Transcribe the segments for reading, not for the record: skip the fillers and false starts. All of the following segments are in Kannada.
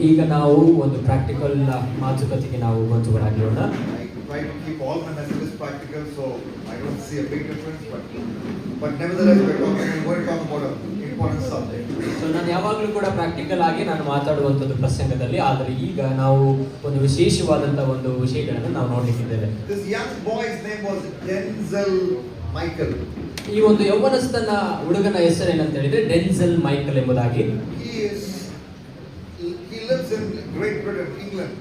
ಈಗ ನಾವು ಒಂದು ಪ್ರಾಕ್ಟಿಕಲ್ ಮಾತುಕತೆಗೆ ನಾವು ಗೊಂಚುಗಳಾಗಿರೋಣ. I try to keep all my messages practical, so I don't see a big difference. But nevertheless, we're going to talk about an important subject. So ನಾನು ಯಾವಾಗಲೂ ಕೂಡ ಪ್ರಾಕ್ಟಿಕಲ್ ಆಗಿ ನಾನು ಮಾತಾಡುವಂಥದ್ದು ಪ್ರಸಂಗದಲ್ಲಿ, ಆದರೆ ಈಗ ನಾವು ಒಂದು ವಿಶೇಷವಾದಂತಹ ಒಂದು ವಿಷಯಗಳನ್ನು ನಾವು ನೋಡಲಿಕ್ಕಿದ್ದೇವೆ. This young boy's name was Denzel Michael. ಈ ಒಂದು ಯೌವನಸ್ಥನ ಹುಡುಗನ ಹೆಸರೇನಂತ ಹೇಳಿದ್ರೆ ಡೆನ್ಸೆಲ್ ಮೈಕಲ್ ಎಂಬುದಾಗಿ. He lives in Great Britain, England.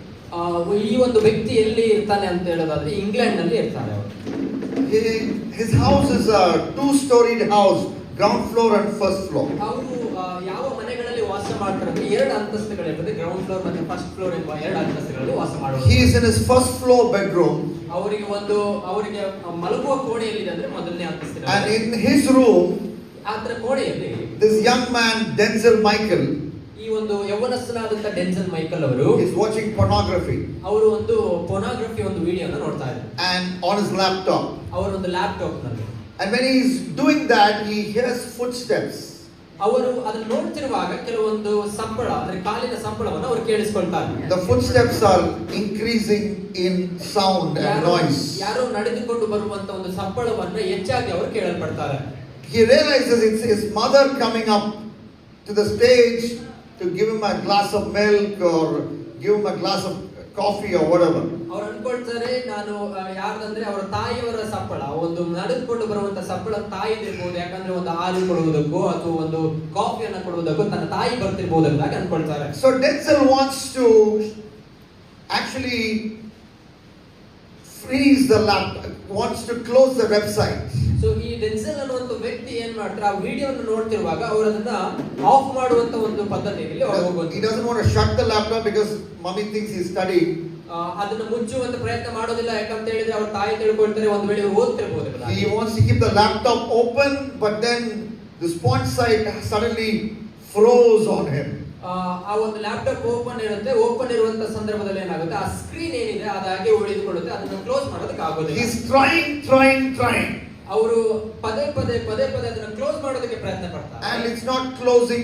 ಈ ಒಂದು ವ್ಯಕ್ತಿ ಎಲ್ಲಿ ಇರ್ತಾನೆ ಅಂತ ಹೇಳೋದಾದ್ರೆ ಇಂಗ್ಲೆಂಡ್ ನಲ್ಲಿ ಇರ್ತಾನೆ ಅವರು. His house is a two-storied house, ground floor and first floor. ಅವರು ಯಾವ ಮನೆಗಳಲ್ಲಿ ವಾಸ ಮಾಡ್ತಾರೆ ಎರಡು ಅಂತಸ್ತುಗಳಿರ್ತದೆ, ಗ್ರೌಂಡ್ ಫ್ಲೋರ್ ಮತ್ತು ಫಸ್ಟ್ ಫ್ಲೋರ್ ಎಂಬ ಎರಡು ಅಂತಸ್ತುಗಳಲ್ಲಿ ವಾಸ ಮಾಡುವರು. He is in his first floor bedroom. ಅವರಿಗೆ ಮಲಗುವ ಕೋಣೆಯಲ್ಲಿ ಅಂದ್ರೆ ಮೊದಲನೇ ಅಂತಸ್ತಿನ. And in his room, ಅದರ ಕೋಣೆಯಲ್ಲಿ this young man Denzel Michael, ಈ ಒಂದು ಯೌವನಸ್ಥನಾದಂತ ಡೆನ್ಸೆಲ್ ಮೈಕಲ್ ಅವರು is watching pornography. ಅವರು ಒಂದು ಪೋರ್ನೋಗ್ರಫಿ ಒಂದು ವಿಡಿಯೋನ ನೋಡ್ತಾ ಇದ್ದಾರೆ. And on his laptop. ಅವರ ಒಂದು ಲ್ಯಾಪ್ಟಾಪ್ ನಲ್ಲಿ. And when he is doing that, he hears footsteps. ಅವರು ಅದನ್ನು ನೋಡ್ತಿರುವಾಗ ಕೆಲವೊಂದು ಸಂಬಳ ಅಂದ್ರೆ ಕಾಲಿನ ಸಂಬಳವನ್ನು ಅವರು ಕೇಳಿಸಿಕೊಳ್ತಾರೆ. The footsteps are increasing in sound and noise. ಯಾರೋ ನಡೆದುಕೊಂಡು ಬರುವಂತ ಒಂದು ಸಂಬಳವನ್ನು ಹೆಚ್ಚಾಗಿ ಅವರು ಕೇಳಲ್ಪಡ್ತಾರೆ. He realizes it's his mother coming up to the stage to give him a glass of milk or give him a glass of coffee or whatever. ಅವರು ಅನ್ಕೊಳ್ತಾರೆ ನಾನು ಯಾರ್ದಂದ್ರೆ ಅವರ ತಾಯಿಯವರ ಸಂಬಳ, ಒಂದು ನಡೆದುಕೊಂಡು ಬರುವಂತ ಸಂಬಳ ತಾಯಿದಿರ್ಬೋದು, ಯಾಕಂದ್ರೆ ಒಂದು ಹಾಲು ಕೊಡುವುದಕ್ಕೋ ಅಥವಾ ಒಂದು ಕಾಫಿಯನ್ನು ಕೊಡುವುದಕ್ಕೋ ತನ್ನ ತಾಯಿ ಬರ್ತಿರ್ಬೋದು ಅಂತ ಅನ್ಕೊಳ್ತಾರೆ. So Denzel wants to actually freeze the laptop, wants to close the website. So ಈ ಡೆನ್ಸೆಲ್ ಅನ್ನುವಂತ ವ್ಯಕ್ತಿ ಏನ್ ಮಾಡ್ತಾರೆ, ಆ ವಿಡಿಯೋವನ್ನು ನೋಡ್ತಿರುವಾಗ ಅವರು ಅದನ್ನ ಆಫ್ ಮಾಡುವಂತ ಒಂದು ಪದ್ಧತಿಯಲ್ಲಿ ಅವರು ಹೋಗುವಂತ. He doesn't want to shut the laptop because mommy thinks he's studying. ಅದನ್ನ ಮುಚ್ಚುವಂತ ಪ್ರಯತ್ನ ಮಾಡೋದಿಲ್ಲ, ಯಾಕಂತ ಹೇಳಿದ್ರೆ ಅವ್ರ ತಾಯಿ ತಿಳ್ಕೊಳ್ತಾರೆ ಒಂದು ವೇಳೆ ಓದ್ತಿರ್ಬೋದು. He wants to keep the laptop open, but then this porn site suddenly froze on him. ಆ ಒಂದು ಲ್ಯಾಪ್ಟಾಪ್ ಓಪನ್ ಇರುತ್ತೆ, ಓಪನ್ ಇರುವಂತ ಸಂದರ್ಭದಲ್ಲಿ ಏನಾಗುತ್ತೆ, ಆ ಸ್ಕ್ರೀನ್ ಏನಿದೆ ಅದು ಹಾಗೆ ಉಳಿದುಕೊಳ್ಳುತ್ತೆ, ಅದನ್ನ ಕ್ಲೋಸ್ ಮಾಡೋದಕ್ಕೆ ಆಗೋದಿಲ್ಲ. He's trying. ಅವರು ಪದೇ ಅದನ್ನ ಕ್ಲೋಸ್ ಮಾಡೋದಕ್ಕೆ ಪ್ರಯತ್ನ ಪಡ್ತಾರೆ. And it's not closing.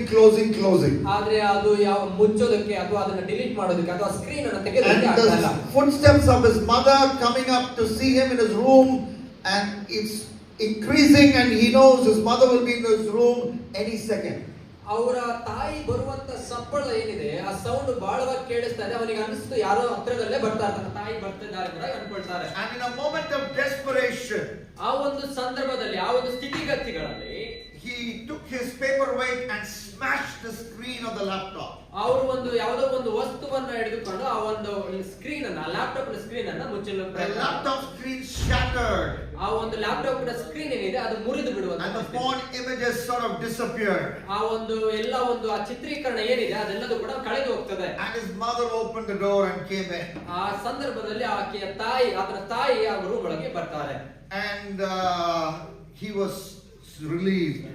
ಆದ್ರೆ ಅದು ಯಾವ ಮುಚ್ಚೋದಕ್ಕೆ ಅಥವಾ ಅದನ್ನ ಡಿಲೀಟ್ ಮಾಡೋದಕ್ಕೆ ಅಥವಾ ಸ್ಕ್ರೀನ್ ಅನ್ನು ತೆಗೆಯೋದಕ್ಕೆ And ಆಗಲ್ಲ. the footsteps of his mother coming up to see him in his room, and it's increasing, and he knows his mother will be in his room any second. ಅವರ ತಾಯಿ ಬರುವಂತ ಸಂಬಳ ಏನಿದೆ ಆ ಸೌಂಡ್ ಬಹಳವಾಗಿ ಕೇಳಿಸ್ತಾ ಇದೆ, ಅವನಿಗೆ ಅನಿಸ್ತು ಯಾರೋ ಹತ್ರದಲ್ಲೇ ಬರ್ತಾರೆ, ತನ್ನ ತಾಯಿ ಬರ್ತಿದ್ದಾರೆ ಅಂತ ಅನ್ಕೊಳ್ತಾರೆ. And in a moment of desperation, ಆ ಒಂದು ಸಂದರ್ಭದಲ್ಲಿ ಆ ಒಂದು ಸ್ಥಿತಿಗತಿಗಳಲ್ಲಿ he took his paperweight and smashed the screen of the laptop. ಅವರು ಒಂದು ಯಾವುದೋ ಒಂದು ವಸ್ತುವನ್ನ ಹಿಡಿದುಕೊಂಡು ಆ ಒಂದು ಸ್ಕ್ರೀನ್ ಅನ್ನ, ಲ್ಯಾಪ್ಟಾಪ್ ನ ಸ್ಕ್ರೀನ್ ಅನ್ನ ಮುಚ್ಚಲು The laptop screen shattered. ಆ ಒಂದು ಲ್ಯಾಪ್ಟಾಪ್ ನ ಸ್ಕ್ರೀನ್ ಏನಿದೆ ಅದು ಮುರಿದು ಬಿಡುವಂತ. And the porn images sort of disappeared. ಆ ಒಂದು ಎಲ್ಲ ಒಂದು ಆ ಚಿತ್ರೀಕರಣ ಏನಿದೆ ಅದೆಲ್ಲದೂ ಕೂಡ ಕಳೆದು ಹೋಗ್ತದೆ. And his mother opened the door and came in. ಆ ಸಂದರ್ಭದಲ್ಲಿ ಆಕೆಯ ತಾಯಿ, ಆತನ ತಾಯಿ ಆ ರೂಮ್ ಒಳಗೆ ಬರ್ತಾರೆ. And he was relieved.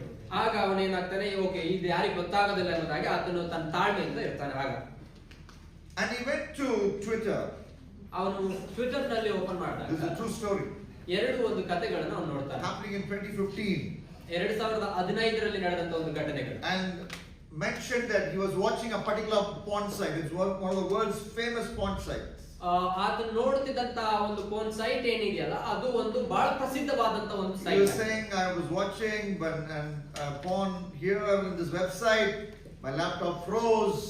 ಆಗ ಅವನೇನಾಗ್ತಾನೆ, ಓಕೆ ಇದು ಯಾರಿಗೆ ಗೊತ್ತಾಗೋದಿಲ್ಲ ಎಂಬುದಾಗಿ ಆತನು ತನ್ನ ತಾಳ್ಮೆಯಿಂದ ಇರ್ತಾನೆ. ಆಗ And he went to Twitter. ಅವನು ಟ್ವಿಟರ್ ನಲ್ಲಿ ಓಪನ್ This is a ಮಾಡ್ತಾನೆ. true story. ಎರಡು ಒಂದು ಕಥೆಗಳನ್ನು ಅವನು ನೋಡ್ತಾನೆ. Happening in 2015. 2015ರಲ್ಲಿ ನಡೆದಂತ ಒಂದು ಘಟನೆಗಳು. And mentioned that he was watching a particular porn site. It's one of the world's famous porn sites. ಆತನು ನೋಡ್ತಿದ್ದಂತ ಒಂದು ಫೋನ್ ಸೈಟ್ ಏನಿದೆಯಲ್ಲ ಅದು ಒಂದು ಬಹಳ ಪ್ರಸಿದ್ಧವಾದಂತ ಒಂದು He site. was saying, I was watching porn here in this website. My laptop froze.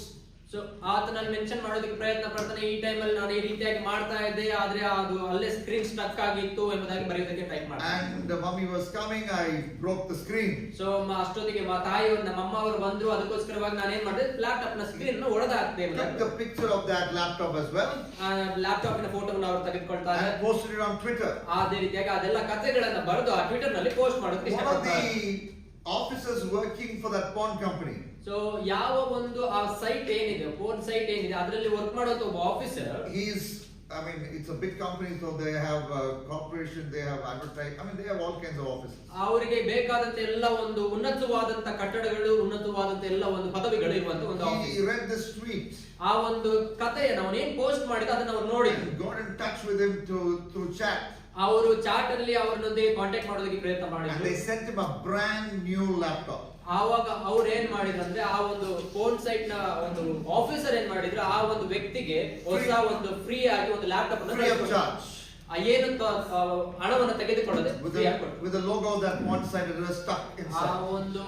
So ಆತನಲ್ಲಿ ಮೆನ್ಷನ್ ಮಾಡೋದಕ್ಕೆ ಪ್ರಯತ್ನ ಪಡ್ತಾನೆ, ಈ ಟೈಮಲ್ಲಿ ನಾನು ಈ ರೀತಿಯಾಗಿ ಮಾಡ್ತಾ ಇದ್ದೆ, ಆದ್ರೆ ಅದು ಅಲ್ಲೇ ಸ್ಕ್ರೀನ್ ಸ್ಟಕ್ ಆಗಿತ್ತು ಎಂಬುದಾಗಿ ಬರೆಯೋದಕ್ಕೆ ಟೈಪ್ ಮಾಡ್ತಾನೆ. And the mummy was coming. I broke the screen. So ಅಷ್ಟೊತ್ತಿಗೆ ತಾಯಿಯವರು, ನಮ್ಮ ಅಮ್ಮ ಅವರು ಬಂದ್ರು, ಅದಕ್ಕೋಸ್ಕರವಾಗಿ ನಾನು ಏನ್ ಮಾಡಿದೆ, ಲ್ಯಾಪ್ಟಾಪ್ ನ ಸ್ಕ್ರೀನ್ ನ ಒಡೆದು ಹಾಕ್ದೆ. Took the picture of that laptop as well. Laptop ನ ಫೋಟೋವನ್ನು ಅವರು ತೆಗೆದುಕೊಳ್ತಾರೆ, And posted it on Twitter. ಅದೇ ರೀತಿಯಾಗಿ ಅದೆಲ್ಲ ಕಥೆಗಳನ್ನ ಬರೆದು ಆ ಟ್ವಿಟರ್ ನಲ್ಲಿ ಪೋಸ್ಟ್ ಮಾಡೋದಕ್ಕೆ One of ಇಷ್ಟಪಡ್ತಾರೆ. the officers working for that porn company. So ಯಾವ ಒಂದು ಆ ಸೈಟ್ ಏನಿದೆ, ಫೋನ್ ಸೈಟ್ ಏನಿದೆ ಅದರಲ್ಲಿ ವರ್ಕ್ ಮಾಡುವಂತ ಒಬ್ಬ officer, It's a big company, so they have corporation, they have advertising. They have all kinds of offices. ಅವರಿಗೆ ಬೇಕಾದಂತ ಎಲ್ಲ ಒಂದು ಉನ್ನತವಾದಂತ ಕಟ್ಟಡಗಳು, ಉನ್ನತವಾದಂತ ಎಲ್ಲ ಒಂದು ಪದವಿಗಳು ಇರುವಂತ ಒಂದು office. He read this tweet. ಆ ಒಂದು ಕಥೆಯನ್ನು ಅವನೇನ್ ಪೋಸ್ಟ್ ಮಾಡಿದ ಅದನ್ನ ಅವ್ರು ನೋಡಿ got in touch with him through chat. ಅವರು ಚಾಟ್ ಅಲ್ಲಿ ಅವರನ್ನೊಂದಿಗೆ ಕಾಂಟ್ಯಾಕ್ಟ್ ಮಾಡೋದಕ್ಕೆ ಪ್ರಯತ್ನ and ಮಾಡಿದ್ರು. they sent him a brand new laptop. ಆವಾಗ ಅವ್ರು ಏನ್ ಮಾಡಿದ್ರು ಅಂದ್ರೆ ಆ ಒಂದು ಫೋನ್ ಸೈಟ್ ನ ಒಂದು ಆಫೀಸರ್ ಏನ್ ಮಾಡಿದ್ರು ಆ ಒಂದು ವ್ಯಕ್ತಿಗೆ ಹೊಸ ಒಂದು ಫ್ರೀ ಆಗಿ ಒಂದು ಲ್ಯಾಪ್ಟಾಪ್ ಅನ್ನು Free of charge. ಏನು ಹಣವನ್ನು ತೆಗೆದುಕೊಳ್ಳದೆ With the logo of that porn site, it was stuck ಆ inside. ಒಂದು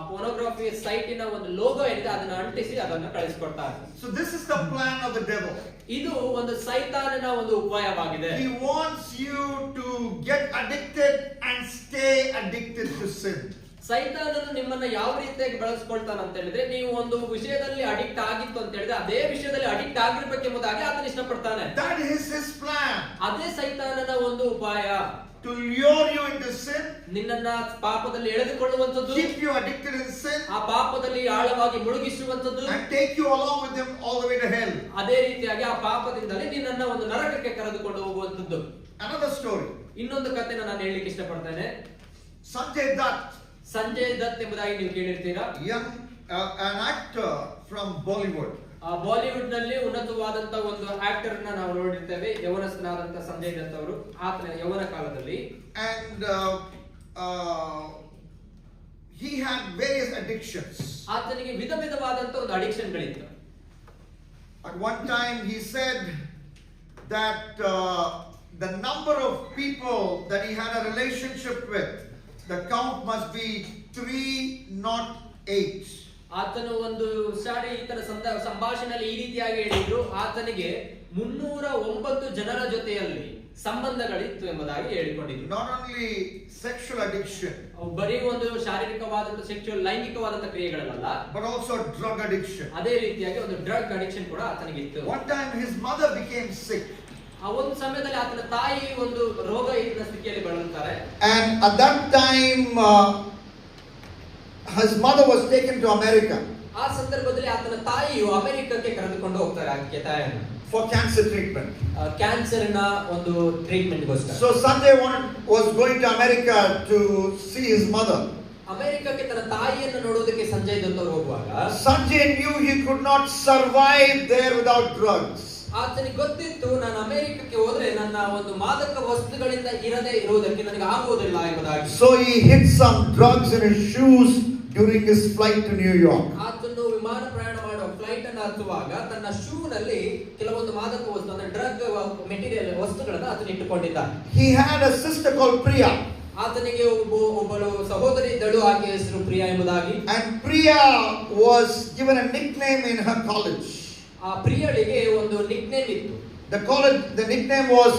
ಪೋರ್ನೋಗ್ರಫಿ ಸೈಟಿನ ಒಂದು ಲೋಗೋ ಏನಿದೆ ಅದನ್ನ ಅಂಟಿಸಿ ಅದನ್ನ ಕಳಿಸಿಕೊಡ್ತಾರೆ. So this is the plan of the devil. ಇದು ಒಂದು ಸೈತಾನನ ಒಂದು ಉಪಾಯವಾಗಿದೆ. He wants you to get addicted and stay addicted to sin. ಸೈತಾನನು ನಿಮ್ಮನ್ನ ಯಾವ ರೀತಿಯಾಗಿ ಬಳಸ್ಕೊಳ್ತಾನೆ ಅಂತ ಹೇಳಿದ್ರೆ ನೀವು ಒಂದು ವಿಷಯದಲ್ಲಿ ಅಡಿಕ್ಟ್ ಆಗಿತ್ತು ಅಂತ ಹೇಳಿದ್ರೆ ಅದೇ ವಿಷಯದಲ್ಲಿ ಅಡಿಕ್ಟ್ ಆಗಿರ್ಬೇಕೆಂಬುದಾಗಿ ಆತನ ಇಷ್ಟಪಡ್ತಾನೆ. That is his plan. ಅದೇ ಸೈತಾನನ ಒಂದು ಉಪಾಯ. To lure you into sin. ನಿನ್ನನ್ನ ಪಾಪದಲ್ಲಿ ಎಳೆದುಕೊಳ್ಳುವಂತದ್ದು. Keep you addicted in sin. ಆ ಪಾಪದಲ್ಲಿ ಆಳವಾಗಿ ಮುಳುಗಿಸುವಂತದ್ದು. And take you along with him all the way to hell. ಅದೇ ರೀತಿಯಾಗಿ ಆ ಪಾಪದಿಂದಲೇ ನಿನ್ನನ್ನ ಒಂದು ನರಕಕ್ಕೆ ಕರೆದುಕೊಂಡು ಹೋಗುವಂತದ್ದು. Another story. ಇನ್ನೊಂದು ಕಥೆನ ನಾನು ಹೇಳಲಿಕ್ಕೆ ಇಷ್ಟಪಡ್ತೇನೆ. Sanjay Dutt. ಸಂಜಯ್ ದತ್ ಎಂಬುದಾಗಿ ನೀವು ಕೇಳಿರ್ತೀರಾ. Young an actor from Bollywood. Bollywood ನಲ್ಲಿ ಉನ್ನತವಾದಂತ ಒಂದು ಆಕ್ಟರ್ ನ ನಾವು ನೋಡಿರ್ತೇವೆ. ಯೌವನಸ್ಥನಾದಂತ ಸಂಜಯ್ ದತ್ ಅವರು ಆತನ ಯೌವನ ಕಾಲದಲ್ಲಿ And he had various addictions. ಆತನಿಗೆ ವಿಧ ವಿಧವಾದಂತ ಒಂದು addiction ಗಳಿತ್ತು. At one time he said that the number of people that he had a relationship with, the count must be 308. ಆತನು ಒಂದು ಈತನ ಸಂಭಾಷಣೆಯಲ್ಲಿ ಈ ರೀತಿಯಾಗಿ ಹೇಳಿದ್ರು. ಆತನಿಗೆ 309 ಜನರ ಜೊತೆಯಲ್ಲಿ ಸಂಬಂಧಗಳಿತ್ತು ಎಂಬುದಾಗಿ ಹೇಳಿಕೊಂಡಿದ್ರು. Not only sexual addiction, ಬರೀ ಒಂದು ಶಾರೀರಿಕವಾದಂತ sexual ಲೈಂಗಿಕವಾದಂತ ಕ್ರಿಯೆಗಳಲ್ಲ, but also drug addiction. ಅದೇ ರೀತಿಯಾಗಿ ಒಂದು ಡ್ರಗ್ ಅಡಿಕ್ಷನ್ ಕೂಡ ಆತನಿಗಿತ್ತು. One time his mother became sick. ಆ ಒಂದು ಸಮಯದಲ್ಲಿ ಆತನ ತಾಯಿ ಒಂದು ರೋಗ ಇದ್ದ ಸ್ಥಿತಿಯಲ್ಲಿ ಬಳಲುತ್ತಾರೆ. And at that time his mother was taken to America. ಆ ಸಂದರ್ಭದಲ್ಲಿ ಆತನ ತಾಯಿಯು ಅಮೆರಿಕಕ್ಕೆ ಕರೆದುಕೊಂಡು ಹೋಗ್ತಾರೆ ಆಕೆ ತಾಯಿಯನ್ನು for cancer treatment. ಕ್ಯಾನ್ಸರ್ ನ ಒಂದು ಟ್ರೀಟ್ಮೆಂಟ್ ಗೋಸ್ಕರ. So Sanjay was going to America to see his mother. ಅಮೆರಿಕಕ್ಕೆ ತನ್ನ ತಾಯಿಯನ್ನು ನೋಡೋದಕ್ಕೆ ಸಂಜಯ್ ದತ್ ಅವರು ಹೋಗುವಾಗ Sanjay knew he could not survive there without drugs. ಆತನಿಗೆ ಗೊತ್ತಿತ್ತು ನಾನು ಅಮೆರಿಕಕ್ಕೆ ಹೋದ್ರೆ ನನ್ನ ಒಂದು ಮಾದಕ ವಸ್ತುಗಳಿಂದ ಇರದೇ ಇರುವುದಕ್ಕೆ ನನಗೆ ಆಗುವುದಿಲ್ಲ ಎಂಬುದಾಗಿ. So he hid some drugs in his shoes during his flight to New York. ಆತನು ವಿಮಾನ ಪ್ರಯಾಣ ಮಾಡುವ ಫ್ಲೈಟ್ ಅನ್ನು ಹತ್ತುವಾಗ ತನ್ನ ಶೂ ನಲ್ಲಿ ಕೆಲವೊಂದು ಮಾದಕ ವಸ್ತು ಅಂದ್ರೆ ಡ್ರಗ್ ಮೆಟೀರಿಯಲ್ ವಸ್ತುಗಳನ್ನು ಆತನು ಇಟ್ಟುಕೊಂಡಿದ್ದ. He had a sister called Priya. ಆತನಿಗೆ ಒಬ್ಬಳು ಸಹೋದರಿ ಇದ್ದಳು, ಆಕೆ ಹೆಸರು ಪ್ರಿಯಾ ಎಂಬುದಾಗಿ. And Priya was given a nickname in her college. ಆ ಪ್ರಿಯಳಿಗೆ ಒಂದು ನಿಕ್ನೇಮ್ ಇತ್ತು. The nickname was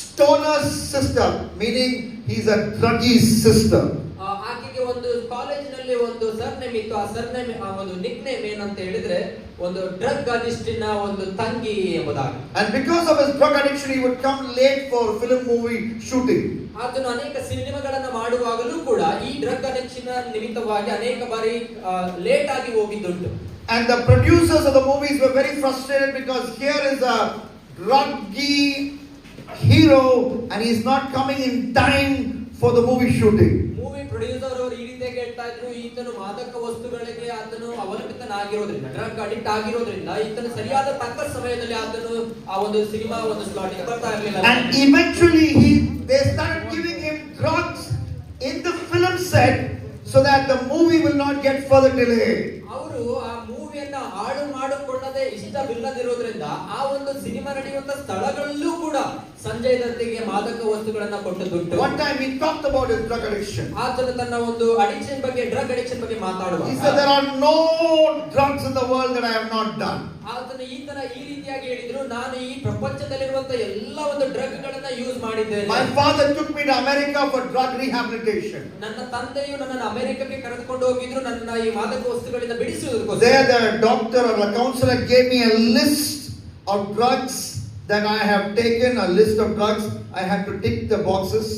Stoner's sister, meaning he's a druggie's sister. ಆಕೆಗೆ ಒಂದು ಕಾಲೇಜಿನಲ್ಲಿ ಒಂದು ಸರ್ನೇಮ್ ಇತ್ತು. ಆ ಸರ್ನೇಮ್ ಒಂದು ನಿಕ್ನೇಮ್ ಏನಂತ ಹೇಳಿದ್ರೆ ಒಂದು ಡ್ರಗ್ ಅಡಿಕ್ಟಿನ ಒಂದು ತಂಗಿ ಎಂಬುದಾಗಿ. And because of his drug addiction he would come late for film movie shooting. ಆತನು ಅನೇಕ ಸಿನಿಮಾಗಳನ್ನ ಮಾಡುವಾಗಲೂ ಕೂಡ ಈ ಡ್ರಗ್ ಅಡಿಕ್ಷನ್ ನಿಮಿತ್ತವಾಗಿ ಅನೇಕ ಬಾರಿ ಲೇಟ್ ಆಗಿ ಹೋಗಿದ್ದುಂಟು. And the producers of the movies were very frustrated because here is a druggy hero and he's not coming in time for the movie shooting. Movie producer ಅವರು ಈ ರೀತಿಯಾಗಿ ಹೇಳ್ತಾ ಇದ್ರು, ಈತನು ಮಾದಕ ವಸ್ತುಗಳಿಗೆ ಆತನು ಅವಲಂಬಿತನಾಗಿರೋದ್ರಿಂದ, ಡ್ರಗ್ ಅಡಿಕ್ಟ್ ಆಗಿರೋದ್ರಿಂದ ಈತನು ಸರಿಯಾದ ತಕ್ಕ ಸಮಯದಲ್ಲಿ ಆತನು ಆ ಒಂದು ಸಿನಿಮಾ ಒಂದು ಸ್ಲಾಟ್ ಬರ್ತಾ ಇರಲಿಲ್ಲ. And eventually they started giving him drugs in the film set so that the movie will not get further delayed. ಅವರು ಆ ಮೂವಿಯನ್ನ ಹಾಳು ಮಾಡಿಕೊಳ್ಳದೆ ಇಷ್ಟವಿಲ್ಲದಿರೋದ್ರಿಂದ ಆ ಒಂದು ಸಿನಿಮಾ ನಡೆಯುವಂತ ಸ್ಥಳಗಳಲ್ಲೂ ಕೂಡ ಸಂಜಯ್ ದತ್ತಿಗೆ ಮಾದಕ ವಸ್ತುಗಳನ್ನ ಕೊಟ್ಟದುಂಟು. One time he talked about his drug addiction. ಆತನು ತನ್ನ ಒಂದು ಅಡಿಕ್ಷನ್ ಬಗ್ಗೆ, ಡ್ರಗ್ ಅಡಿಕ್ಷನ್ ಬಗ್ಗೆ ಮಾತಾಡುವಾಗ he said there are no drugs in the world that I have not done. ಆತನು ಈ ರೀತಿಯಾಗಿ ಹೇಳಿದ್ರು, ನಾನು ಈ ಪ್ರಪಂಚದಲ್ಲಿರುವಂತ ಎಲ್ಲ ಒಂದು ಡ್ರಗ್ ಗಳನ್ನ ಯೂಸ್ ಮಾಡಿದ್ದೇನೆ. My father took me to America for drug rehabilitation. ನನ್ನ ತಂದೆಯು ನನ್ನನ್ನು ಅಮೆರಿಕಕ್ಕೆ ಕರೆದುಕೊಂಡು ಹೋಗಿದ್ರು ನನ್ನ ಈ ಮಾದಕ ವಸ್ತುಗಳಿಂದ ಬಿಡಿಸುವುದಕ್ಕೋಸ್ಕರ. There the doctor or the counselor gave me a list of drugs that I have taken, a list of drugs. I had to tick the boxes.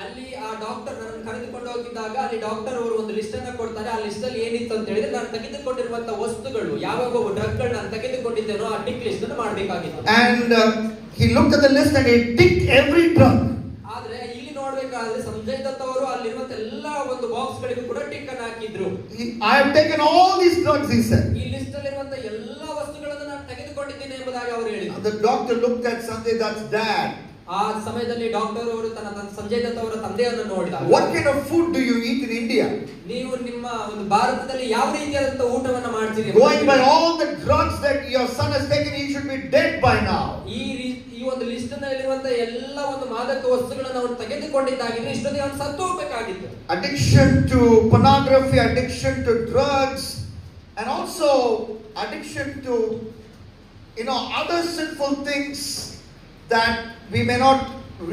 ಅಲ್ಲಿ ಆ ಡಾಕ್ಟರ್ ನನ್ನನ್ನು ಕರೆದುಕೊಂಡು ಹೋಗಿದ್ದಾಗ ಅಲ್ಲಿ ಡಾಕ್ಟರ್ ಅವರು ಒಂದು ಲಿಸ್ಟ್ ಅನ್ನು ಕೊಡ್ತಾರೆ. ಆ ಲಿಸ್ಟ್ ಅಲ್ಲಿ ಏನಿತ್ತು ಅಂತ ಹೇಳಿದ್ರೆ ನಾನು ತೆಗೆದುಕೊಂಡಿರುವಂತ ವಸ್ತುಗಳು ಯಾವಾಗ ಡ್ರಗ್ ಗಳನ್ನ ನಾನು ತೆಗೆದುಕೊಂಡಿದ್ದೇನೋ ಆ ಟಿಕ್ ಲಿಸ್ಟ್ ಅನ್ನು ಮಾಡಬೇಕಾಗಿತ್ತು. And he looked at the list and he ticked every drug. ಆದ್ರೆ ಇಲ್ಲಿ ನೋಡ್ಬೇಕಾದ್ರೆ ಸಂಜಯ್ ದತ್ ಅವರು ಅಲ್ಲಿರುವಂತ ಎಲ್ಲಾ ಒಂದು ಬಾಕ್ಸ್ ಗಳಿಗೂ ಕೂಡ ಟಿಕ್ ಅನ್ನು ಹಾಕಿದ್ರು. I have taken all these drugs, he said. ಈ ಲಿಸ್ಟ್ ಅಲ್ಲಿರುವಂತ ಎಲ್ಲಾ ವಸ್ತುಗಳನ್ನು ನಾನು ತೆಗೆದುಕೊಂಡಿದ್ದೇನೆ ಎಂಬುದಾಗಿ ಅವರು ಹೇಳಿದರು. The doctor looked at Sanjay Dutt's dad ಆ ಸಮಯದಲ್ಲಿ ಡಾಕ್ಟರ್ ಅವರು ತನ್ನ ಸಂಜಯ್ ದತ್ ಅವರ ತಂದೆಯನ್ನು ನೋಡಿದಾಗ, what kind of food do you eat in India? ನೀವು ನಿಮ್ಮ ಒಂದು ಭಾರತದಲ್ಲಿ ಯಾವ ರೀತಿಯಾದಂತ ಊಟವನ್ನ ಮಾಡ್ತೀರಿ? Going by all the drugs that your son has taken, he should be dead by now. ಈ ಒಂದು ಲಿಸ್ಟ್ ನಲ್ಲಿರುವಂತ ಎಲ್ಲ ಒಂದು ಮಾದಕ ವಸ್ತುಗಳನ್ನು ಅವನು ತೆಗೆದುಕೊಂಡಿದ್ದಾಗಿದ್ರೆ ಇಷ್ಟೊತ್ತಿಗೆ ಅವನು ಸತ್ತು ಹೋಗಬೇಕಾಗಿತ್ತು. Addiction to pornography, addiction to drugs, and also addiction to other sinful things that we may not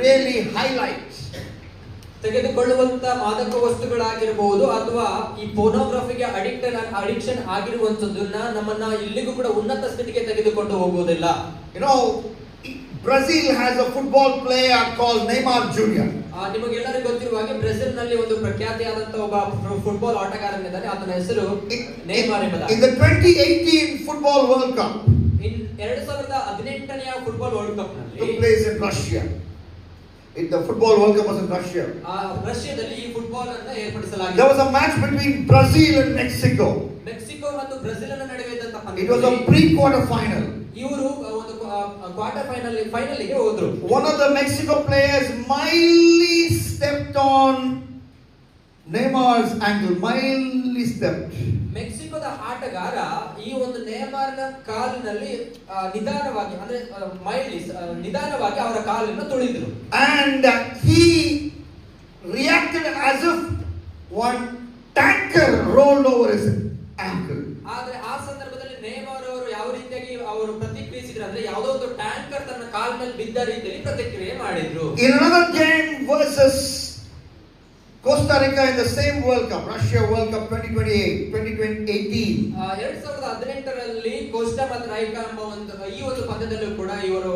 really highlight. ತೆಗೆದುಕೊಳ್ಳುವಂತ ಮಾದಕ ವಸ್ತುಗಳಾಗಿರಬಹುದು ಅಥವಾ ಈ ಪೋರ್ನೋಗ್ರಫಿಗೆ ಅಡಿಕ್ಷನ್ ಆಗಿರುವಂತದನ್ನ ನಮ್ಮನ್ನ ಇಲ್ಲಿಗೂ ಕೂಡ ಉನ್ನತ ಸ್ಥಿತಿಗೆ ತೆಗೆದುಕೊಂಡು ಹೋಗುವುದಿಲ್ಲ. Brazil has a football player called Neymar Jr. ನಿಮಗೆಲ್ಲರಿಗೂ ಗೊತ್ತಿರುವ ಹಾಗೆ ಬ್ರೆಜಿಲ್ ನಲ್ಲಿ ಒಂದು ಪ್ರಖ್ಯಾತಿಯಾದಂತ ಒಬ್ಬ ಫುಟ್ಬಾಲ್ ಆಟಗಾರನಿದ್ದಾನೆ. ಆತನ ಹೆಸರು ನೇಮಾರ್ ಎಂಬುದಾಗಿ. In the 2018 Football World Cup, 2018ನೇ ಫುಟ್ಬಾಲ್ ವರ್ಲ್ಡ್ ಕಪ್ ನಲ್ಲಿ took place in Russia. The Football World Cup was in Russia. ರಷ್ಯಾದಲ್ಲಿ ಈ ಫುಟ್ಬಾಲ್ ಅನ್ನು ಏರ್ಪಡಿಸಲಾಗಿದೆ. There was a match between Brazil and Mexico. Mexico ಮತ್ತು ಬ್ರೆಜಿಲ್ ನಡುವೆ ಇದ್ದಂತ ಪಂದ್ಯ. It was a pre-quarter final. ಇವರು ಒಂದು ಕ್ವಾರ್ಟರ್ ಫೈನಲ್ ಗೆ ಹೋದ್ರು. One of the Mexico players mildly stepped on Neymar's ankle. Mildly stepped. ಮೆಕ್ಸಿಕೋದ ಆಟಗಾರ ಈ ಒಂದು ನೇಮಾರ್ನ ಕಾಲಿನಲ್ಲಿ ನಿಧಾನವಾಗಿ ಅಂದ್ರೆ ನಿಧಾನವಾಗಿ ಅವರ ಕಾಲನ್ನು ತುಳಿದ್ರು. And he reacted as if one tanker rolled over his ankle. ಆದ್ರೆ ಆ ಸಂದರ್ಭದಲ್ಲಿ ನೇಮಾರ್ ಅವರು ಯಾವ ರೀತಿಯಾಗಿ ಅವರು ಪ್ರತಿಕ್ರಿಯಿಸಿದ್ರು ಅಂದ್ರೆ ಯಾವುದೋ ಒಂದು ಟ್ಯಾಂಕರ್ ತನ್ನ ಕಾಲಿನಲ್ಲಿ ಬಿದ್ದ ರೀತಿಯಲ್ಲಿ ಪ್ರತಿಕ್ರಿಯೆ ಮಾಡಿದ್ರು. In another game versus Costa Rica in the same World Cup, Russia World Cup 2018. 2018ರಲ್ಲಿ Costa ಮತ್ತು ರೈಕಾ ಎಂಬ ಈ ಒಂದು ಪಂದ್ಯದಲ್ಲೂ ಕೂಡ ಇವರು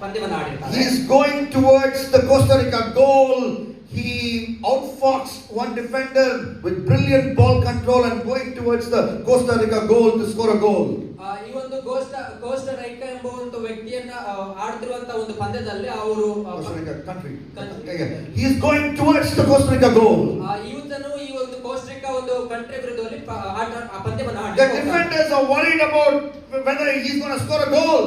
ಪಂದ್ಯವನ್ನು ಆಡಿದ್ದಾರೆ. He is going towards the Costa Rica goal. He outfoxed one defender with brilliant ball control and going towards the Costa Rica goal to score a goal. ಈ ಒಂದು ಕೋಸ್ಟಾ ರೈಕಾ ಎಂಬ ಒಂದು ವ್ಯಕ್ತಿಯನ್ನ ಆಡ್ತಿರುವಂತ ಒಂದು ಪಂದ್ಯದಲ್ಲಿ ಅವರು Costa Rica country. He is going towards the Costa Rica goal. ಇವನು ಈ ಒಂದು ಕೋಸ್ಟಾ ರಿಕಾ ಒಂದು ಕಂಟ್ರಿ ವಿರುದ್ಧವಾಗಿ ಪಂದ್ಯವನ್ನು ಆಡಿದ್ದಾರೆ. The defenders are worried about whether he is going to score a goal.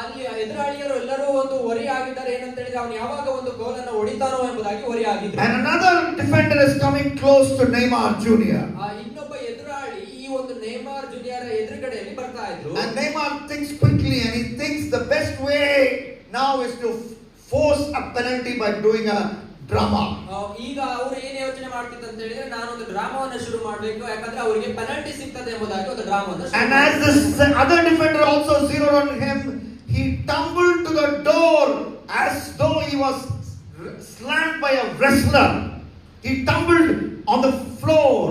ಅಲ್ಲಿ ಎದುರಾಳಿಯರು ಎಲ್ಲರೂ ಒಂದು ವರಿ ಆಗಿದ್ದಾರೆ ಏನಂತ ಹೇಳಿದ್ರೆ ಅವನು ಯಾವಾಗ ಒಂದು ಗೋಲ್ ಅನ್ನು ಹೊಡಿತಾನೋ ಎಂಬುದಾಗಿ ವರಿ ಆಗಿದ್ರು. And another defender is coming close to Neymar Jr. ಇನ್ನೊಬ್ಬ ಎದುರಾಳಿ ಈ ಒಂದು ನೇಮಾರ್ ಜೂನಿಯರ್ ಎದುರುಗಡೆಯಲ್ಲಿ ಬರ್ತಾ ಇದ್ರು. And Neymar thinks quickly and he thinks the best way now is to force a penalty by doing a drama. ಈಗ ಅವರು ಏನು ಯೋಚನೆ ಮಾಡ್ತಿದ್ರು ಅಂತ ಹೇಳಿದ್ರೆ ನಾನು ಒಂದು ಡ್ರಾಮಾವನ್ನು ಶುರು ಮಾಡಬೇಕು ಯಾಕಂದ್ರೆ ಅವರಿಗೆ ಪೆನಾಲ್ಟಿ ಸಿಗ್ತದೆ ಎಂಬುದಾಗಿ ಒಂದು ಡ್ರಾಮಾವನ್ನು. And as the other defender also zeroed on him, he tumbled to the door as though he was slammed by a wrestler. He tumbled on the floor.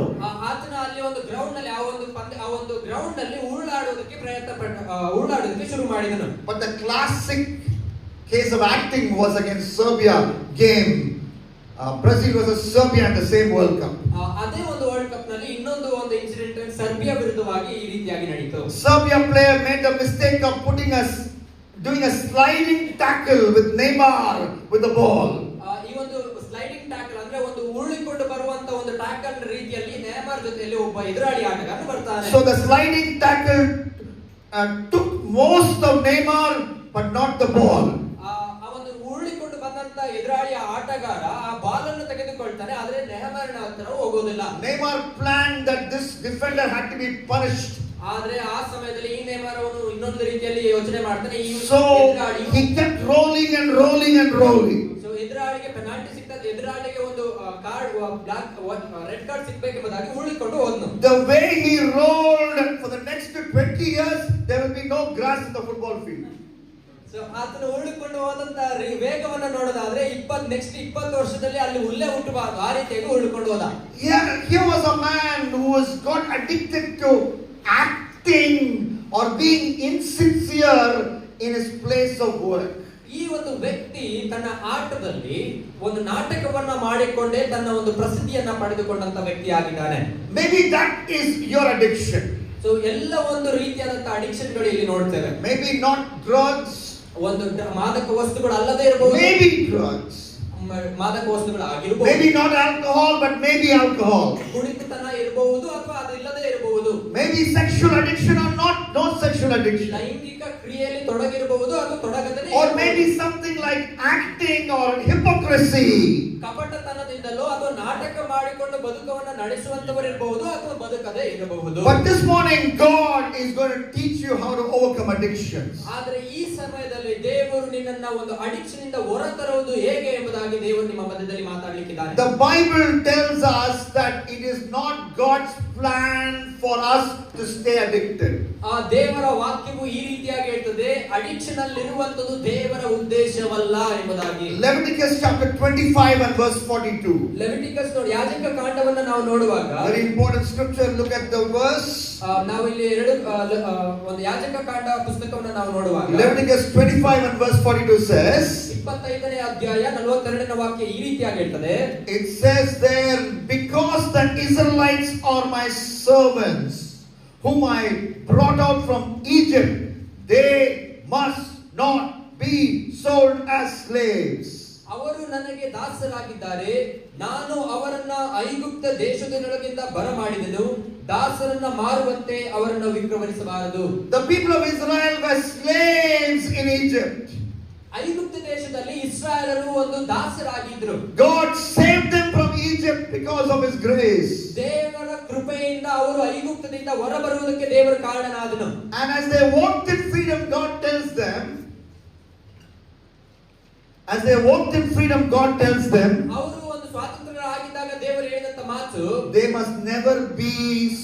ಆತನ ಅಲ್ಲಿ ಒಂದು ಗ್ರೌಂಡ್ ನಲ್ಲಿ ಆ ಒಂದು ಗ್ರೌಂಡ್ ನಲ್ಲಿ ಉರುಳಾಡೋದಕ್ಕೆ ಶುರು ಮಾಡಿದನು. But the classic case of acting was against Serbia game. Brazil versus Serbia in the same World Cup. ಅದೇ ಒಂದು ವರ್ಲ್ಡ್ ಕಪ್ ನಲ್ಲಿ ಇನ್ನೊಂದು ಒಂದು ಇನ್ಸಿಡೆಂಟ್ ಸರ್ಬಿಯಾ ವಿರುದ್ಧವಾಗಿ ಈ ರೀತಿಯಾಗಿ ನಡೆಯಿತು. Serbia player made the mistake of doing a sliding tackle with Neymar with the ball. ಈ ಒಂದು ಸ್ಲೈಡಿಂಗ್ ಟ್ಯಾಕಲ್ ಅಂದ್ರೆ ಒಂದು ಉರುಳಿಕೊಂಡು ಬರುವಂತ ಒಂದು ಟ್ಯಾಕಲ್ ರೀತಿಯಲ್ಲಿ ನೇಮಾರ್ ಜೊತೆಯಲ್ಲಿ ಒಬ್ಬ ಎದುರಾಳಿ ಆಟಗಾರ ಬರ್ತಾನೆ. So the sliding tackle took most of Neymar but not the ball. ಆ ಒಂದು ಉರುಳಿಕೊಂಡು ಬಂದಂತ ಎದುರಾಳಿಯ ಆಟಗಾರ ಆ ಬಾಲ್ ಅನ್ನು ತೆಗೆದುಕೊಳ್ತಾನೆ ಆದ್ರೆ ನೇಮಾರ್ನ ಹತ್ರ ಹೋಗೋದಿಲ್ಲ. Neymar planned that this defender had to be punished. ಆದ್ರೆ ಆ ಸಮಯದಲ್ಲಿ ಈ ನೇಮಾರ್ ಅವನು ಇನ್ನೊಂದು ರೀತಿಯಲ್ಲಿ ಯೋಚನೆ ಮಾಡ್ತಾನೆ. So he kept rolling and rolling and rolling. So ಎದುರಾಳಿಗೆ ಪೆನಾಲ್ಟಿ ಸಿಗ್ತದೆ, ಎದುರಾಳಿಗೆ ಒಂದು ಕಾರ್ಡ್ ರೆಡ್ ಕಾರ್ಡ್ ಸಿಗಬೇಕೆಂಬುದಾಗಿ ಉರುಳಿಕೊಂಡು ಹೋದ್ನು. The way he rolled for the next 20 years there will be no grass in the football field. So ಆತನು ಉರುಳಿಕೊಂಡು ಹೋದಂತ ವೇಗವನ್ನು ನೋಡೋದಾದ್ರೆ ನೆಕ್ಸ್ಟ್ 20 ವರ್ಷದಲ್ಲಿ ಅಲ್ಲಿ ಹುಲ್ಲೆ ಹುಟ್ಟಬಾರದು ಆ ರೀತಿಯಾಗಿ ಉರುಳಿಕೊಂಡು ಹೋದ. Here was a man who was got addicted to acting or being insincere in his place of work. ಈ ಒಂದು ವ್ಯಕ್ತಿ ತನ್ನ ಆಟದಲ್ಲಿ ಒಂದು ನಾಟಕವನ್ನ ಮಾಡಿಕೊಂಡೇ ತನ್ನ ಒಂದು ಪ್ರಸಿದ್ಧಿಯನ್ನ ಪಡೆದುಕೊಂಡಂತ ವ್ಯಕ್ತಿ ಆಗಿದ್ದಾನೆ. Maybe that is your addiction. So ಎಲ್ಲ ಒಂದು ರೀತಿಯಾದಂತ ಅಡಿಕ್ಷನ್ ಗಳು ಇಲ್ಲಿ ನೋಡ್ತೇವೆ. Maybe not drugs, ಒಂದು ಮಾದಕ ವಸ್ತುಗಳು ಅಲ್ಲದೆ ಇರಬಹುದು. maybe drugs, ಮಾದಕ ವಸ್ತುಗಳು ಆಗಿರಬಹುದು. maybe not alcohol but maybe alcohol. ಕುಡಿತನ ಇರಬಹುದು ಅಥವಾ ಅದು ಇಲ್ಲದೆ ಇರಬಹುದು. Maybe sexual addiction or not sexual addiction. ಲೈಂಗಿಕ ಕ್ರಿಯೆಯಲ್ಲಿ ತೊಡಗಿರಬಹುದು ಅಥವಾ ತೊಡಗದೇ or maybe something like acting or hypocrisy. ಕಪಟತನದಿಂದಲೋ ಅಥವಾ ನಾಟಕ ಮಾಡಿಕೊಂಡು ಬದುಕವನ್ನ ನಡೆಸುವಂತವರಿರಬಹುದು ಅಥವಾ ಬದುಕದೇ ಇರಬಹುದು. But this morning God is going to teach you how to overcome addictions. ಆದರೆ ಈ ಸಮಯದಲ್ಲಿ ದೇವರು ನಿನ್ನನ್ನ ಒಂದು ಅಡಿಕ್ಷನ್ ಇಂದ ಹೊರತರುವುದು ಹೇಗೆ ಎಂಬುದಾಗಿ ದೇವರು ನಿಮ್ಮ ಮಧ್ಯದಲ್ಲಿ ಮಾತಾಡಲಿಕ್ಕಿದ್ದಾರೆ. The Bible tells us that it is not God's plan for us to stay addicted. ಆ ದೇವರ ವಾಕ್ಯವು ಈ ರೀತಿಯಾಗಿ ಹೇಳ್ತದೆ, ಅಡಿಕ್ಷನ್ ಅಲ್ಲಿ ಇರುವಂತದ್ದು ದೇವರ ಉದ್ದೇಶವಲ್ಲ ಎಂಬುದಾಗಿ. Leviticus chapter 25 and verse 42. Leviticus ನೋಡಿ, ಯಾಜಕ ಕಾಂಡವನ್ನ ನಾವು ನೋಡುವಾಗ Very important scripture. Look at the verse. ನಾವು ಇಲ್ಲಿ ಒಂದು ಯಾಜಕ ಕಾಂಡ ಪುಸ್ತಕವನ್ನು ನಾವು ನೋಡುವಾಗ Leviticus 25 and verse 42 says, 25ನೇ ಅಧ್ಯಾಯ 42ನೇ ವಾಕ್ಯ ಈ ರೀತಿಯಾಗಿ ಹೇಳ್ತದೆ. it says there, because the Israelites are my servants whom I brought out from Egypt, they must not be sold as slaves. ಅವರು ನನಗೆ ದಾಸರಾಗಿದ್ದಾರೆ, ನಾನು ಅವರನ್ನ ಐಗುಪ್ತ ದೇಶದೊಳಗಿಂದ ಬರಮಾಡಿದೆನು, ದಾಸರನ್ನ ಮಾರುವಂತೆ ಅವರನ್ನು ವಿಕ್ರಮಿಸಬಾರದು. The people of Israel were slaves in Egypt. ಐಗುಪ್ತ ದೇಶದಲ್ಲಿ ಇಸ್ರಾಯೇಲರು ಒಂದು ದಾಸರಾಗಿದ್ರು. God saved them from Egypt because of His grace. ದೇವರ ಕೃಪೆಯಿಂದ ಅವರು ಐಗುಪ್ತದಿಂದ ಹೊರಬರುವುದಕ್ಕೆ ದೇವರು ಕಾರಣನಾದನು. And as they walked in freedom, God tells them, ಅವರು ಒಂದು ಸ್ವಾತಂತ್ರ್ಯರಾಗಿದ್ದಾಗ ದೇವರು ಹೇಳಿದಂತ ಮಾತು, they must never be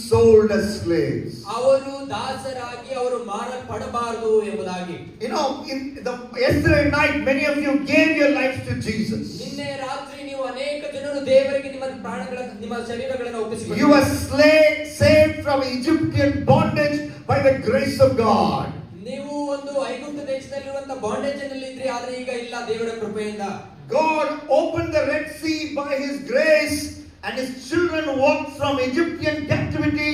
sold as slaves. ಅವರು ದಾಸರಾಗಿ ಅವರು ಮಾರಲ್ಪಡಬಾರದು ಎಂಬುದಾಗಿ. You know, yesterday night many of you gave your lives to Jesus. ನಿನ್ನೆ ರಾತ್ರಿ ನೀವು ಅನೇಕ ಜನರು ದೇವರಿಗೆ ನಿಮ್ಮ ಶರೀರಗಳನ್ನು ಒಪ್ಪಿಸಿಕೊಟ್ಟಿದ್ದೀರಿ. You were saved from Egyptian bondage by the grace of God. ನೀವು ಒಂದು ಐಗುಪ್ತ ದೇಶದಲ್ಲಿರುವಂತ ಬಾಂಡೇಜ್ ನಲ್ಲಿ ಇದ್ರಿ, ಆದ್ರೆ ಈಗ ಇಲ್ಲ ದೇವರ ಕೃಪೆಯಿಂದ. God opened the Red Sea by His grace, and His children walked from Egyptian captivity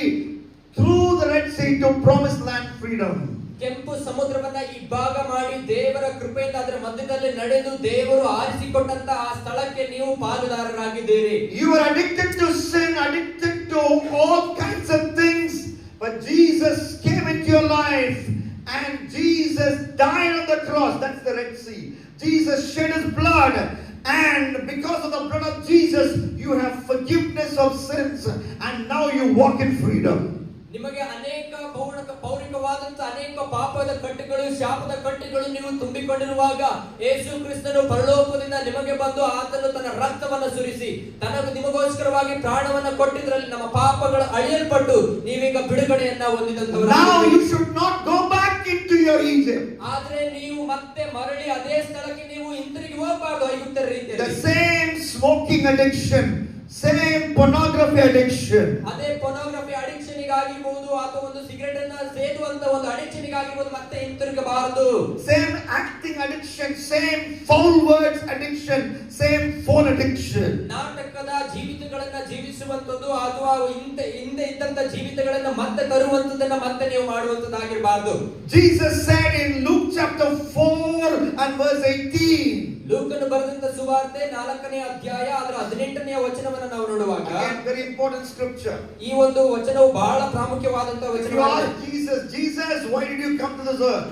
through the Red Sea to promised land freedom. ಕೆಂಪು ಸಮುದ್ರವನ್ನ ಇಬ್ಬಾಗ ಮಾಡಿ ದೇವರ ಕೃಪೆಯಿಂದ ಅದರ ಮಧ್ಯದಲ್ಲಿ ನಡೆದು ದೇವರು ಆರಿಸಿಕೊಟ್ಟಂತ ಆ ಸ್ಥಳಕ್ಕೆ ನೀವು ಪಾಲುದಾರರಾಗಿದ್ದೀರಿ. You are addicted to sin, addicted to all kinds of things, but Jesus came into your life and Jesus died on the cross. That's the Red Sea. Jesus shed His blood, and because of the blood of Jesus you have forgiveness of sins, and now you walk in freedom. ನಿಮಗೆ ಅನೇಕ ಪೌರಿಕವಾದಂತ ಅನೇಕ ಪಾಪದ ಕಟ್ಟುಗಳು, ಶಾಪದ ಕಟ್ಟುಗಳು ನೀವು ತುಂಬಿಕೊಂಡಿರುವಾಗ ಯೇಸು ಕ್ರಿಸ್ತನು ಪರಲೋಕದಿಂದ ನಿಮಗೆ ಬಂದು ಆತನು ತನ್ನ ರಕ್ತವನ್ನು ಸುರಿಸಿ ನಿಮಗೋಸ್ಕರವಾಗಿ ಪ್ರಾಣವನ್ನು ಕೊಟ್ಟಿದ್ರಲ್ಲಿ ನಮ್ಮ ಪಾಪಗಳು ಅಳಿಯಲ್ಪಟ್ಟು ನೀವೀಗ ಬಿಡುಗಡೆಯನ್ನ ಹೊಂದಿದಂತವರು. Now you should not go back into your Egypt. ಆದ್ರೆ ನೀವು ಮತ್ತೆ ಮರಳಿ ಅದೇ ಸ್ಥಳಕ್ಕೆ ನೀವು ಹಿಂತಿರುಗಿ ಹೋಗಬಾರದು ಐಗುಪ್ತರ ರೀತಿಯಲ್ಲಿ. The same smoking addiction, same pornography addiction, ಅದೇ pornography addiction ಆಗಿರಬಹುದು ಅಥವಾ ಒಂದು ಸಿಗರೆಟ್ ಅನ್ನ ಸೇದುವಂತ ಒಂದು ಅಡಿಕ್ಷನ್ ಆಗಿರಬಹುದು, ಮತ್ತೆ ಹಿಂತಿರುಗಬಾರದು. Same acting addiction, same foul words addiction, same phone addiction. ನಾಟಕದ ಜೀವಿತಗಳನ್ನ ಜೀವಿಸುವಂತದ್ದು ಅಥವಾ ಹಿಂದೆ ಇದ್ದಂತ ಜೀವಿತಗಳನ್ನ ಮತ್ತೆ ತರುವಂತದನ್ನ ಮತ್ತೆ ನೀವು ಮಾಡುವಂತದ್ದಾಗಿರಬಾರದು. Jesus said in Luke chapter 4 and verse 18. ಲೂಕನು ಬರೆದಂತ ಸುವಾರ್ತೆ 4ನೇ ಅಧ್ಯಾಯ ಅದರ 18ನೇ ವಚನವನ್ನು ನಾವು ನೋಡುವಾಗ, very important scripture. ಈ ಒಂದು ವಚನವು ಬಹಳ ಪ್ರಾಮುಖ್ಯವಾದಂತ ವಚನವಾಗಿದೆ. Jesus, why did you come to this earth?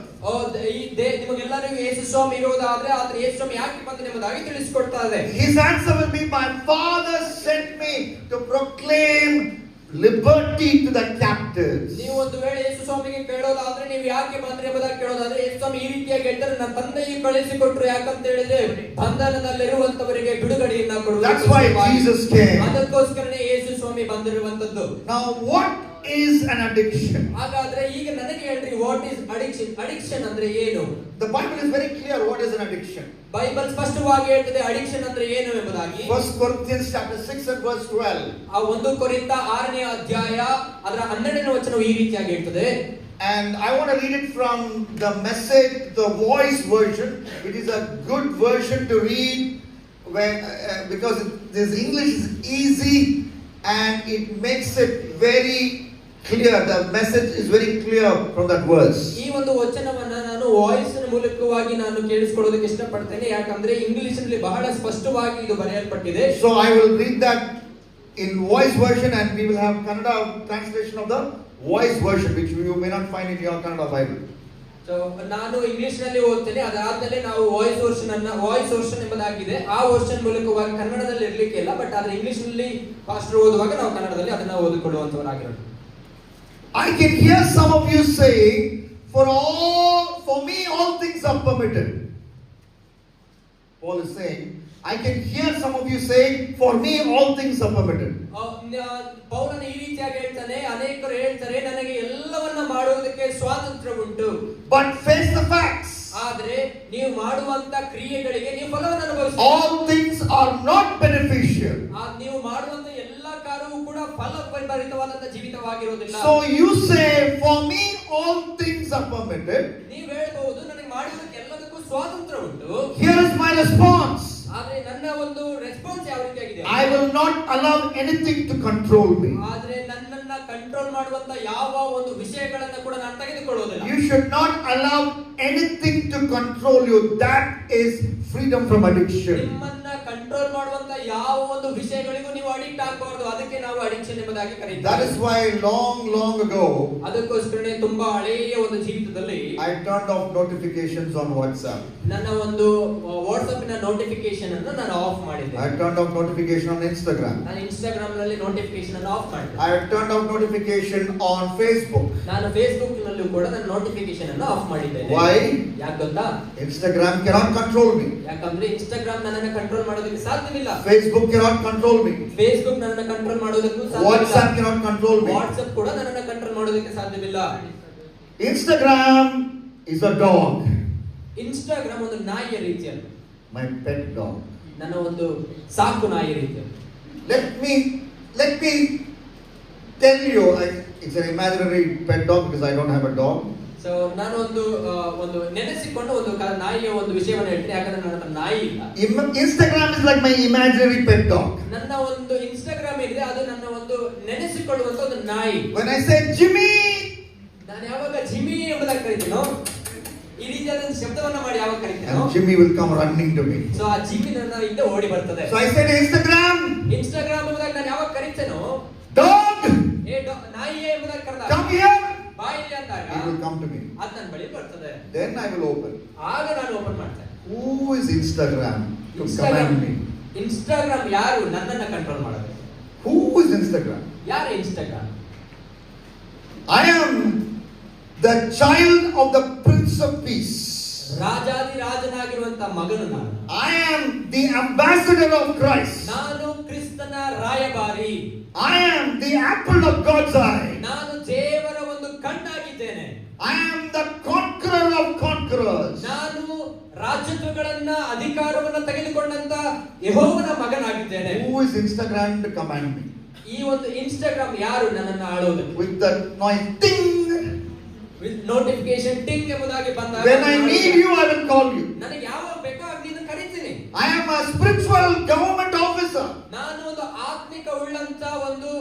ನಿಮಗೆಲ್ಲರಿಗೂ ಯೇಸು ಸ್ವಾಮಿ ಇರೋದಾದ್ರೆ ಆದ್ರೆ ಯೇಸು ಸ್ವಾಮಿ ಯಾಕೆ ಬಂದ್ರು ಎಂಬುದಾಗಿ ತಿಳಿಸಿಕೊಡ್ತಾ ಇದೆ. His answer will be, my Father sent me to proclaim liberty to the captives. ನೀವು ಒಂದು ವೇಳೆ ಯೇಸು ಸ್ವಾಮಿಗೆ ಕೇಳೋದಾದ್ರೆ ನೀವು ಯಾಕೆ ಬಂದ್ರಿ ಎಂಬುದಾಗಿ ಕೇಳೋದಾದ್ರೆ ಯೇಸು ಸ್ವಾಮಿ ಈ ರೀತಿಯಾಗಿ ಹೇಳ್ತಾರೆ, ನನ್ನ ತಂದೆಯು ಕಳಿಸಿಕೊಟ್ರು, ಯಾಕಂತ ಹೇಳಿದ್ರೆ ಬಂಧನದಲ್ಲಿರುವಂತವರಿಗೆ ಬಿಡುಗಡೆಯನ್ನ ಕೊಡುವುದು. That's why Jesus came. ಅದಕ್ಕೋಸ್ಕರನೇ ಯೇಸು ಸ್ವಾಮಿ ಬಂದಿರುವಂತದ್ದು. Now what is an addiction? ಹಾಗಾದ್ರೆ ಈಗ ನನಗೆ ಹೇಳ್ರಿ, ವಾಟ್ ಇಸ್ ಅಡಿಕ್ಷನ್? ಅಡಿಕ್ಷನ್ ಅಂದ್ರೆ ಏನು? The Bible is very clear what is an addiction. Bible ಸ್ಪಷ್ಟವಾಗಿ ಹೇಳ್ತದೆ ಅಡಿಕ್ಷನ್ ಅಂದ್ರೆ ಏನು ಎಂಬುದಾಗಿ. 1 Corinthians chapter 6 and verse 12. ಆ 1 ಕೊರಿಂಥ 6ನೇ ಅಧ್ಯಾಯ ಅದರ 12ನೇ ವಚನವು ಈ ರೀತಿಯಾಗಿ ಹೇಳ್ತದೆ. And I want to read it from the Message, the Voice version. It is a good version to read because this English is easy and it makes it very clear. The message is very clear from that verse. ಈ ಒಂದು ವಚನವನ್ನ ನಾನು ವಾಯ್ಸ್ ಮೂಲಕವಾಗಿ ನಾನು ಕೇಳಿಸಿಕೊಳ್ಳೋದಕ್ಕೆ ಇಷ್ಟಪಡ್ತೇನೆ, ಯಾಕಂದ್ರೆ ಇಂಗ್ಲಿಷ್ ನಲ್ಲಿ ಬಹಳ ಸ್ಪಷ್ಟವಾಗಿ ಇದು ಬರೆಯಲ್ಪಟ್ಟಿದೆ. So I will read that in voice version and we will have Kannada translation of the voice version, which you may not find in your Kannada Bible. So ನಾನು ಇಂಗ್ಲಿಷ್ ನಲ್ಲಿ ಓದ್ತೇನೆ, ಅದಾದ್ಮೇಲೆ ನಾವು ವಾಯ್ಸ್ ವರ್ಷನ್ ಎಂಬುದಾಗಿದೆ, ಆ ವರ್ಷನ್ ಮೂಲಕವಾಗಿ ಕನ್ನಡದಲ್ಲಿ ಇರ್ಲಿಕ್ಕೆ ಇಲ್ಲ, ಬಟ್ ಆದ್ರೆ ಇಂಗ್ಲಿಷ್ ನಲ್ಲಿ ಪಾಸ್ಟರ್ ಓದುವಾಗ ನಾವು ಕನ್ನಡದಲ್ಲಿ ಅದನ್ನ ಓದಿಕೊಳ್ಳುವಂತವರಾಗಿರೋದು. I can hear some of you saying, for me all things are permitted. Paul is saying, I can hear some of you saying, for me all things are permitted. ಪೌಲನು ಈ ರೀತಿಯಾಗಿ ಹೇಳ್ತಾನೆ, ಅನೇಕರು ಹೇಳ್ತಾರೆ ನನಗೆ ಎಲ್ಲವನ್ನ ಮಾಡುವುದಕ್ಕೆ ಸ್ವಾತಂತ್ರ್ಯ ಉಂಟು. But face the facts. ಆದ್ರೆ ನೀವು ಮಾಡುವಂತ ಕ್ರಿಯೆಗಳಿಗೆ ನೀವು ಫಲವನ್ನು ಅನುಭವಿಸಿ. All things are not beneficial. ನೀವು ಮಾಡುವಂತ ಎಲ್ಲಾ ಕಾರ್ಯವೂ ಕೂಡ ಫಲಭರಿತವಾದಂತ ಜೀವಿತವಾಗಿರುವುದಿಲ್ಲ. So you say, for me all things are permitted. ನೀವು ಹೇಳಬಹುದು ನನಗೆ ಮಾಡುವುದಕ್ಕೆ ಎಲ್ಲದಕ್ಕೂ ಸ್ವಾತಂತ್ರ್ಯ ಉಂಟು. Here is my response. ಆದ್ರೆ ನನ್ನ ಒಂದು ರೆಸ್ಪಾನ್ಸ್ ಯಾವ ರೀತಿಯಾಗಿದೆ? I will not allow anything to control me. ಆದ್ರೆ ನನ್ನನ್ನ ಕಂಟ್ರೋಲ್ ಮಾಡುವಂತ ಯಾವ ಒಂದು ವಿಷಯಗಳನ್ನ ಕೂಡ ನಾನು ತೆಗೆದುಕೊಳ್ಳುವುದಿಲ್ಲ. You should not allow anything to control you. That is freedom from addiction. ನಿಮ್ಮನ್ನ ಕಂಟ್ರೋಲ್ ಮಾಡುವಂತ ಯಾವ ಒಂದು ವಿಷಯಗಳಿಗೂ ನೀವು ಅಡಿಕ್ಟ್ ಆಗಬಾರದು. ಅದಕ್ಕೆ ನಾವು ಅಡಿಕ್ಷನ್ ಎಂಬುದಾಗಿ ಕರೀತೀವಿ. That is why long ago ಅದಕ್ಕೋಸ್ಕರನೇ ತುಂಬಾ ಹಳೆಯ ಒಂದು ಜೀವಿತದಲ್ಲಿ I turned off notifications on WhatsApp. ನನ್ನ ಒಂದು ವಾಟ್ಸ್ಆಪ್ ನ ನೋಟಿಫಿಕೇಶನ್ ಅನ್ನು ನಾನು ಆಫ್ ಮಾಡಿದ್ದೆ. I turned off notification on Instagram. ನಾನು ಇನ್ಸ್ಟಾಗ್ರಾಮ್ ನಲ್ಲಿ ನೋಟಿಫಿಕೇಶನ್ ಅನ್ನು ಆಫ್ ಮಾಡಿದ್ದೆ. I turned off notification on Facebook. ನಾನು ಫೇಸ್ಬುಕ್ ನಲ್ಲೂ ಕೂಡ ನನ್ನ ನೋಟಿಫಿಕೇಶನ್ ಅನ್ನು ಆಫ್ ಮಾಡಿದ್ದೇನೆ. Why? ಯಾಕೆ ಗೊತ್ತಾ? Instagram cannot control me. ಯಾಕಂದ್ರೆ ಇನ್ಸ್ಟಾಗ್ರಾಮ್ ನನ್ನನ್ನು ಕಂಟ್ರೋಲ್ ಮಾಡೋದಕ್ಕೆ ಸಾಧ್ಯವಿಲ್ಲ. Facebook cannot control me. Facebook ನನ್ನನ್ನು ಕಂಟ್ರೋಲ್ ಮಾಡೋದಕ್ಕೂ ಸಾಧ್ಯವಿಲ್ಲ. WhatsApp cannot control me. WhatsApp ಕೂಡ ನನ್ನನ್ನು ಕಂಟ್ರೋಲ್ ಮಾಡೋದಕ್ಕೆ ಸಾಧ್ಯವಿಲ್ಲ. Instagram is a dog. Instagram ಒಂದು ನಾಯಿಯ ರೀತಿಯಲ್ಲಿ. My pet dog. ನನ್ನ ಒಂದು ಸಾಕು ನಾಯಿಯ ರೀತಿಯಲ್ಲಿ. Let me tell you, it's an imaginary pet dog because I don't have a dog. So ನಾನು ಒಂದು ನೆನೆಸಿಕೊಂಡು ಒಂದು ನಾಯಿಯ ಒಂದು ವಿಷಯವನ್ನು ಹೇಳ್ತೀನಿ, ಯಾಕಂದ್ರೆ ನನ್ನ ಹತ್ರ ನಾಯಿ ಇಲ್ಲ. Instagram is like my imaginary pet dog. ನನ್ನ ಒಂದು ಇನ್ಸ್ಟಾಗ್ರಾಮ್ ಇದೆ, ಅದು ನನ್ನ ಒಂದು ನೆನೆಸಿಕೊಳ್ಳುವಂತ ಒಂದು ನಾಯಿ. When I say Jimmy, ನಾನು ಯಾವಾಗ ಜಿಮ್ಮಿ ಎಂಬುದಾಗಿ ಕರಿತೀನೋ, ಈ ರೀತಿಯಾದ ಶಬ್ದವನ್ನ ಮಾಡಿ ಯಾವಾಗ ಕರಿತೀನೋ, and Jimmy will come running to me. So ಆ ಜಿಮ್ಮಿ ನನ್ನ ಹಿಂದೆ ಓಡಿ ಬರ್ತದೆ. So I said Instagram ಎಂಬುದಾಗಿ ನಾನು ಯಾವಾಗ ಕರಿತೇನೋ, dog, ನಾಯಿಯೇ ಎಂಬುದಾಗಿ ಕರೆದಾಗ, come here, ಬಾ ಇಲ್ಲಿ ಅಂದಾಗ he will come to me. ಅದು ನನ್ನ ಬಳಿ ಬರ್ತದೆ. Then I will open. ಆಗ ನಾನು ಓಪನ್ ಮಾಡ್ತೇನೆ. Who is Instagram to command me? Instagram ಯಾರು ನನ್ನನ್ನ ಕಂಟ್ರೋಲ್ ಮಾಡೋದು? Who is Instagram? ಯಾರು Instagram? I am the child of the Prince of Peace. ರಾಜಾದಿ ರಾಜನಾಗಿರುವಂತ ಮಗನು ನಾನು. I am the ambassador of Christ. ನಾನು ಕ್ರಿಸ್ತನ ರಾಯಭಾರಿ. I am the apple of God's eye. ನಾನು ದೇವರ ಒಂದು ಕಣ್ಣಾಗಿದ್ದೇನೆ. I am the conqueror of conquerors. ನಾನು ರಾಜ್ಯತ್ವಗಳನ್ನ ಅಧಿಕಾರವನ್ನ ತೆಗೆದುಕೊಂಡಂತ ಯೆಹೋವನ ಮಗನಾಗಿದ್ದೇನೆ. Who is Instagram to command me? ಈ ಒಂದು ಇನ್ಸ್ಟಾಗ್ರಾಮ್ ಯಾರು ನನ್ನನ್ನು ಆಳೋದು? With the noise ting, with notification ಟಿಂಗ್ ಎಂಬುದಾಗಿ ಬಂದಾಗ, when I need you I will call you. ನನಗೆ ಯಾವಾಗ ಬೇಕೋ ಆಗ ನಿನ್ನ ಕರೀತೀನಿ. I am a spiritual government officer. ನಾನು ಒಂದು ಆತ್ಮಿಕ ಉಳ್ಳಂತ ಒಂದು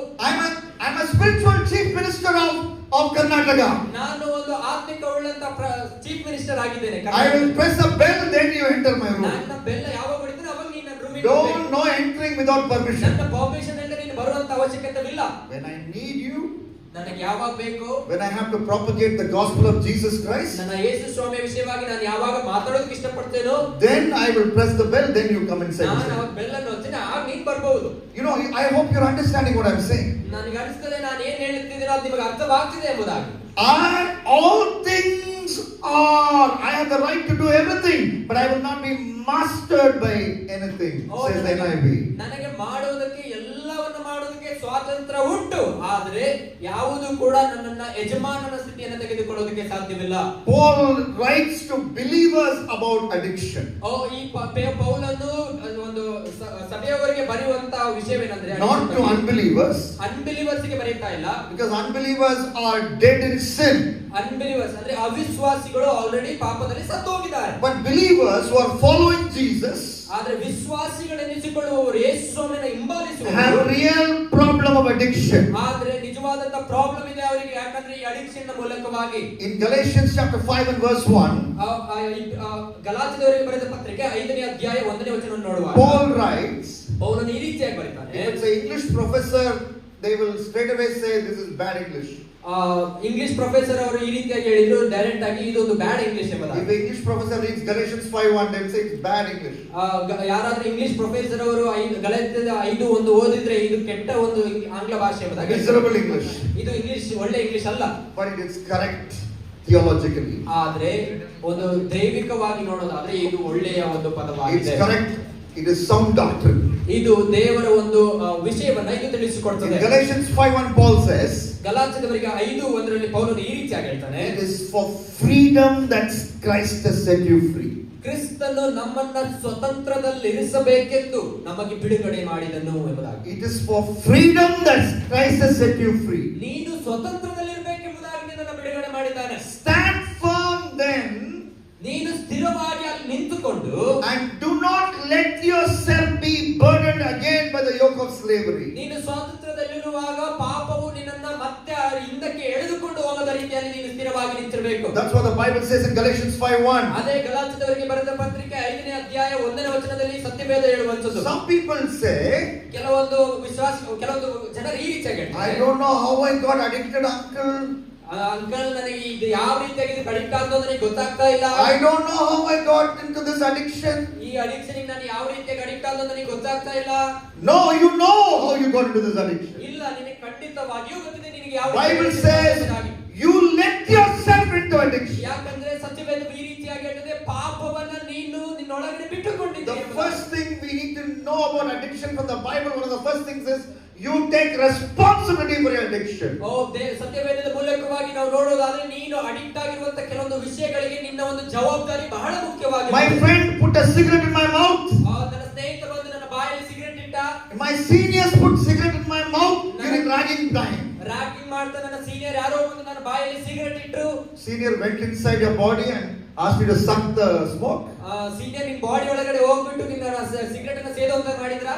I'm a spiritual chief minister of Karnataka. ನಾನು ಒಂದು ಆತ್ಮಿಕ ಉಳ್ಳಂತ ಚೀಫ್ ಮಿನಿಸ್ಟರ್ ಆಗಿದ್ದೇನೆ. I will press a bell, then you enter my room. ನನ್ನ ಬೆಲ್ಲ ಯಾವಾಗ ಹೊಡಿತೀನಿ ಅವಾಗ ನೀನು ನನ್ನ ರೂಮಿಗೆ Don't no entering without permission. ನನ್ನ ಪರ್ಮಿಷನ್ ಇಲ್ಲದೆ ನೀನು ಬರುವಂತ ಅವಶ್ಯಕತೆವಿಲ್ಲ. When I need you, ನನಗೆ ಯಾವಾಗ ಬೇಕು, when I have to propagate the gospel of Jesus Christ, ನನ್ನ ಯೇಸು ಸ್ವಾಮಿಯ ವಿಷಯವಾಗಿ ನಾನು ಯಾವಾಗ ಮಾತಾಡೋದಕ್ಕೆ ಇಷ್ಟಪಡ್ತೇನೋ, then I will press the bell, then you come and say. ನಾನು ಅವಾಗ ಬೆಲ್ ಅನ್ನು ಒತ್ತೀನಿ, ಆಗ ನೀನು ಬರಬಹುದು. You know, I hope you're understanding what I'm saying. ನನಗೆ ಅನಿಸ್ತದೆ ನಾನು ಏನು ಹೇಳುತ್ತಿದ್ದೀನೋ ಅದು ನಿಮಗೆ ಅರ್ಥವಾಗ್ತಿದೆ ಎಂಬುದಾಗಿ. All things are, I have the right to do everything, but I will not be mastered by anything, says the NIV. ನನಗೆ ಮಾಡುವುದಕ್ಕೆ ಎಲ್ಲವನ್ನು ಮಾಡುವುದಕ್ಕೆ ಸ್ವಾತಂತ್ರ್ಯ ಉಂಟು, ಆದರೆ ಯಾವುದು ಕೂಡ ನನ್ನನ್ನ ಯಜಮಾನನ ಸ್ಥಿತಿಯನ್ನು ತೆಗೆದುಕೊಳ್ಳೋದಕ್ಕೆ ಸಾಧ್ಯವಿಲ್ಲ. Paul writes to believers about addiction. ಈ ಪೌಲನು ಒಂದು ಸಭೆಯವರಿಗೆ ಬರೆಯುವಂತ ವಿಷಯವೇನೆಂದ್ರೆ, not to unbelievers. ಅನ್ಬಿಲಿವರ್ಸ್ ಗೆ ಬರೆಯುತ್ತಾ ಇಲ್ಲ, because unbelievers are dead in sin. ಅನ್ಬಿಲಿವರ್ಸ್ ಅಂದ್ರೆ ಅವಿಶ್ವಾಸಿಗಳು ಆಲ್ರೆಡಿ ಪಾಪದಲ್ಲಿ ಸತ್ತು ಹೋಗಿದ್ದಾರೆ. But believers who are following Jesus, ಆದ್ರೆ ವಿಶ್ವಾಸಿಗಳೆನಿಸಿಕೊಳ್ಳುವವರು ಯೇಸು ಸ್ವಾಮಿಯನ್ನು ಹಿಂಬಾಲಿಸುವವರು have real problem of addiction. ಆದ್ರೆ ನಿಜವಾದಂತ ಪ್ರಾಬ್ಲಮ್ ಇದೆ ಅವರಿಗೆ, ಯಾಕಂದ್ರೆ ಈ ಅಡಿಕ್ಷನ್ ಮೂಲಕವಾಗಿ. In Galatians chapter 5 and verse 1, ಗಲಾತ್ಯದವರಿಗೆ ಬರೆದ ಪತ್ರಿಕೆ 5ನೇ ಅಧ್ಯಾಯ 1ನೇ ವಚನವನ್ನು ನೋಡುವಾಗ Paul writes, ಪೌಲನು ಈ ರೀತಿಯಾಗಿ ಬರೀತಾನೆ. it's an English professor, they will straight away say this is bad English. English professor ಅವರು ಈ ರೀತಿಯಾಗಿ ಹೇಳಿದ್ರು ಡೈರೆಕ್ಟ್ ಆಗಿ ಇದೊಂದು ಬ್ಯಾಡ್ ಇಂಗ್ಲಿಷ್ ಎಂಬುದಾಗಿ. If the English professor reads Galatians 5:1, they will say it's bad English. ಯಾರಾದ್ರೂ ಇಂಗ್ಲಿಷ್ ಪ್ರೊಫೆಸರ್ ಅವರು ಗಲಾತ್ಯದ 5:1 ಓದಿದ್ರೆ ಇದು ಕೆಟ್ಟ ಒಂದು ಆಂಗ್ಲ ಭಾಷೆ ಎಂಬುದಾಗಿ. Miserable English. ಇದು ಇಂಗ್ಲಿಷ್ ಒಳ್ಳೆ ಇಂಗ್ಲಿಷ್ ಅಲ್ಲ. But it is correct theologically. ಆದ್ರೆ ಒಂದು ದೈವಿಕವಾಗಿ ನೋಡೋದಾದ್ರೆ ಇದು ಒಳ್ಳೆಯ ಒಂದು ಪದವಾಗಿದೆ. It's correct. It is sound doctrine. ಇದು ದೇವರ ಒಂದು ವಿಷಯವನ್ನ ಇದು ತಿಳಿಸಿಕೊಡ್ತದೆ. In Galatians 5:1 Paul says, ಗಲಾತ್ಯದವರಿಗೆ 5:1 ಪೌಲನು ಈ ರೀತಿಯಾಗಿ ಹೇಳ್ತಾನೆ, it is for freedom that Christ has set you free. ಕ್ರಿಸ್ತನು ನಮ್ಮನ್ನ ಸ್ವತಂತ್ರದಲ್ಲಿರಿಸಬೇಕೆಂದು ನಮಗೆ ಬಿಡುಗಡೆ ಮಾಡಿದನು ಎಂಬುದಾಗಿ. It is for freedom that Christ has set you free. ನೀನು ಸ್ವತಂತ್ರದಲ್ಲಿರಬೇಕೆಂಬುದಾಗಿ ನಿನ್ನನ್ನು ಬಿಡುಗಡೆ ಮಾಡಿದ್ದಾನೆ. Stand firm then, ನೀನು ಸ್ಥಿರವಾಗಿ ಅಲ್ಲಿ ನಿಂತುಕೊಂಡು, and do not let yourself be burdened again by the yoke of slavery. ನೀನು ಸ್ವಾತಂತ್ರ್ಯದಲ್ಲಿರುವಾಗ ಪಾಪವು ನಿನ್ನನ್ನು ಮತ್ತೆ ಹಿಂದಕ್ಕೆ ಎಳೆದುಕೊಂಡು ಹೋಗದ ರೀತಿಯಲ್ಲಿ ನೀನು ಸ್ಥಿರವಾಗಿ ನಿಂತಿರಬೇಕು. That's what the Bible says in Galatians 5:1. ಅದೇ ಗಲಾತ್ಯದವರಿಗೆ ಬರೆದ ಪತ್ರಿಕೆ 5ನೇ ಅಧ್ಯಾಯ 1ನೇ ವಚನದಲ್ಲಿ ಸತ್ಯವೇದ ಹೇಳುವಂತದ್ದು. Some people say, ಕೆಲವೊಂದು ಜನರು ಈ ರೀತಿಯಾಗಿ ಹೇಳ್ತಾರೆ, I don't know how I got addicted, uncle. Uncle, ನನಗೆ ಇದು ಯಾವ ರೀತಿಯಾಗಿ ಅಡಿಕ್ಟ್ ಆಗೋದು ನನಗೆ ಗೊತ್ತಾಗ್ತಾ ಇಲ್ಲ. I don't know how I got into this addiction. ಈ ಅಡಿಕ್ಷನ್ ನಾನು ಯಾವ ರೀತಿಯಾಗಿ ಅಡಿಕ್ಟ್ ಆಗೋದು ನನಗೆ ಗೊತ್ತಾಗ್ತಾ ಇಲ್ಲ. No, you know how you got into this addiction. ಇಲ್ಲ, ನಿನಗೆ ಖಂಡಿತವಾಗಿಯೂ ಗೊತ್ತಿದೆ ನಿನಗೆ ಯಾವ Bible says you let yourself into addiction. ಯಾಕಂದ್ರೆ ಸತ್ಯವೇದ ಈ ರೀತಿಯಾಗಿ ಹೇಳಿದೆ, ಪಾಪವನ್ನ ನೀನು ನಿನ್ನೊಳಗಡೆ ಬಿಟ್ಟುಕೊಂಡಿದ್ದೀಯ. The first thing we need to know about addiction from the Bible, one of the first things is you take responsibility for your addiction. ಸತ್ಯವೇದದ ಮೂಲಕವಾಗಿ ನಾವು ನೋಡೋದಾದ್ರೆ ನೀನು ಅಡಿಕ್ಟ್ ಆಗಿರುವಂತ ಕೆಲವೊಂದು ವಿಷಯಗಳಿಗೆ ನಿನ್ನ ಒಂದು ಜವಾಬ್ದಾರಿ ಬಹಳ ಮುಖ್ಯವಾಗಿದೆ. My friend put a cigarette in my mouth. ನನ್ನ ಸ್ನೇಹಿತರು ಒಂದು ನನ್ನ ಬಾಯಲ್ಲಿ ಸಿಗರೆಟ್ ಇಟ್ಟ. My seniors put cigarette in my mouth during ragging time. Raging ಮಾಡ್ತಾ ನನ್ನ ಸೀನಿಯರ್ ಯಾರೋ ಒಂದು ನನ್ನ ಬಾಯಲ್ಲಿ ಸಿಗರೆಟ್ ಇಟ್ರು. Senior went inside your body and asked you to suck the smoke. Senior ನಿನ್ನ ಬಾಡಿ ಒಳಗಡೆ ಹೋಗ್ಬಿಟ್ಟು ನಿನ್ನ ಸಿಗರೆಟ್ ಅನ್ನು ಸೇದೋಂತ ಮಾಡಿದ್ರ?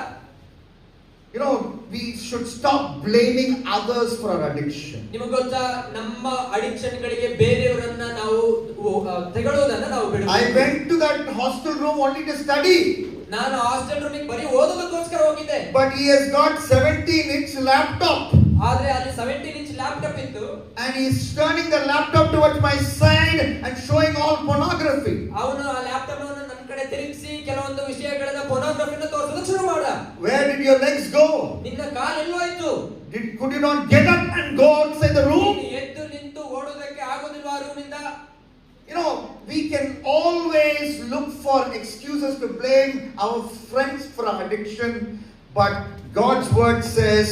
You know, we should stop blaming others for our addiction. ನಿಮಗೆ ಗೊತ್ತಾ, ನಮ್ಮ ಅಡಿಕ್ಷನ್ ಗಳಿಗೆ ಬೇರೆಯವರನ್ನ ನಾವು ತೆಗೊಳ್ಳೋದನ್ನ ನಾವು ಬಿಡಬೇಕು. I went to that hostel room only to study. ನಾನು ಹಾಸ್ಟೆಲ್ ರೂಮಿಗೆ ಬರೀ ಓದೋದಕ್ಕೋಸ್ಕರ ಹೋಗಿದ್ದೆ. But he has got 17-inch laptop. ಆದ್ರೆ ಅಲ್ಲಿ 17-inch ಲ್ಯಾಪ್ಟಾಪ್ ಇತ್ತು. And he is turning the laptop towards my side and showing all pornography. ಅವನು ಆ ಲ್ಯಾಪ್ಟಾಪ್ ಅನ್ನು ನನ್ನ ಕಡೆ ತಿರುಗಿಸಿ ಕೆಲವೊಂದು ವಿಷಯಗಳನ್ನ ಪೋರ್ನೋಗ್ರಫಿನ ತೋರಿಸೋದಕ್ಕೆ ಶುರು ಮಾಡ. Where did your legs go? ನಿನ್ನ ಕಾಲು ಎಲ್ಲೋಯ್ತು? Could you not get up and go outside the room? ಎದ್ದು ನಿಂತು ಓಡೋದಕ್ಕೆ ಆಗೋದಿಲ್ವಾ ಆ ರೂಮಿಂದ? You know, we can always look for excuses to blame our friends for our addiction, but God's word says,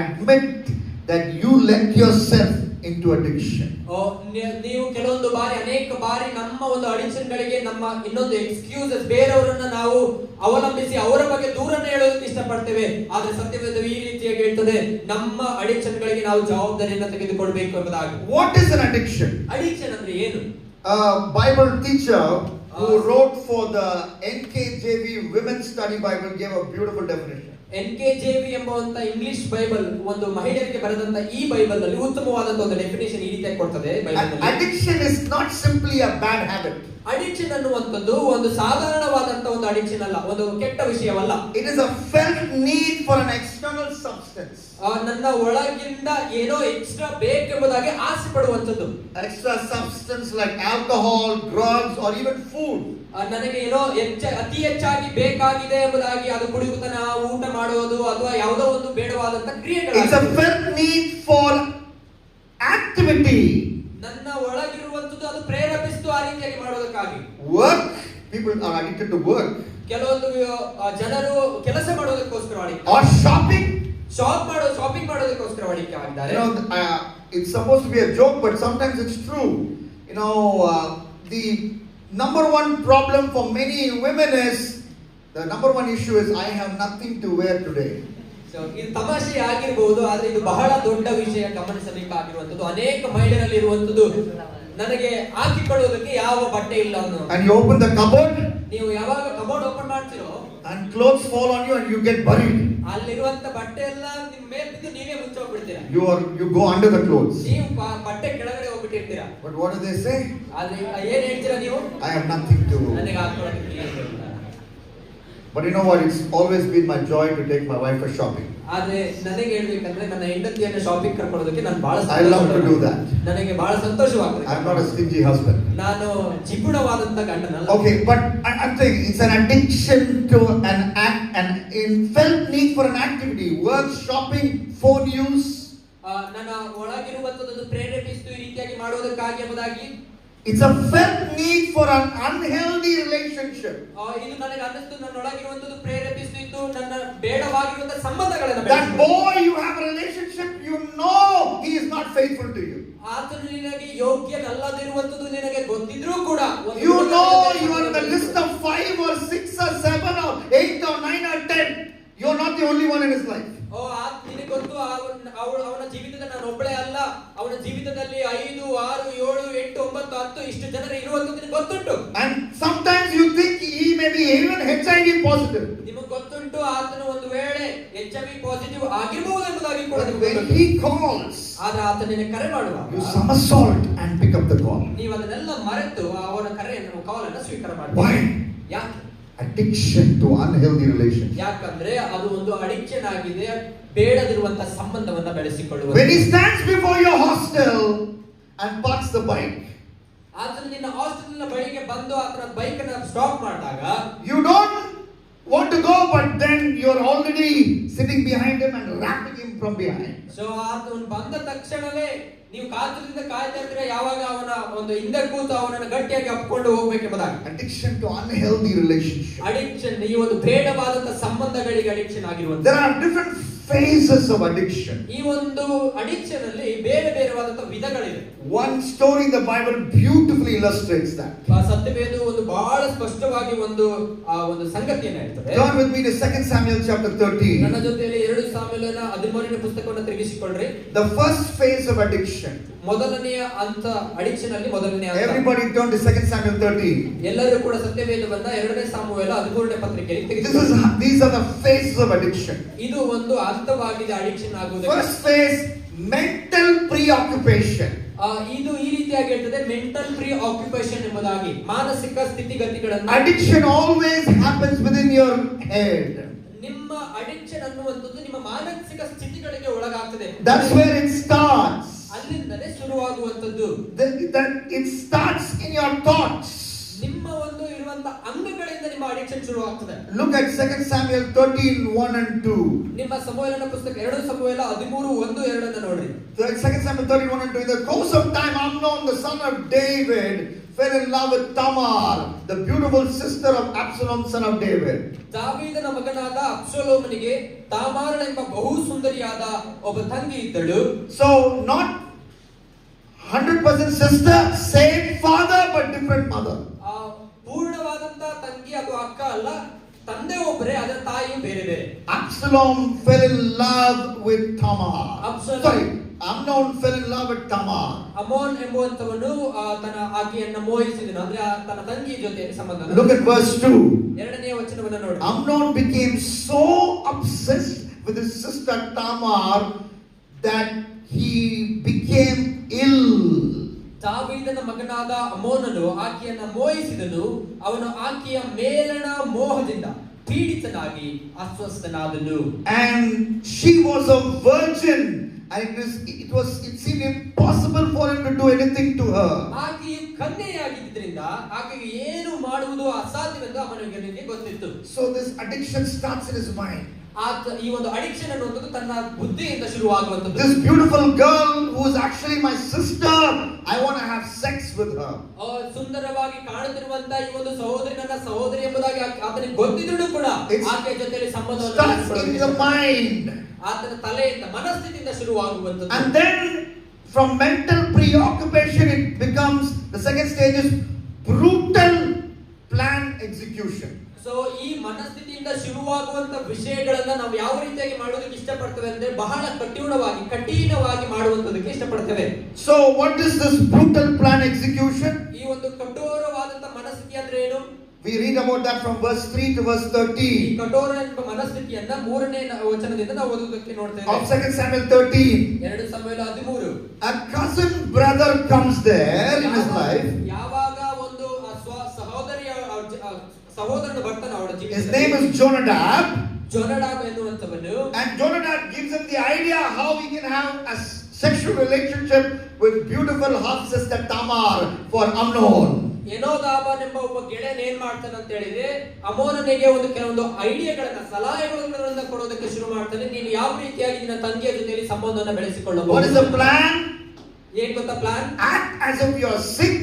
admit that you let yourself into addiction. ನೀವು ಕೆಲವೊಂದು ಬಾರಿ ಅನೇಕ ಬಾರಿ ನಮ್ಮ ಒಂದು ಅಡಿಕ್ಷನ್ ಗಳಿಗೆ ನಮ್ಮ ಇನ್ನೊಂದು ಎಕ್ಸ್ಕ್ಯೂಸಸ್ ಬೇರೆಯವರನ್ನ ನಾವು ಅವಲಂಬಿಸಿ ಅವರ ಬಗ್ಗೆ ದೂರನ್ನ ಹೇಳೋದಕ್ಕೆ ಇಷ್ಟಪಡ್ತೇವೆ. ಆದ್ರೆ ಸತ್ಯವೇದ ಈ ರೀತಿಯಾಗಿ ಹೇಳ್ತದೆ, ನಮ್ಮ ಅಡಿಕ್ಷನ್ ಗಳಿಗೆ ನಾವು ಜವಾಬ್ದಾರಿಯನ್ನ ತೆಗೆದುಕೊಳ್ಬೇಕು ಎಂಬುದಾಗಿ. What is an addiction? Addiction ಅಂದ್ರೆ ಏನು? A Bible teacher who wrote for the NKJV Women's Study Bible gave a beautiful definition. NKJV ಎಂಬುವಂತ ಇಂಗ್ಲಿಷ್ ಬೈಬಲ್, ಒಂದು ಮಹಿಳೆಯರಿಗೆ ಬರೆದಂತ ಈ ಬೈಬಲ್ ನಲ್ಲಿ ಉತ್ತಮವಾದಂತ ಒಂದು ಡೆಫಿನೇಷನ್ ಈ ರೀತಿಯಾಗಿ ಕೊಡ್ತದೆ. Addiction is not simply a bad habit. Addiction ಅನ್ನುವಂಥದ್ದು ಒಂದು ಸಾಧಾರಣವಾದಂತ ಒಂದು ಅಡಿಕ್ಷನ್ ಅಲ್ಲ, ಒಂದು ಕೆಟ್ಟ ವಿಷಯವಲ್ಲ. It is a felt need for an external substance. ನನ್ನ ಒಳಗಿಂದ ಏನೋ ಎಕ್ಸ್ಟ್ರಾ ಬೇಕೆಂಬುದಾಗಿ ಆಸೆ ಪಡುವಂಥದ್ದು. Extra substance like alcohol, drugs or even food. ನನಗೆ ಏನೋ ಅತಿ ಹೆಚ್ಚಾಗಿ ಬೇಕಾಗಿದೆ ಎಂಬುದಾಗಿ ಅದು ಕುಡಿಯುತ್ತಾನ ಊಟ ಮಾಡೋದು ಅಥವಾ ಯಾವುದೋ ಒಂದು ಬೇಡವಾದಂತ ಕ್ರಿಯೆಗಳು. It's a felt need for activity. ನನ್ನ ಒಳಗಿರುವಂತದ್ದು ಅದು ಪ್ರೇರೇಪಿಸಿತು ಆ ರೀತಿಯಾಗಿ ಮಾಡೋದಕ್ಕಾಗಿ. Work, people are addicted to work. ಕೆಲವೊಂದು ಜನರು ಕೆಲಸ ಮಾಡೋದಕ್ಕೋಸ್ಕರ ಅಡಿಕ್ಟ್. Or shopping. ಶಾಪಿಂಗ್ ಮಾಡೋದಕ್ಕೋಸ್ಕರ ಅಡಿಕ್ಟ್ ಆಗಿದ್ದಾರೆ. You know, it's supposed to be a joke, but sometimes it's true. You know, the number one problem for many women is, the number one issue is, I have nothing to wear today. ಇದು ತಮಾಷೆ ಆಗಿರಬಹುದು, ಆದ್ರೆ ಇದು ಬಹಳ ದೊಡ್ಡ ವಿಷಯ ಗಮನಿಸಬೇಕಾಗಿರುವಂತದ್ದು. ಅನೇಕ ಮಹಿಳೆಯರಲ್ಲಿ ಇರುವಂತದ್ದು, ನನಗೆ ಹಾಕಿಕೊಳ್ಳುವುದಕ್ಕೆ ಯಾವ ಬಟ್ಟೆ ಇಲ್ಲ ಅನ್ನೋ. And you open the cupboard, ನೀವು ಯಾವಾಗ ಕಬೋರ್ಡ್ ಓಪನ್ ಮಾಡ್ತೀರೋ and clothes fall on you and you get buried. ಅಲ್ಲಿರುವಂತ ಬಟ್ಟೆ ಎಲ್ಲ ನಿಮ್ಮ ಮೇಲೆ ಬಿದ್ದು ನೀವೇ ಮುಚ್ಚೋಗ್ಬಿಡ್ತೀರಾ. You go under the clothes. ನೀವು ಬಟ್ಟೆ ಕೆಳಗಡೆ ಹೋಗ್ಬಿಟ್ಟಿರ್ತೀರಾ. But what do they say? ಆದ್ರೆ ಏನ್ ಹೇಳ್ತೀರಾ ನೀವು? I have nothing to. ನನಗೆ ಹಾಕೊಳ್ಳೋದಕ್ಕೆ ಇಲ್ಲ. But you know what? It's always been my joy to take my wife for shopping. ಆದ್ರೆ ನನಗೆ ಹೇಳ್ಬೇಕಂದ್ರೆ ನನ್ನ ಹೆಂಡತಿಯನ್ನು ಶಾಪಿಂಗ್ ಕರ್ಕೊಳ್ಳೋದಕ್ಕೆ ನಾನು ಬಹಳ I love to do that. ನನಗೆ ಬಹಳ ಸಂತೋಷವಾಗ್ತದೆ. I'm not a stingy husband. ನಾನು ಜಿಪುಣವಾದಂತ ಗಂಡನಲ್ಲ. Okay, but I'm saying it's an addiction to an act, an felt need for an activity. Work, shopping, phone use. ನನ್ನ ಒಳಗಿರುವಂತದ್ದು ಪ್ರೇರೇಪಿಸಿತು ಈ ರೀತಿಯಾಗಿ ಮಾಡುವುದಕ್ಕಾಗಿ ಎಂಬುದಾಗಿ. It's a felt need for an unhealthy relationship. ಇದು ನನಗೆ ಅನ್ನಿಸ್ತು ನನ್ನೊಳಗಿರುವಂತದ್ದು ಪ್ರೇರೇಪಿಸಿತು ನನ್ನ ಬೇಡವಾಗಿರುವಂತ ಸಂಬಂಧಗಳನ್ನು. That boy you have a relationship, you know he is not faithful to you. ಆತನು ನಿನಗೆ ಯೋಗ್ಯನಲ್ಲದಿರುವಂತದ್ದು ನಿನಗೆ ಗೊತ್ತಿದ್ರೂ ಕೂಡ you know you are in the list of 5 or 6 or 7 or 8 or 9 or 10. You are not the only one in his life. ನಿನಗೆ ಗೊತ್ತು ಅವನ ಜೀವಿತದ ನಾನು ಒಬ್ಬಳೇ ಅಲ್ಲ, ಅವನ ಜೀವಿತದಲ್ಲಿ 5, 6, 7, 8, 9, 10 ಇಷ್ಟು ಜನರು ಇರುವಂತದ್ದು ನಿನಗೆ ಗೊತ್ತುಂಟು. And sometimes you think he may be even HIV positive. ನಿಮಗೆ ಗೊತ್ತುಂಟು ಆತನು ಒಂದು ವೇಳೆ HIV ಪಾಸಿಟಿವ್ ಆಗಿರಬಹುದು ಎಂಬುದಾಗಿ ಕೂಡ when he calls, ಆದ್ರೆ ಆತ ನಿನಗೆ ಕರೆ ಮಾಡುವಾಗ you somersault and pick up the call. ನೀವು ಅದನ್ನೆಲ್ಲ ಮರೆತು ಅವನ ಕರೆಯನ್ನು ಕಾಲ್ ಅನ್ನು ಸ್ವೀಕಾರ ಮಾಡಿ. Why? ಯಾಕೆ? Addiction to unhealthy relationship. ಯಾಕಂದ್ರೆ ಅದು ಒಂದು ಅಡಿಕ್ಷನ್ ಆಗಿದೆ, ಬೇಡದಿರುವಂತ ಸಂಬಂಧವನ್ನ ಬೆಳೆಸಿಕೊಳ್ಳುವುದು. When he stands before your hostel and parks the bike, ಆತನು ನಿನ್ನ ಹಾಸ್ಟೆಲ್ನ ಬಳಿಗೆ ಬಂದು ಆತನ ಬೈಕ್ ಅನ್ನು ಸ್ಟಾಪ್ ಮಾಡಿದಾಗ you don't want to go, but then you're already sitting behind him and wrapping him from behind. So ಆತನು ಬಂದ ತಕ್ಷಣವೇ ನೀವು ಕಾತುರದಿಂದ ಕಾಯ್ತಾ ಇದ್ರೆ ಯಾವಾಗ ಅವನ ಒಂದು ಹಿಂದೆ ಕೂತು ಅವನನ್ನು ಗಟ್ಟಿಯಾಗಿ ಅಪ್ಕೊಂಡು ಹೋಗ್ಬೇಕೆಂಬುದಾಗಿ. Addiction to unhealthy relationship. Addiction, ಈ ಒಂದು ಬೇಡವಾದಂತ ಸಂಬಂಧಗಳಿಗೆ ಅಡಿಕ್ಷನ್ ಆಗಿರುವಂತ. There are different phases of addiction. ಈ ಒಂದು ಅಡಿಕ್ಷನ್ ಅಲ್ಲಿ ಬೇರೆ ಬೇರೆವಾದಂತ ವಿಧಗಳಿವೆ. One story in the Bible beautifully illustrates that. ಸತ್ಯವೇದ ಒಂದು ಬಹಳ ಸ್ಪಷ್ಟವಾಗಿ ಒಂದು ಸಂಗತಿಯನ್ನು ಹೇಳ್ತದೆ. Turn with me to 2 Samuel chapter 13. ನನ್ನ ಜೊತೆಯಲ್ಲಿ 2 ಸಾಮ್ಯುಯೇಲನ 13ನೇ ಪುಸ್ತಕವನ್ನು ತಿರುಗಿಸಿಕೊಳ್ಳ್ರಿ. The first phase of addiction. ಮೊದಲನೆಯ ಹಂತ ಅಡಿಕ್ಷನ್ ಅಲ್ಲಿ ಮೊದಲನೆಯ ಹಂತ. Everybody turn to 2 Samuel 13. ಎಲ್ಲರೂ ಕೂಡ ಸತ್ಯವೇದವನ್ನ 2ನೇ ಸಾಮುವೇಲ 13ನೇ ಪತ್ರಿಕೆಯಲ್ಲಿ ತೆಗೆದುಕೊಳ್ಳಿ. These are the phases of addiction. ಇದು ಒಂದು ಹಂತವಾಗಿದೆ addiction ಆಗುವುದಕ್ಕೆ. First phase, mental preoccupation. ಇದು ಈ ರೀತಿಯಾಗಿ ಹೇಳ್ತದೆ, ಮೆಂಟಲ್ ಪ್ರೀ ಆಕ್ಯುಪೇಷನ್ ಎಂಬುದಾಗಿ, ಮಾನಸಿಕ ಸ್ಥಿತಿಗತಿಗಳನ್ನು. Addiction always happens within your head. ನಿಮ್ಮ ಅಡಿಕ್ಷನ್ ಅನ್ನುವಂಥದ್ದು ನಿಮ್ಮ ಮಾನಸಿಕ ಸ್ಥಿತಿಗಳಿಗೆ ಒಳಗಾಗ್ತದೆ. That's where it starts. ಅಲ್ಲಿಂದಲೇ ಶುರುವಾಗುವಂಥದ್ದು. That it starts in your thoughts. ನಿಮ್ಮ ಒಂದು ಇರುವಂತ ಅಂಗಗಳಿಂದ ನಿಮ್ಮ ಅಡಿಕ್ಷನ್ ಶುರುವಾಗ್ತದೆ. Look at 2 Samuel 13:1 and 2. ನಿಮ್ಮ ಸಮುವೇಲನ ಪುಸ್ತಕ 2 ಸಮುವೇಲ 13:1-2 ಅನ್ನು ನೋಡ್ರಿ. 2 Samuel 13:1 and 2. In the course of time, Amnon, the son of David, fell in love with Tamar, the beautiful sister of Absalom, son of David. ದಾವೀದನ ಮಗನಾದ ಅಬ್ಷಲೋಮನಿಗೆ ತಾಮಾರಳೆಂಬ ಬಹು ಸುಂದರಿಯಾದ ಒಬ್ಬ ತಂಗಿ ಇದ್ದಳು. So not 100% sister, same father but different mother. ಪೂರ್ಣವಾದಂತ ತಂಗಿ ಅದು ಅಕ್ಕ ಅಲ್ಲ, ತಂದೆ ಒಬ್ಬರೇ, ಅದರ ತಾಯಿಯು ಬೇರೆ ಬೇರೆ. Absalom fell in love with Tamar. Sorry, Amnon fell in love with Tamar. ಅಮೋನ್ ಎಂಬುವಂತವನು ತನ್ನ ಆಕೆಯನ್ನು ಮೋಹಿಸಿದನು, ಅಂದ್ರೆ ತನ್ನ ತಂಗಿ ಜೊತೆ ಸಂಬಂಧ. Look at verse 2. ಎರಡನೇ ವಚನವನ್ನು ನೋಡಿ. Amnon became so obsessed with his sister Tamar that he became ill. ದಾವೀದನ ಮಗನಾದ ಅಮೋನನು ಆಕೆಯನ್ನು ಮೋಹಿಸಿದನು, ಅವನು ಆಕೆಯ ಮೇಲಣ ಮೋಹದಿಂದ ಪೀಡಿತನಾಗಿ ಅಸ್ವಸ್ಥನಾದನು. And she was a virgin, and it seemed impossible for him to do anything to her. ಆಕೆಯು ಕನ್ಯೆಯಾಗಿದ್ದರಿಂದ ಆಕೆಗೆ ಏನು ಮಾಡುವುದು ಅಸಾಧ್ಯವೆಂದು ಅವನಿಗೆ ಗೊತ್ತಿತ್ತು. So this addiction starts in his mind. ಈ ಒಂದು ಅಡಿಕ್ಷನ್ ಅನ್ನುವಂಥದ್ದು ತನ್ನ ಬುದ್ಧಿಯಿಂದ ಶುರುವಾಗುವಂಥದ್ದು. This beautiful girl who is actually my sister, I want to have sex with her. ಸುಂದರವಾಗಿ ಕಾಣುತ್ತಿರುವಂತ ಈ ಒಂದು ಸಹೋದರಿ ನನ್ನ ಸಹೋದರಿ ಎಂಬುದಾಗಿ ಆತನಿಗೆ ಗೊತ್ತಿದ್ದರೂ ಕೂಡ ಆಕೆಯ ಜೊತೆಯಲ್ಲಿ ಸಂಬಂಧವನ್ನು in the mind. ಆತನ ತಲೆಯಿಂದ ಮನಸ್ಥಿತಿಯಿಂದ ಶುರುವಾಗುವಂಥದ್ದು. And then from mental preoccupation it becomes, the second stage is brutal plan execution. So ಈ ಮನಸ್ಥಿತಿಯಿಂದ ಶುರುವಾಗುವಂತ ವಿಷಯಗಳನ್ನ ನಾವು ಯಾವ ರೀತಿಯಾಗಿ ಮಾಡೋದಕ್ಕೆ ಇಷ್ಟಪಡ್ತೇವೆ ಅಂದ್ರೆ ಬಹಳ ಕಠಿಣವಾಗಿ ಮಾಡುವಂತದಕ್ಕೆ ಇಷ್ಟಪಡ್ತೇವೆ. So what is this brutal plan execution? ಈ ಒಂದು ಕಠೋರವಾದಂತ ಮನಸ್ಥಿತಿ ಅಂದ್ರೆ ಏನು? We read about that from verse 3 to verse 13. ಈ ಕಠೋರ ಎಂಬ ಮನಸ್ಥಿತಿಯನ್ನ 3ನೇ ವಚನದಿಂದ ನಾವು ಓದುವುದಕ್ಕೆ ನೋಡ್ತೇವೆ. Of 2 Samuel 13. 2 ಸಮುವೇಲ 13. A cousin brother comes there in his life. ಯಾವಾಗ ಒಂದು ಸಹೋದರನು ಬರ್ತಾನೆ ಅವಳ ಜೀವಿತದಲ್ಲಿ, his name is Jonadab. ಜೋನಡಾಬ್ ಎನ್ನುವಂತವನು, And Jonadab gives him the idea how he can have a sexual relationship with beautiful half sister Tamar for Amnon. ಯೆಹೋದಾಬನ್ ಎಂಬ ಒಬ್ಬ ಗೆಳೆಯನ ಏನ್ ಮಾಡ್ತಾನೆ ಅಂತ ಹೇಳಿದ್ರೆ, ಅಮೋನನಿಗೆ ಒಂದು ಕೆಲವೊಂದು ಐಡಿಯಾಗಳನ್ನ, ಸಲಹೆಗಳನ್ನ ಕೊಡೋದಕ್ಕೆ ಶುರು ಮಾಡ್ತಾನೆ. ನೀನು ಯಾವ ರೀತಿಯಾಗಿ ನಿನ್ನ ತಂಗಿಯ ಜೊತೆಯಲ್ಲಿ ಸಂಬಂಧವನ್ನು ಬೆಳೆಸಿಕೊಳ್ಳಬಹುದು. What is the plan? ಏನ್ ಗೊತ್ತಾ plan? Act as if you are sick.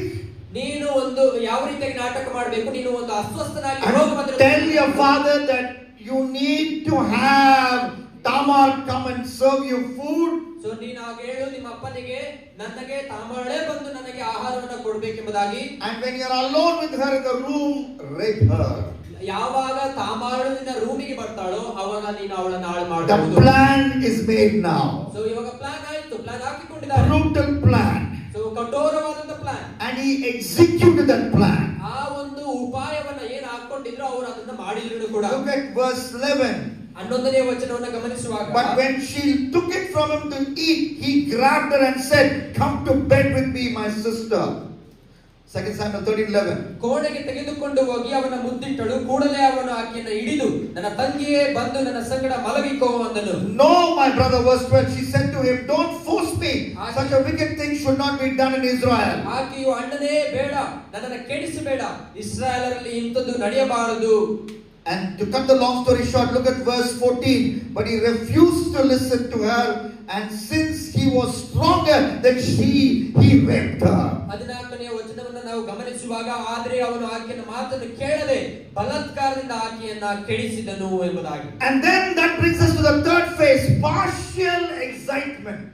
ನೀನು ಒಂದು ಯಾವ ರೀತಿಯಾಗಿ ನಾಟಕ ಮಾಡಬೇಕು, ನೀನು ಒಂದು ಅಸ್ವಸ್ಥನಾಗಿ And tell your father that you need to have Tamar come and serve you food. So ನೀನು ಆಗ ಹೇಳು ನಿಮ್ಮ ಅಪ್ಪನಿಗೆ, ನನಗೆ ತಾಮಾಳೇ ಬಂದು ನನಗೆ ಆಹಾರವನ್ನು ಕೊಡಬೇಕೆಂಬುದಾಗಿ. And when you are alone with her in the room, rape her. ಯಾವಾಗ ತಾಮಾಳು ನಿನ್ನ ರೂಮಿಗೆ ಬರ್ತಾಳೋ ಅವಾಗ ನೀನು ಅವಳನ್ನ ಹಾಳು The ಮಾಡಬಹುದು. plan is made now. So ಇವಾಗ ಪ್ಲಾನ್ ಆಯ್ತು, ಪ್ಲಾನ್ ಹಾಕಿಕೊಂಡಿದ್ದಾರೆ. Brutal plan. ಸೊ ಕಠೋರವಾದಂತ plan. And he executed that plan. ಆ ಒಂದು ಉಪಾಯವನ್ನ ಏನು ಹಾಕೊಂಡಿದ್ರು ಅವರು ಅದನ್ನ ಮಾಡಿದ್ರು ಕೂಡ. Look at verse 11. 11ನೇ ವಚನವನ್ನು ಗಮನಿಸುವಾಗ, But when she took it from him to eat, he grabbed her and said, "Come to bed with me, my sister." 2 Samuel 13:11. ಕೋಣೆಗೆ ತೆಗೆದುಕೊಂಡು ಹೋಗಿ ಅವನ ಮುದ್ದಿಟ್ಟಳು. ಕೂಡಲೇ ಅವನು ಆಕೆಯನ್ನು ಹಿಡಿದು, ನನ್ನ ತಂಗಿಯೇ ಬಂದು ನನ್ನ ಸಂಗಡ ಮಲಗಿಕೋ ಅಂದನು. No, my brother, verse 12, she said to him, "Don't force me. Such a wicked thing should not be done in Israel." ಆಕೆಯು, ಅಣ್ಣನೇ ಬೇಡ, ನನ್ನನ್ನು ಕೆಡಿಸಬೇಡ, ಇಸ್ರಾಯೇಲರಲ್ಲಿ ಇಂಥದ್ದು ನಡೆಯಬಾರದು. And to cut the long story short, look at verse 14. But he refused to listen to her, and since he was stronger than he raped her. 14ನೇ ವಚನವನ್ನು ನಾವು ಗಮನಿಸುವಾಗ, ಆದರೆ ಅವನು ಆಕೆಯ ಮಾತನ್ನು ಕೇಳದೆ ಬಲಾತ್ಕಾರದಿಂದ ಆಕೆಯನ್ನ ಕೆಡಿಸಿದನು ಎಂಬುದಾಗಿ. And then that brings us to the third phase, partial excitement.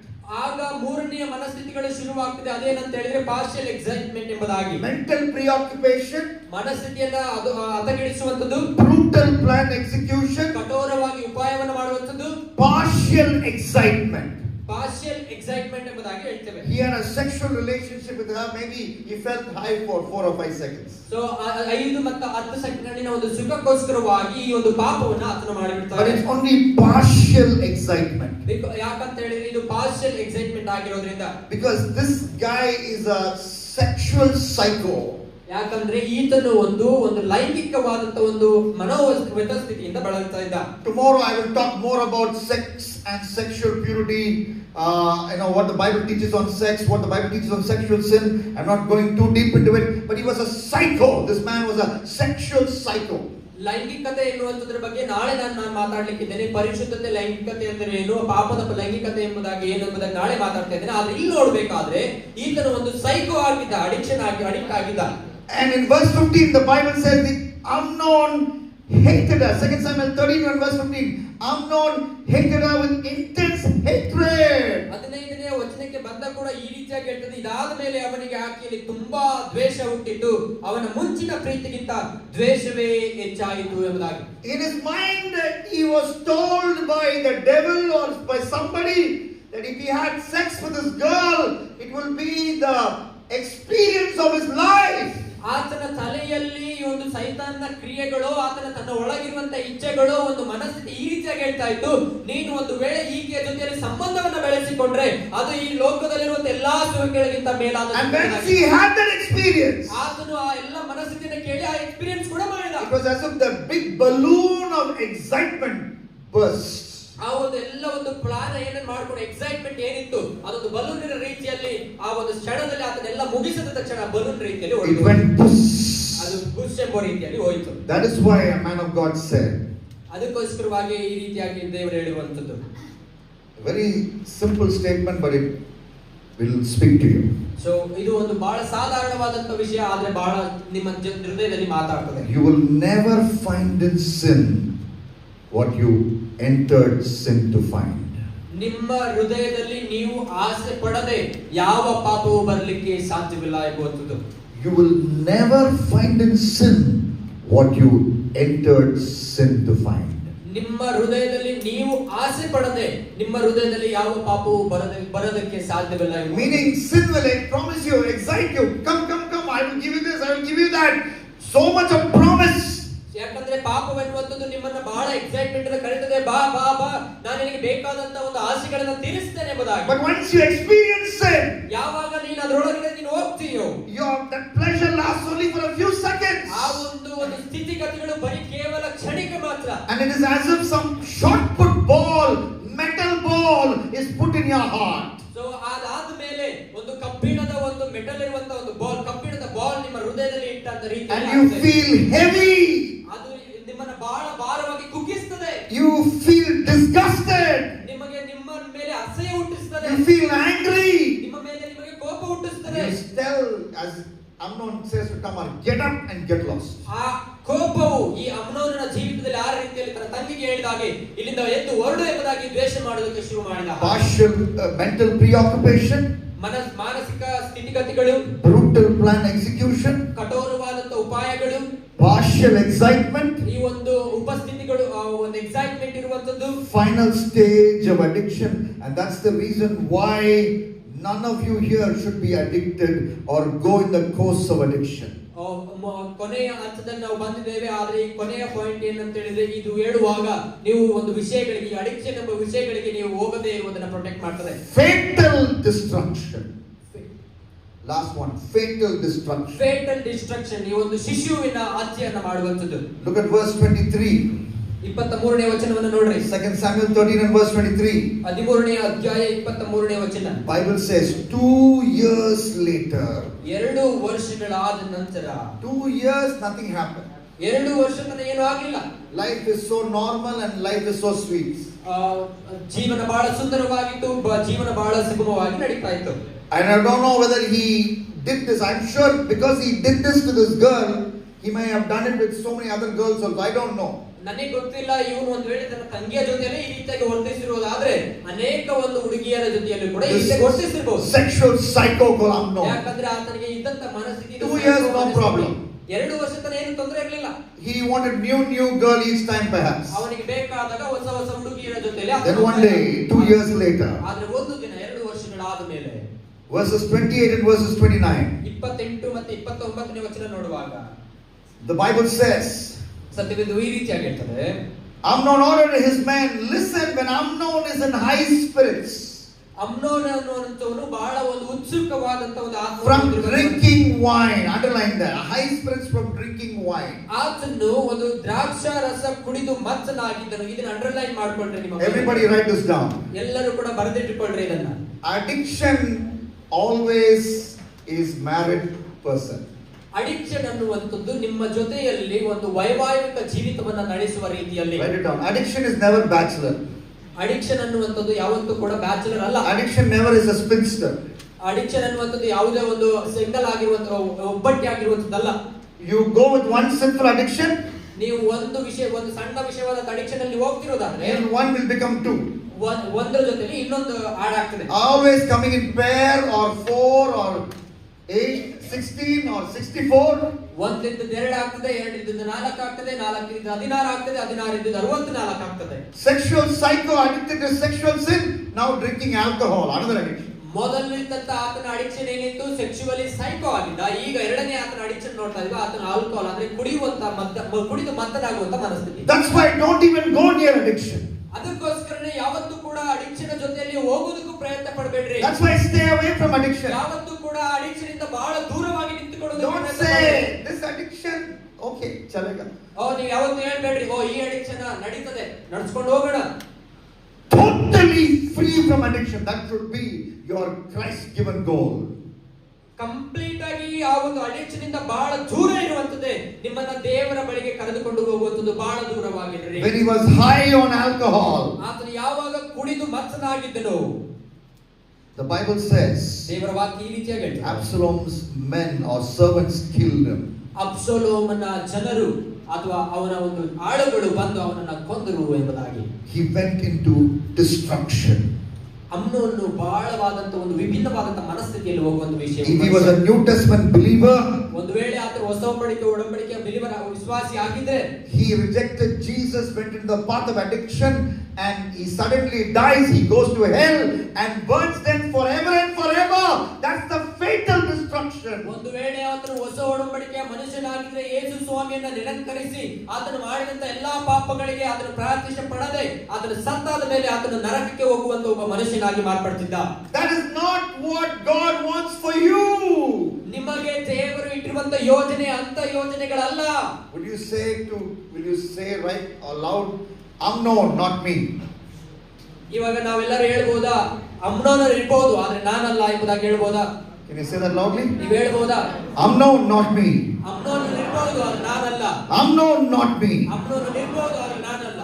ಆಗ ಮೂರನೆಯ ಮನಸ್ಥಿತಿಗಳು ಶುರುವಾಗ್ತದೆ. ಅದೇನಂತ ಹೇಳಿದ್ರೆ ಪಾರ್ಷಿಯಲ್ ಎಕ್ಸೈಟ್ಮೆಂಟ್ ಎಂಬುದಾಗಿ. Mental preoccupation, ಮನಸ್ಥಿತಿಯನ್ನ ಅದು ಹದಗೆಡಿಸುವಂತದ್ದು, brutal plan execution, ಕಠೋರವಾಗಿ ಉಪಾಯವನ್ನು ಮಾಡುವಂತದ್ದು, partial excitement. ಪಾರ್ಷಿಯಲ್ ಎಕ್ಸೈಟ್ಮೆಂಟ್ ಎಂಬುದಾಗಿ ಹೇಳ್ತೇವೆ. He had a sexual relationship with her. Maybe he felt high for 4 or 5 seconds. So 5 ಮತ್ತು 10 ಸೆಕೆಂಡಿನ ಒಂದು ಸುಖಕ್ಕೋಸ್ಕರವಾಗಿ ಈ ಒಂದು ಪಾಪವನ್ನು ಆತನ But ಮಾಡಿಬಿಡ್ತಾರೆ. it's only partial excitement. ಯಾಕಂತ ಹೇಳಿದ್ರೆ ಇದು ಪಾರ್ಷಿಯಲ್ ಎಕ್ಸೈಟ್ಮೆಂಟ್ ಆಗಿರೋದ್ರಿಂದ. Because this guy is a sexual psycho. ಯಾಕಂದ್ರೆ ಈತನು ಒಂದು ಲೈಂಗಿಕವಾದಂತ ಒಂದು ಮನೋವ್ಯಥಸ್ಥಿತಿಯಿಂದ ಬಳಲ್ತಾ ಇದ್ದ. Tomorrow I will talk more about sex and sexual purity. What the Bible teaches on sex, what the Bible teaches on sexual sin. I'm not going too deep into it, but he was a psycho. This man was a sexual psycho. ಲೈಂಗಿಕತೆ ಎನ್ನುವಂತದ್ರ ಬಗ್ಗೆ ನಾಳೆ ನಾನು ಮಾತಾಡ್ಲಿಕ್ಕಿದ್ದೇನೆ. ಪರಿಶುದ್ಧತೆ, ಲೈಂಗಿಕತೆ ಅಂದರೆ ಏನು, ಪಾಪದ ಲೈಂಗಿಕತೆ ಎಂಬುದಾಗಿ ಏನು ಎಂಬುದಾಗಿ ನಾಳೆ ಮಾತಾಡ್ತಾ ಇದ್ದೇನೆ. ಆದ್ರೆ ಇಲ್ಲಿ ನೋಡ್ಬೇಕಾದ್ರೆ ಈತನು ಒಂದು ಸೈಕೋ ಆಗಿದ್ದ, ಅಡಿಕ್ಟ್ ಆಗಿದ್ದ. And in verse 15 the Bible says that Amnon hated her. 2 Samuel 13 verse 15. Amnon hated her with intense hatred. 15ನೇ ವಚನಕ್ಕೆ ಬಂದ ಕೂಡ ಈ ರೀತಿಯಾಗಿ ಹೇಳ್ತದೆ, ಇದಾದ ಮೇಲೆ ಅವನಿಗೆ ಆಕೆಯಲ್ಲಿ ತುಂಬಾ ದ್ವೇಷ ಹುಟ್ಟಿತು, ಅವನ ಮುಂಚಿನ ಪ್ರೀತಿಗಿಂತ ದ್ವೇಷವೇ ಹೆಚ್ಚಾಯಿತು ಎಂಬುದಾಗಿ. In his mind he was told by the devil or by somebody that if he had sex with this girl, it will be the experience of his life. ಆತನ ತಲೆಯಲ್ಲಿ ಈ ಒಂದು ಸೈತಾನನ ಕ್ರಿಯೆಗಳು, ಆತನ ತನ್ನ ಒಳಗಿರುವಂತ ಇಚ್ಛೆಗಳು, ಒಂದು ಮನಸ್ಥಿತಿ ಈ ರೀತಿಯಾಗಿ ಹೇಳ್ತಾ ಇತ್ತು, ನೀನು ಒಂದು ವೇಳೆ ಈಕೆಯ ಜೊತೆಯಲ್ಲಿ ಸಂಬಂಧವನ್ನ ಬೆಳೆಸಿಕೊಂಡ್ರೆ ಅದು ಈ ಲೋಕದಲ್ಲಿರುವಂತ ಎಲ್ಲಾ ಸುಖಗಳಿಗಿಂತ ಮೇಲಾದ. And when he had that experience, ಆತನು ಆ ಎಲ್ಲ ಮನಸ್ಥಿತಿಯನ್ನು ಕೇಳಿ ಆ ಎಕ್ಸ್ಪೀರಿಯನ್ಸ್ ಕೂಡ ಮಾಡಿದ. it was as if the big balloon of excitement burst. ಆ ಒಂದು ಎಲ್ಲ ಒಂದು ಪ್ಲಾನ್ ಏನೇನು ಮಾಡ್ಕೊಂಡು ಎಕ್ಸೈಟ್ಮೆಂಟ್ ಏನಿತ್ತು ಅದೊಂದು ಬಲೂನಿನ ರೀತಿಯಲ್ಲಿ ಆ ಒಂದು ಕ್ಷಣದಲ್ಲಿ ಅದನ್ನೆಲ್ಲ ಮುಗಿಸಿದ ತಕ್ಷಣ ಬಲೂನ್ ರೀತಿಯಲ್ಲಿ ಅದು ಬುಷ್ ಎಂಬ ರೀತಿಯಲ್ಲಿ ಹೋಯಿತು. That is why a man of God said, ಅದಕ್ಕೋಸ್ಕರವಾಗಿ ಈ ರೀತಿಯಾಗಿ ದೇವರು ಹೇಳುವಂತದ್ದು. very simple statement, but it will speak to you. So ಇದು ಒಂದು ಬಹಳ ಸಾಧಾರಣವಾದಂತ ವಿಷಯ, ಆದ್ರೆ ಬಹಳ ನಿಮ್ಮ ಹೃದಯದಲ್ಲಿ ಮಾತಾಡ್ತದೆ. You will never find in sin what you entered sin to find. ನಿಮ್ಮ ಹೃದಯದಲ್ಲಿ ನೀವು ಆಸೆ ಪಡದೆ ಯಾವ ಪಾಪವು ಬರಲಿಕ್ಕೆ ಸಾಧ್ಯವಿಲ್ಲ ಎಂಬುವಂಥದ್ದು. You will never find in sin what you entered sin to find. ನಿಮ್ಮ ಹೃದಯದಲ್ಲಿ ನೀವು ಆಸೆ ಪಡದೆ ನಿಮ್ಮ ಹೃದಯದಲ್ಲಿ ಯಾವ ಪಾಪವು ಬರೋದಕ್ಕೆ ಸಾಧ್ಯವಿಲ್ಲ. Meaning sin will promise you, excite you, come, I will give you this, I will give you that. So much of promise. ಯಾಕಂದ್ರೆ ಪಾಪವೆನ್ನುವಂಥದ್ದು ನಿಮ್ಮನ್ನ ಬಹಳ ಎಕ್ಸೈಟ್ಮೆಂಟ್ ಇಂದ ಕರೀತದೆ, ಬಾ ಬಾ ಬಾ ನಾನು ನಿನಗೆ ಬೇಕಾದಂತ ಒಂದು ಆಸೆಗಳನ್ನ ತೀರಿಸ್ತೇನೆ ಎಂಬುದಾಗಿ. But once you experience sin, ಯಾವಾಗ ನೀನು ಅದರೊಳಗೆ ನೀನು ಹೋಗ್ತೀಯೋ, that pleasure pressure lasts only for a few seconds. ಆ ಒಂದು ಸ್ಥಿತಿಗತಿಗಳು ಬರೀ ಕೇವಲ ಕ್ಷಣಿಕ ಮಾತ್ರ. And it is as if some shot put ball, metal ball is put in your heart. So ಅದಾದ ಮೇಲೆ ಒಂದು ಕಬ್ಬಿಣದ ಒಂದು ಮೆಟಲ್ ಇರುವಂತ ಒಂದು ಬಾಲ್, ಕಬ್ಬಿಣದ ಬಾಲ್ ನಿಮ್ಮ ಹೃದಯದಲ್ಲಿ ಇಟ್ಟಂತ ರೀತಿ. And you feel heavy. ಅದು ನಿಮ್ಮನ್ನ ಬಹಳ ಭಾರವಾಗಿ ಕುಗ್ಗಿಸುತ್ತದೆ. You feel disgusted. ನಿಮಗೆ ನಿಮ್ಮ ಮೇಲೆ ಅಸಹ್ಯ ಹುಟ್ಟಿಸುತ್ತದೆ. You feel angry. ನಿಮ್ಮ ಮೇಲೆ ನಿಮಗೆ ಕೋಪ ಹುಟ್ಟಿಸುತ್ತದೆ. You tell, as Amnon says to Tamar, get up and get lost. ಆ ಕೋಪವು ಈ ಅಮ್ನೋನನ ಜೀವಿತದಲ್ಲಿ ಆ ರೀತಿಯಲ್ಲಿ ತನ್ನ ತಂಗಿಗೆ ಹೇಳಿದ ಹಾಗೆ ಇಲ್ಲಿಂದ ಎದ್ದು ಹೊರಡು ಎಂಬುದಾಗಿ ದ್ವೇಷ ಮಾಡೋದಕ್ಕೆ ಶುರು ಮಾಡಿದ. Partial mental preoccupation, ಮಾನಸಿಕ ಸ್ಥಿತಿಗತಿಗಳು, brutal plan execution, ಕಠೋರವಾದಂತ ಉಪಾಯಗಳು, partial excitement, ಈ ಒಂದು ಉಪಸ್ಥಿತಿಗಳು, ಒಂದು ಎಕ್ಸೈಟ್ಮೆಂಟ್ ಇರುವಂತದ್ದು, final stage of addiction. And that's the reason why none of you here should be addicted or go in the course of addiction. ಕೊನೆಯ ಹಂತದಲ್ಲಿ ನಾವು ಬಂದಿದ್ದೇವೆ. ಆದ್ರೆ ಈ ಕೊನೆಯ ಪಾಯಿಂಟ್ ಏನಂತ ಹೇಳಿದ್ರೆ, ಇದು ಹೇಳುವಾಗ ನೀವು ಒಂದು ವಿಷಯಗಳಿಗೆ, ಅಡಿಕ್ಷನ್ ಎಂಬ ವಿಷಯಗಳಿಗೆ ನೀವು ಹೋಗದೇ ಇರುವುದನ್ನ ಪ್ರೊಟೆಕ್ಟ್ ಮಾಡ್ತದೆ. Fatal destruction. Last one, fatal destruction. Fatal destruction, ಈ ಒಂದು ಶಿಶುವಿನ ಹತ್ಯೆಯನ್ನು ಮಾಡುವಂತದ್ದು. Look at verse 23. 23ನೇ ವಚನವನ್ನು ನೋಡ್ರಿ. 2 Samuel 13 and verse 23. 13ನೇ ಅಧ್ಯಾಯ 23ನೇ ವಚನ. Bible says 2 years later. 2 ವರ್ಷಗಳಾದ ನಂತರ. 2 years nothing happened. 2 ವರ್ಷ ತನಕ ಏನೂ ಆಗಿಲ್ಲ. Life is so normal and life is so sweet. ಜೀವನ ಬಹಳ ಸುಂದರವಾಗಿತ್ತು, ಜೀವನ ಬಹಳ ಸುಗಮವಾಗಿ ನಡೀತಾ ಇತ್ತು. And I don't know whether he did this. I'm sure because he did this to this girl, he may have done it with so many other girls also. I don't know. ನನಗೆ ಗೊತ್ತಿಲ್ಲ, ಇವನು ಒಂದು ವೇಳೆ ತನ್ನ ತಂಗಿಯ ಜೊತೆಯಲ್ಲಿ ಈ ರೀತಿಯಾಗಿ ವರ್ತಿಸಿರುವುದಾದ್ರೆ ಅನೇಕ ಒಂದು ಹುಡುಗಿಯರ ಜೊತೆಯಲ್ಲಿ ಕೂಡ ಈ ರೀತಿಯಾಗಿ ವರ್ತಿಸಿರಬಹುದು. Sexual psycho Amnon. ಯಾಕಂದ್ರೆ ಆತನಿಗೆ ಇದ್ದಂತ ಮನಸ್ಥಿತಿ 2 years no problem. 2 ವರ್ಷ ತನಕ ಏನು ತೊಂದರೆ ಇರಲಿಲ್ಲ. He wanted new girl each time perhaps. ಅವನಿಗೆ ಬೇಕಾದಾಗ ಹೊಸ ಹುಡುಗಿಯರ ಜೊತೆಯಲ್ಲಿ. Then one day 2 years later. ಆದ್ರೆ ಒಂದು ದಿನ 2 ವರ್ಷಗಳಾದ ಮೇಲೆ verses 28 and verses 29. 28 ಮತ್ತು 29ನೇ ವಚನ ನೋಡುವಾಗ the Bible says, ಸತ್ಯವೇದವು ಈ ರೀತಿಯಾಗಿ ಹೇಳ್ತದೆ, Amnon ordered his men, listen, when Amnon is in high spirits, ಅಮ್ನೋನ ಅನ್ನುವಂತವನು ಬಹಳ ಒಂದು ಉತ್ಸುಕವಾದಂತ ಒಂದು from drinking wine, underline that, high spirits from drinking wine. ಆತನು ಒಂದು ದ್ರಾಕ್ಷಾರಸ ಕುಡಿದು ಮತ್ತನಾಗಿದ್ದನು. ಇದನ್ನ ಅಂಡರ್ಲೈನ್ ಮಾಡ್ಕೊಳ್ರಿ ನಿಮ್ಮ. Everybody write this down. ಎಲ್ಲರೂ ಕೂಡ ಬರೆದಿಟ್ಟುಕೊಳ್ಳ್ರಿ ಇದನ್ನ. Addiction always is married person. Addiction ಅನ್ನುವಂಥದ್ದು ನಿಮ್ಮ ಜೊತೆಯಲ್ಲಿ ಒಂದು ವೈವಾಹಿಕ ಜೀವಿತವನ್ನ ನಡೆಸುವ ರೀತಿಯಲ್ಲಿ. Write it down. Addiction is never bachelor. Addiction ಅನ್ನುವಂಥದ್ದು ಯಾವತ್ತೂ ಕೂಡ ಬ್ಯಾಚಲರ್ ಅಲ್ಲ. Addiction never is a spinster. Addiction ಅನ್ನುವಂಥದ್ದು ಯಾವುದೇ ಒಂದು ಸಿಂಗಲ್ ಆಗಿರುವಂತ ಒಬ್ಬಟ್ಟಿ ಆಗಿರುವಂತದ್ದಲ್ಲ. You go with one sinful addiction, ನೀವು ಒಂದು ಸಣ್ಣ ವಿಷಯವಾದ ಅಡಿಕ್ಷನ್ ಅಲ್ಲಿ ಹೋಗ್ತಿರೋದಾದ್ರೆ and one will become two. ಒಂದರ ಜೊತೆಲಿ ಇನ್ನೊಂದು ಆಡ್ ಆಗ್ತದೆ. Always coming in pair or 4 or 8, 16 or 64. ಒಂದಿದ್ದು 2 ಆಗ್ತದೆ, 2 4 ಆಗ್ತದೆ, 4 16 ಆಗ್ತದೆ, 16 64 ಆಗ್ತದೆ. Sexual psycho addicted to sexual sin, now drinking alcohol, another addiction. ಮೊದಲಿದ್ದಂತ ಆತನ ಅಡಿಕ್ಷನ್ ಏನಿತ್ತು, ಸೆಕ್ಸುವಲಿ ಸೈಕೋ ಆಗಿದ್ದ. ಈಗ ಎರಡನೇ ಆತನ ಅಡಿಕ್ಷನ್ ನೋಡ್ತಾ ಇದ್ವಿ, ಆತನ ಆಲ್ಕೋಹಾಲ್ ಅಂದ್ರೆ ಕುಡಿದು ಮತ್ತನಾಗುವಂತ ಮನಸ್ಥಿತಿ. That's why don't even go near addiction. ಅದಕ್ಕೋಸ್ಕರನೇ ಯಾವತ್ತೂ ಕೂಡ ಅಡಿಕ್ಷನ್ ಜೊತೆಯಲ್ಲಿ ಹೋಗೋದಕ್ಕೂ ಪ್ರಯತ್ನ ಪಡಬೇಡ್ರಿ. That's why stay away from addiction. ಯಾವತ್ತೂ ಕೂಡ ಅಡಿಕ್ಷನ್ ಇಂದ ಬಹಳ ದೂರವಾಗಿ ನಿಂತುಕೊಳ್ಳೋದು. Don't say this addiction okay chalega. ನೀವು ಯಾವತ್ತೂ ಹೇಳ್ಬೇಡ್ರಿ, ಈ ಅಡಿಕ್ಷನ್ ನಡೀತದೆ, ನಡೆಸ್ಕೊಂಡು ಹೋಗೋಣ. Totally free from addiction. That should be your Christ given goal. Complete ಆಗಿ ಆ ಒಂದು ಅಡಿಕ್ಷನ್ ಇಂದ ಬಹಳ ದೂರ ಇರುವಂತದ್ದೇ ನಿಮ್ಮನ್ನ ದೇವರ ಬಳಿಗೆ ಕರೆದುಕೊಂಡು ಹೋಗುವಂತದ್ದು. ಬಹಳ ದೂರವಾಗಿರ್ರಿ. When he was high on alcohol, ಆತನು ಯಾವಾಗ ಕುಡಿದು ಮತ್ತನಾಗಿದ್ದನು, the Bible says ದೇವರ ವಾಕ್ಯ ಈ ರೀತಿಯಾಗಿ ಹೇಳ್ತದೆ, Absalom's men or servants killed him. ಅಬ್ಸಲೋಮನ ಜನರು ಅಥವಾ ಅವನ ಒಂದು ಆಳುಗಳು ಬಂದು ಅವನನ್ನ ಕೊಂದರು ಎಂಬುದಾಗಿ. He went into destruction. ಅಮ್ನೋನು ಬಹಳವಾದಂತ ಒಂದು ವಿಭಿನ್ನವಾದಂತ ಮನಸ್ಥಿತಿಯಲ್ಲಿ ಹೋಗುವಂತ ವಿಷಯ. If he was a New Testament believer, ಒಂದು ವೇಳೆ ಆತನು ಹೊಸ ಒಡಂಬಡಿಕೆಯ ಬಿಲಿವರ ವಿಶ್ವಾಸಿ ಆಗಿದ್ರೆ, he rejected Jesus, went into the path of addiction, and he suddenly dies. He goes to hell and burns them forever and forever. That's the fatal destruction. ಒಂದು ವೇಳೆ ಆತನು ಹೊಸ ಒಡಂಬಡಿಕೆಯ ಮನುಷ್ಯನಾಗಿದ್ರೆ, ಯೇಸು ಸ್ವಾಮಿಯನ್ನ ನಿರಂತರಿಸಿ ಆತನು ಮಾಡಿದಂತ ಎಲ್ಲಾ ಪಾಪಗಳಿಗೆ ಆತನು ಪ್ರಾರ್ಥಿಸ ಪಡದೆ ಆತನು ಸತ್ತಾದ ಮೇಲೆ ಆತನು ನರಕಕ್ಕೆ ಹೋಗುವಂತ ಒಬ್ಬ ಮನುಷ್ಯನಾಗಿ ಮಾರ್ಪಡ್ತಿದ್ದ. That is not what God wants for you. ನಿಮಗೆ ದೇವರು ಇಟ್ಟಿರುವ ಇಟ್ಟಿರುವಂತ ಯೋಜನೆ ಅಂತ ಯೋಜನೆಗಳಲ್ಲ. Will you say right aloud, Amnon, not me? ಇವಾಗ ನಾವೆಲ್ಲರೂ ಹೇಳ್ಬೋದಾ, ಅಮ್ನೋನ್ ಇರ್ಬೋದು ಆದ್ರೆ ನಾನಲ್ಲ ಎಂಬುದಾಗಿ ಹೇಳ್ಬೋದಾ? Can you say that loudly? ನೀವು ಹೇಳ್ಬೋದಾ? Amnon, not me. ಅಮ್ನೋನ್ ಇರ್ಬೋದು ಆದ್ರೆ ನಾನಲ್ಲ. Amnon, not me. ಅಮ್ನೋನ್ ಇರ್ಬೋದು ಆದ್ರೆ ನಾನಲ್ಲ.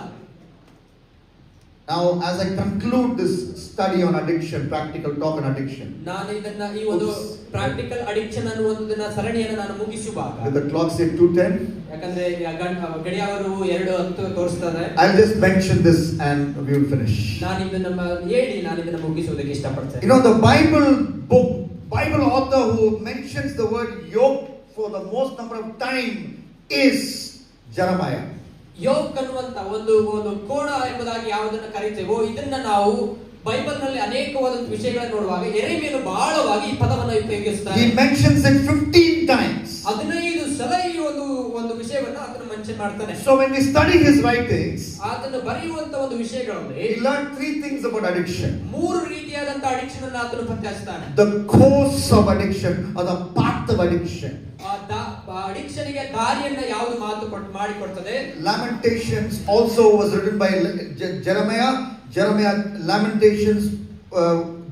Now, as I conclude this study on addiction, practical talk on addiction. ನಾನು ಇದನ್ನ ಈ ಒಂದು ಪ್ರಾಕ್ಟಿಕಲ್ ಅಡಿಕ್ಷನ್ ಅನ್ನುವಂತದನ್ನ ಸರಣಿಯನ್ನು ನಾನು ಮುಗಿಸುವಾಗ, With the clock say 2:10. ಯಾಕಂದ್ರೆ ಗಡಿಯಾರವು 2:10 ತೋರಿಸ್ತಾರೆ. I'll just mention this and we will finish. ನಾನು ಇದನ್ನ ಮುಗಿಸುವುದಕ್ಕೆ ಇಷ್ಟಪಡ್ತೇನೆ. You know, the Bible author who mentions the word yoke for the most number of time is Jeremiah. Yoke ಅನ್ನುವಂತ ಒಂದು ಕೋಣ ಎಂಬುದಾಗಿ ಯಾವುದನ್ನ ಕರೀತೇವೋ ಇದನ್ನ ನಾವು ಬೈಬಲ್ ನಲ್ಲಿ ಅನೇಕವಾದ ವಿಷಯಗಳನ್ನು ನೋಡುವಾಗ ಯೆರೆಮೀಯನು ಬಹಳವಾಗಿ ಈ ಪದವನ್ನು ಉಪಯೋಗಿಸುತ್ತಾನೆ. He mentions it 15 times. 15 ಸಲ ಈ ಒಂದು ವಿಷಯವನ್ನ ಆತನು ಮೆನ್ಷನ್ ಮಾಡ್ತಾನೆ. So when we study his writings, ಆತನು ಬರೆಯುವಂತ ಒಂದು ವಿಷಯಗಳಲ್ಲಿ we learn 3 things about addiction. 3 ರೀತಿಯಾದಂತ ಅಡಿಕ್ಷನ್ ಅನ್ನು ಆತನು ಪತ್ತೆಹಚ್ತಾನೆ. The cause of addiction or the path of addiction. Addiction ಗೆ ದಾರಿಯನ್ನ ಯಾವುದು ಮಾಡಿಕೊಡ್ತದೆ. Lamentations also was written by Jeremiah. Lamentations,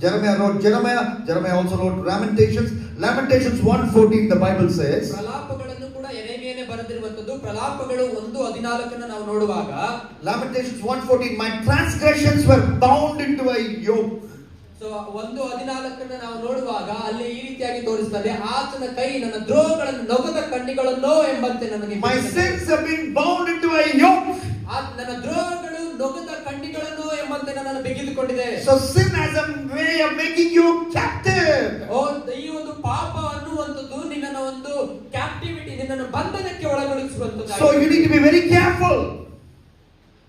Jeremiah also wrote Lamentations. Lamentations 1:14 the Bible says. ಪ್ರಲಾಪಗಳನ್ನು ಕೂಡ ಯೆರೆಮೀಯನೇ ಬರೆದಿರುವಂತದ್ದು. ಪ್ರಲಾಪಗಳು 1:14 ನಾವು ನೋಡುವಾಗ Lamentations 1:14, my transgressions were bound into a yoke. So 1:14 ನಾವು ನೋಡುವಾಗ ಅಲ್ಲಿ ಈ ರೀತಿಯಾಗಿ ತೋರಿಸ್ತದೆ, ಆತನ ಕೈ ನನ್ನ ದ್ರೋಹಗಳನ್ನು ನೊಗದ ಕಣ್ಣಿಗಳನ್ನೋ ಎಂಬಂತೆ ನನಗೆ, my sins have been bound into a yoke. ನನ್ನ ದ್ರೋಹಗಳು ನೊಗದ ಕಣ್ಣಿಗಳನ್ನೋ ಎಂಬಂತೆ ನನ್ನನ್ನು ಬಿಗಿದುಕೊಂಡಿದೆ. So sin has a way of making you captive. ಈ ಒಂದು ಪಾಪ ಅನ್ನುವಂಥದ್ದು ನಿನ್ನನ್ನು ಒಂದು ಕ್ಯಾಪ್ಟಿವಿಟಿ, ನಿನ್ನನ್ನು ಬಂಧನಕ್ಕೆ ಒಳಗೊಳಿಸುವಂತದ್ದು. So you need to be very careful.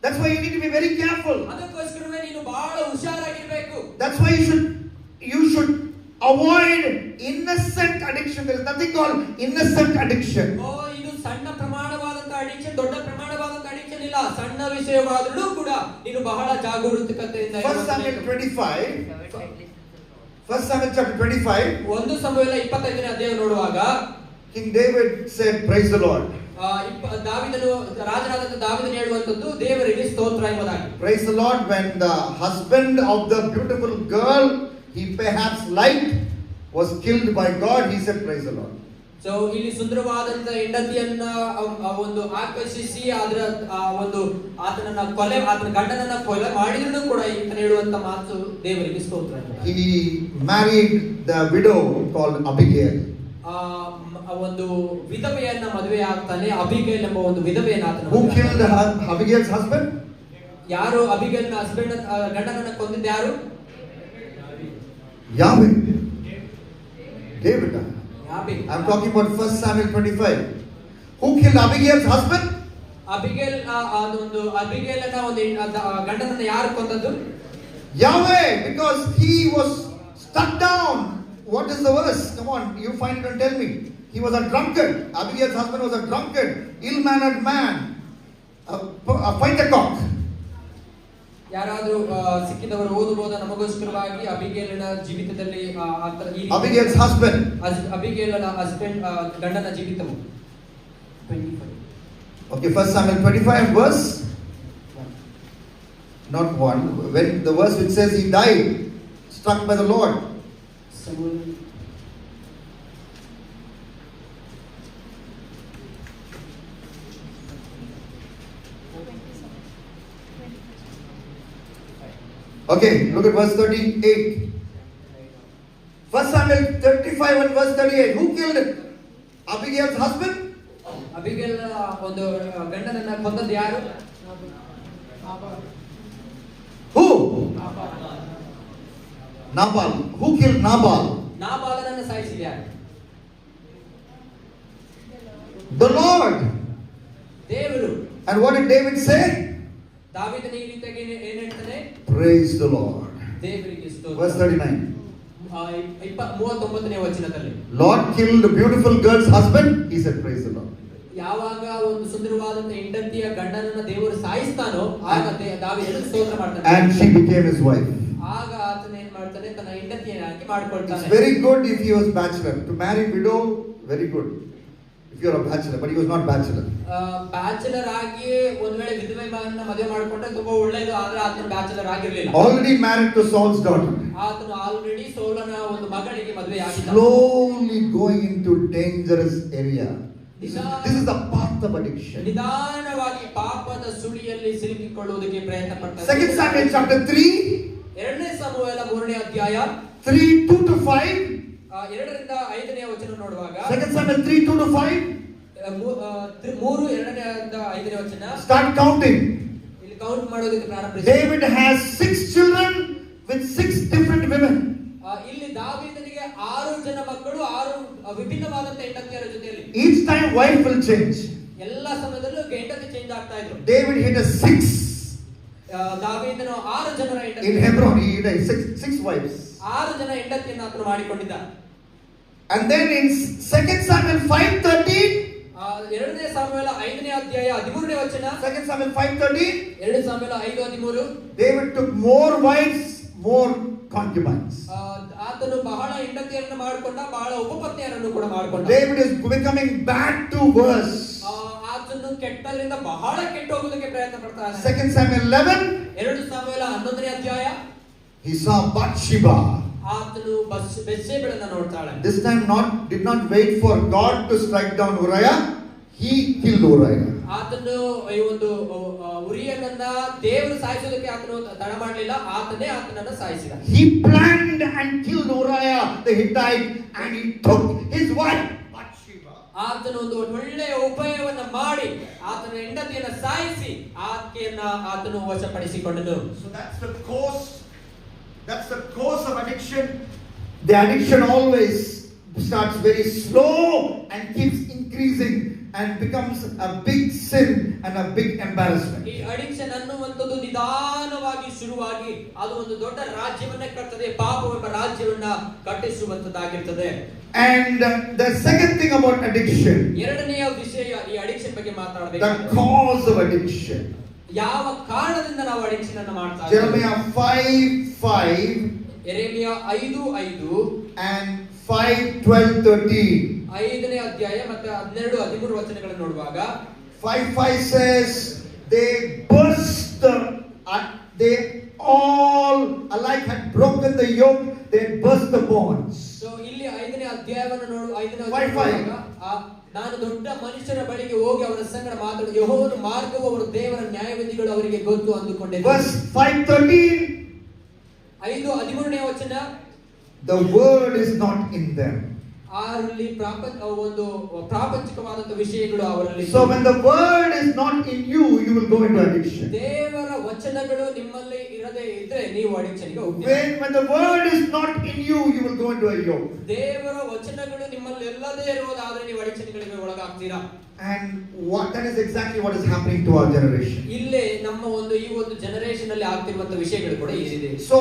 That's why you need to be very careful. ಅದಕ್ಕೋಸ್ಕರವೇ ನೀನು ಬಹಳ ಹುಷಾರಾಗಿರಬೇಕು. That's why you should avoid innocent addiction. There is nothing called innocent addiction. ಇದು ಸಣ್ಣ ಪ್ರಮಾಣವಾದಂತ ಅಡಿಕ್ಷನ್, ದೊಡ್ಡ ಪ್ರಮಾಣವಾದಂತ ಅಡಿಕ್ಷನ್ ಇಲ್ಲ. ಸಣ್ಣ ವಿಷಯವಾದರೂ ಕೂಡ ನೀನು ಬಹಳ ಜಾಗರೂಕತೆಯಿಂದ 1 Samuel 25. 1 Samuel chapter 25. 1 ಸಮುವೇಲ 25ನೇ ಅಧ್ಯಾಯ ನೋಡುವಾಗ King David said, praise the Lord. ರಾಜನಾದಂತ ದಾವೀದನು ಹೇಳುವಂತದ್ದು ದೇವರಿಗೆ ಸ್ತೋತ್ರ ಎಂಬುದಾಗಿ. Praise the Lord. When the husband of the beautiful girl he perhaps liked was killed by God, he said, praise the Lord. So ಇಲ್ಲಿ ಸುಂದರವಾದಂತ ಹೆಂಡತಿಯನ್ನ ಒಂದು ಆಕರ್ಷಿಸಿ ಅದರ ಒಂದು ಆತನ ಗಂಡನನ್ನ ಕೊಲೆ ಮಾಡಿದ್ರು ಕೂಡ ಈತನ ಹೇಳುವಂತ ಮಾತು ದೇವರಿಗೆ ಸ್ತೋತ್ರ. He married the widow called Abigail. ಒಂದು ವಿಧವೆಯನ್ನ ಮದುವೆ ಆಗ್ತಾನೆ. ಅಬಿಗೈಲ್ ಎಂಬ ಒಂದು ವಿಧವೆಯನ್ನ ಆತನ. Who killed Abigail's husband? ಯಾರು ಅಬಿಗೈಲ್ನ ಹಸ್ಬೆಂಡ್ ಗಂಡನನ್ನ ಕೊಂದಿದ್ದು ಯಾರು? Yahweh. David. I'm talking about 1 Samuel 25. Who killed Abigail's husband? ಅಬಿಗೈಲ್ನ ಒಂದು ಗಂಡನನ್ನ ಯಾರು ಕೊಂದದ್ದು? Yahweh, because he was stuck down. What is the verse? Come on, you find it and tell me. He was a drunkard. Abigail's husband was a drunkard, ill-mannered man, a fight-a-cock. ಯಾರಾದರೂ ಸಿಕ್ಕಿದವರು ಓದಬಹುದು ನಮಗೋಸ್ಕರವಾಗಿ ಅಬಿಗೈಲನ ಜೀವಿತದಲ್ಲಿ Abigail's husband. ಅಬಿಗೈಲನ ಹಸ್ಬೆಂಡ್ ಗಂಡನ ಜೀವಿತವು. Okay, 1 Samuel 25 verse. Not 1. When the verse which says he died, struck by the Lord. Okay, look at verse 38. 1 Samuel 35 and verse 38. Who killed Abigail's husband? ಅಬಿಗೈಲ್ ಒಂದು ಗಂಡನನ್ನ ಕೊಂದದ್ದು ಯಾರು? Who? Nabal. Who killed Nabal? ನಾಬಾಲನನ್ನು ಸಾಯಿಸಿದ ಯಾರು? The Lord. ದೇವರು. And what did David say? ದಾವೀದನು ಈ ರೀತಿಯಾಗಿ ಏನು ಹೇಳ್ತಾನೆ? Praise the Lord. ದೇವರಿಗೆ ಸ್ತೋತ್ರ. Verse 39. 39ನೇ ವಚನದಲ್ಲಿ Lord killed the beautiful girl's husband. He said, praise the Lord. ಯಾವಾಗ ಒಂದು ಸುಂದರವಾದಂತ ಹೆಂಡತಿಯ ಗಂಡನನ್ನ ದೇವರು ಸಾಯಿಸ್ತಾನೋ ಆಗ ದಾವೀದನು ಸ್ತೋತ್ರ ಮಾಡ್ತಾನೆ. And she became his wife. ಆಗ ಆತನ ಏನ್ ಮಾಡ್ತಾನೆ, ತನ್ನ ಹೆಂಡತಿಯನ್ನಾಗಿ ಮಾಡ್ಕೊಳ್ತಾನೆ. It's very good if he was bachelor. To marry widow, very good. If you're a bachelor, but he was not bachelor. Bachelor ಆಗಿ ಒಂದ್ ವೇಳೆ ವಿಧವೆಯನ್ನ ಮದುವೆ ಮಾಡ್ಕೊಂಡ್ರೆ ತುಂಬಾ ಒಳ್ಳೇದು, ಆದ್ರೆ ಆತನು ಬ್ಯಾಚುಲರ್ ಆಗಿರ್ಲಿಲ್ಲ. Already married to Saul's daughter. ಆತನು ಆಲ್ರೆಡಿ ಸೌಲನ ಒಂದು ಮಗಳಿಗೆ ಮದುವೆ ಆಗಿದ್ದ. Slowly going into dangerous area. This is the path of addiction. ನಿಧಾನವಾಗಿ ಪಾಪದ ಸುಳಿಯಲ್ಲಿ ಸಿಲುಕಿಕೊಳ್ಳುವುದಕ್ಕೆ ಪ್ರಯತ್ನ ಪಡ್ತಾರೆ. 2 Samuel chapter 3. ಎರಡನೇ ಸಮುವೇಲ 3ನೇ ಅಧ್ಯಾಯ 3:2-5. 2ರಿಂದ 5ನೇ ವಚನ ನೋಡುವಾಗ 2 Samuel 3:2-5. 3:2-5ನೇ ವಚನ. Start counting. ಇಲ್ಲಿ ಕೌಂಟ್ ಮಾಡೋದಕ್ಕೆ ಪ್ರಾರಂಭಿಸಿ. David has 6 children with 6 different women. ಇಲ್ಲಿ ದಾವೀದನಿಗೆ 6 ಜನ ಮಕ್ಕಳು, 6 ವಿಭಿನ್ನವಾದಂತ ಹೆಂಡತಿಯರ ಜೊತೆಯಲ್ಲಿ. Each time wife will change. ಎಲ್ಲ ಸಮಯದಲ್ಲೂ ಹೆಂಡತಿ ಚೇಂಜ್ ಆಗ್ತಾ ಇದ್ರು. David had a 6. ದಾವೀದನು 6 ಜನರ ಹೆಂಡತಿ. In Hebron he had 6 wives. 6 ಜನ ಹೆಂಡತಿಯನ್ನು ಆತನು ಮಾಡಿಕೊಂಡಿದ್ದ. And then in 2 Samuel 5:13. ಎರಡನೇ ಸಮುವೇಲ 5ನೇ ಅಧ್ಯಾಯ 13ನೇ ವಚನ. 2 Samuel 5:13. 2 ಸಮುವೇಲ 5:13. David took more wives, more concubines. ಆತನು ಬಹಳ ಹೆಂಡತಿಯರನ್ನು ಮಾಡಿಕೊಂಡ, ಬಹಳ ಉಪಪತ್ನಿಯರನ್ನು ಕೂಡ ಮಾಡಿಕೊಂಡ. David is becoming bad to worse. ಆತನು ಕೆಟ್ಟರಿಂದ ಬಹಳ ಕೆಟ್ಟ ಹೋಗುವುದಕ್ಕೆ ಪ್ರಯತ್ನ ಪಡ್ತಾನೆ. 2 Samuel 11. 2 ಸಮುವೇಲ 11ನೇ ಅಧ್ಯಾಯ. He saw Bathsheba. ಆತನು ಬೆತ್ಷೆಬಳನ್ನು ನೋಡ್ತಾಳೆ. This time did not wait for God to strike down Uriah. He killed Uriah. ಆತನು ಈ ಒಂದು ಉರಿಯನನ್ನ ದೇವರು ಸಾಯಿಸೋದಕ್ಕೆ ಆತನು ತಡ ಮಾಡಲಿಲ್ಲ, ಆತನೇ ಆತನನ್ನ ಸಾಯಿಸಿದ. He planned and killed Uriah the Hittite, and he took his wife Bathsheba. ಆತನು ಒಂದು ಒಳ್ಳೆಯ ಉಪಾಯವನ್ನ ಮಾಡಿ ಆತನ ಹೆಂಡತಿಯನ್ನ ಸಾಯಿಸಿ ಆಕೆಯನ್ನ ಆತನು ವಶಪಡಿಸಿಕೊಂಡನು. So that's the cause of addiction. The addiction always starts very slow and keeps increasing and becomes a big sin and a big embarrassment. ಈ ಅಡಿಕ್ಷನ್ ಅನ್ನುವಂಥದ್ದು ನಿಧಾನವಾಗಿ ಶುರುವಾಗಿ ಅದು ಒಂದು ದೊಡ್ಡ ರಾಜ್ಯವನ್ನ ಕಟ್ಟುತ್ತದೆ, ಪಾಪವೆಂಬ ರಾಜ್ಯವನ್ನ ಕಟ್ಟಿಸುವಂತದ್ದಾಗಿರುತ್ತದೆ. And the second thing about addiction, ಎರಡನೆಯ ವಿಷಯ ಈ ಅಡಿಕ್ಷನ್ ಬಗ್ಗೆ ಮಾತಾಡಬೇಕು. the cause of addiction. ಯಾವ ಕಾರಣದಿಂದ ನಾವು ಅಡಿಕ್ಷನ್ ಅನ್ನು ಮಾಡ್ತಾ ಇದ್ದೇವೆ? Jeremiah 5:5. Jeremiah 5:5 and 5:12-13. 5ನೇ ಅಧ್ಯಾಯ ಮತ್ತೆ 12-13 ವಚನಗಳನ್ನು ನೋಡುವಾಗ 5:5 says they all alike had broken the yoke, they burst the bonds. So ಇಲ್ಲಿ 5ನೇ ಅಧ್ಯಾಯವನ್ನು ನೋಡು. 5ನೇ ನಾನು ದೊಡ್ಡ ಮನುಷ್ಯರ ಬಳಿಗೆ ಹೋಗಿ ಅವರ ಸಂಗಡ ಮಾತಾಡಿ, ಯೆಹೋವನ ಮಾರ್ಗವು ಅವರ ದೇವರ ನ್ಯಾಯವಿಧಿಗಳು ಅವರಿಗೆ ಗೊತ್ತು ಅಂದುಕೊಂಡೆ. Verse 5:13. 5:13ನೇ ವಚನ. The word is not in them. ಅವರಲ್ಲಿ ಒಂದು ಪ್ರಾಪಂಚಿಕವಾದಂತ ವಿಷಯಗಳು ಅವರಲ್ಲಿ. So when the word is not in you, you will go into addiction. ದೇವರ ವಚನಗಳು ನಿಮ್ಮಲ್ಲಿ ಇರದೇ ಇದ್ರೆ ನೀವು ಅಡಿಕ್ಷನ್ಗೆ ಹೋಗ್ತೀರಾ. When the word is not in you, you will go into a yoke. ದೇವರ ವಚನಗಳು ನಿಮ್ಮಲ್ಲಿ ಇಲ್ಲದೇ ಇರುವುದಾದ್ರೆ ನೀವು ಅಡಿಕ್ಷನ್ಗಳಿಗೆ ಒಳಗಾಗ್ತೀರಾ. And that is exactly what is happening to our generation. ಇಲ್ಲೇ ನಮ್ಮ ಈ ಒಂದು ಜನರೇಷನ್ ಅಲ್ಲಿ ಆಗ್ತಿರುವಂತ ವಿಷಯಗಳು ಕೂಡ ಇದೆ. So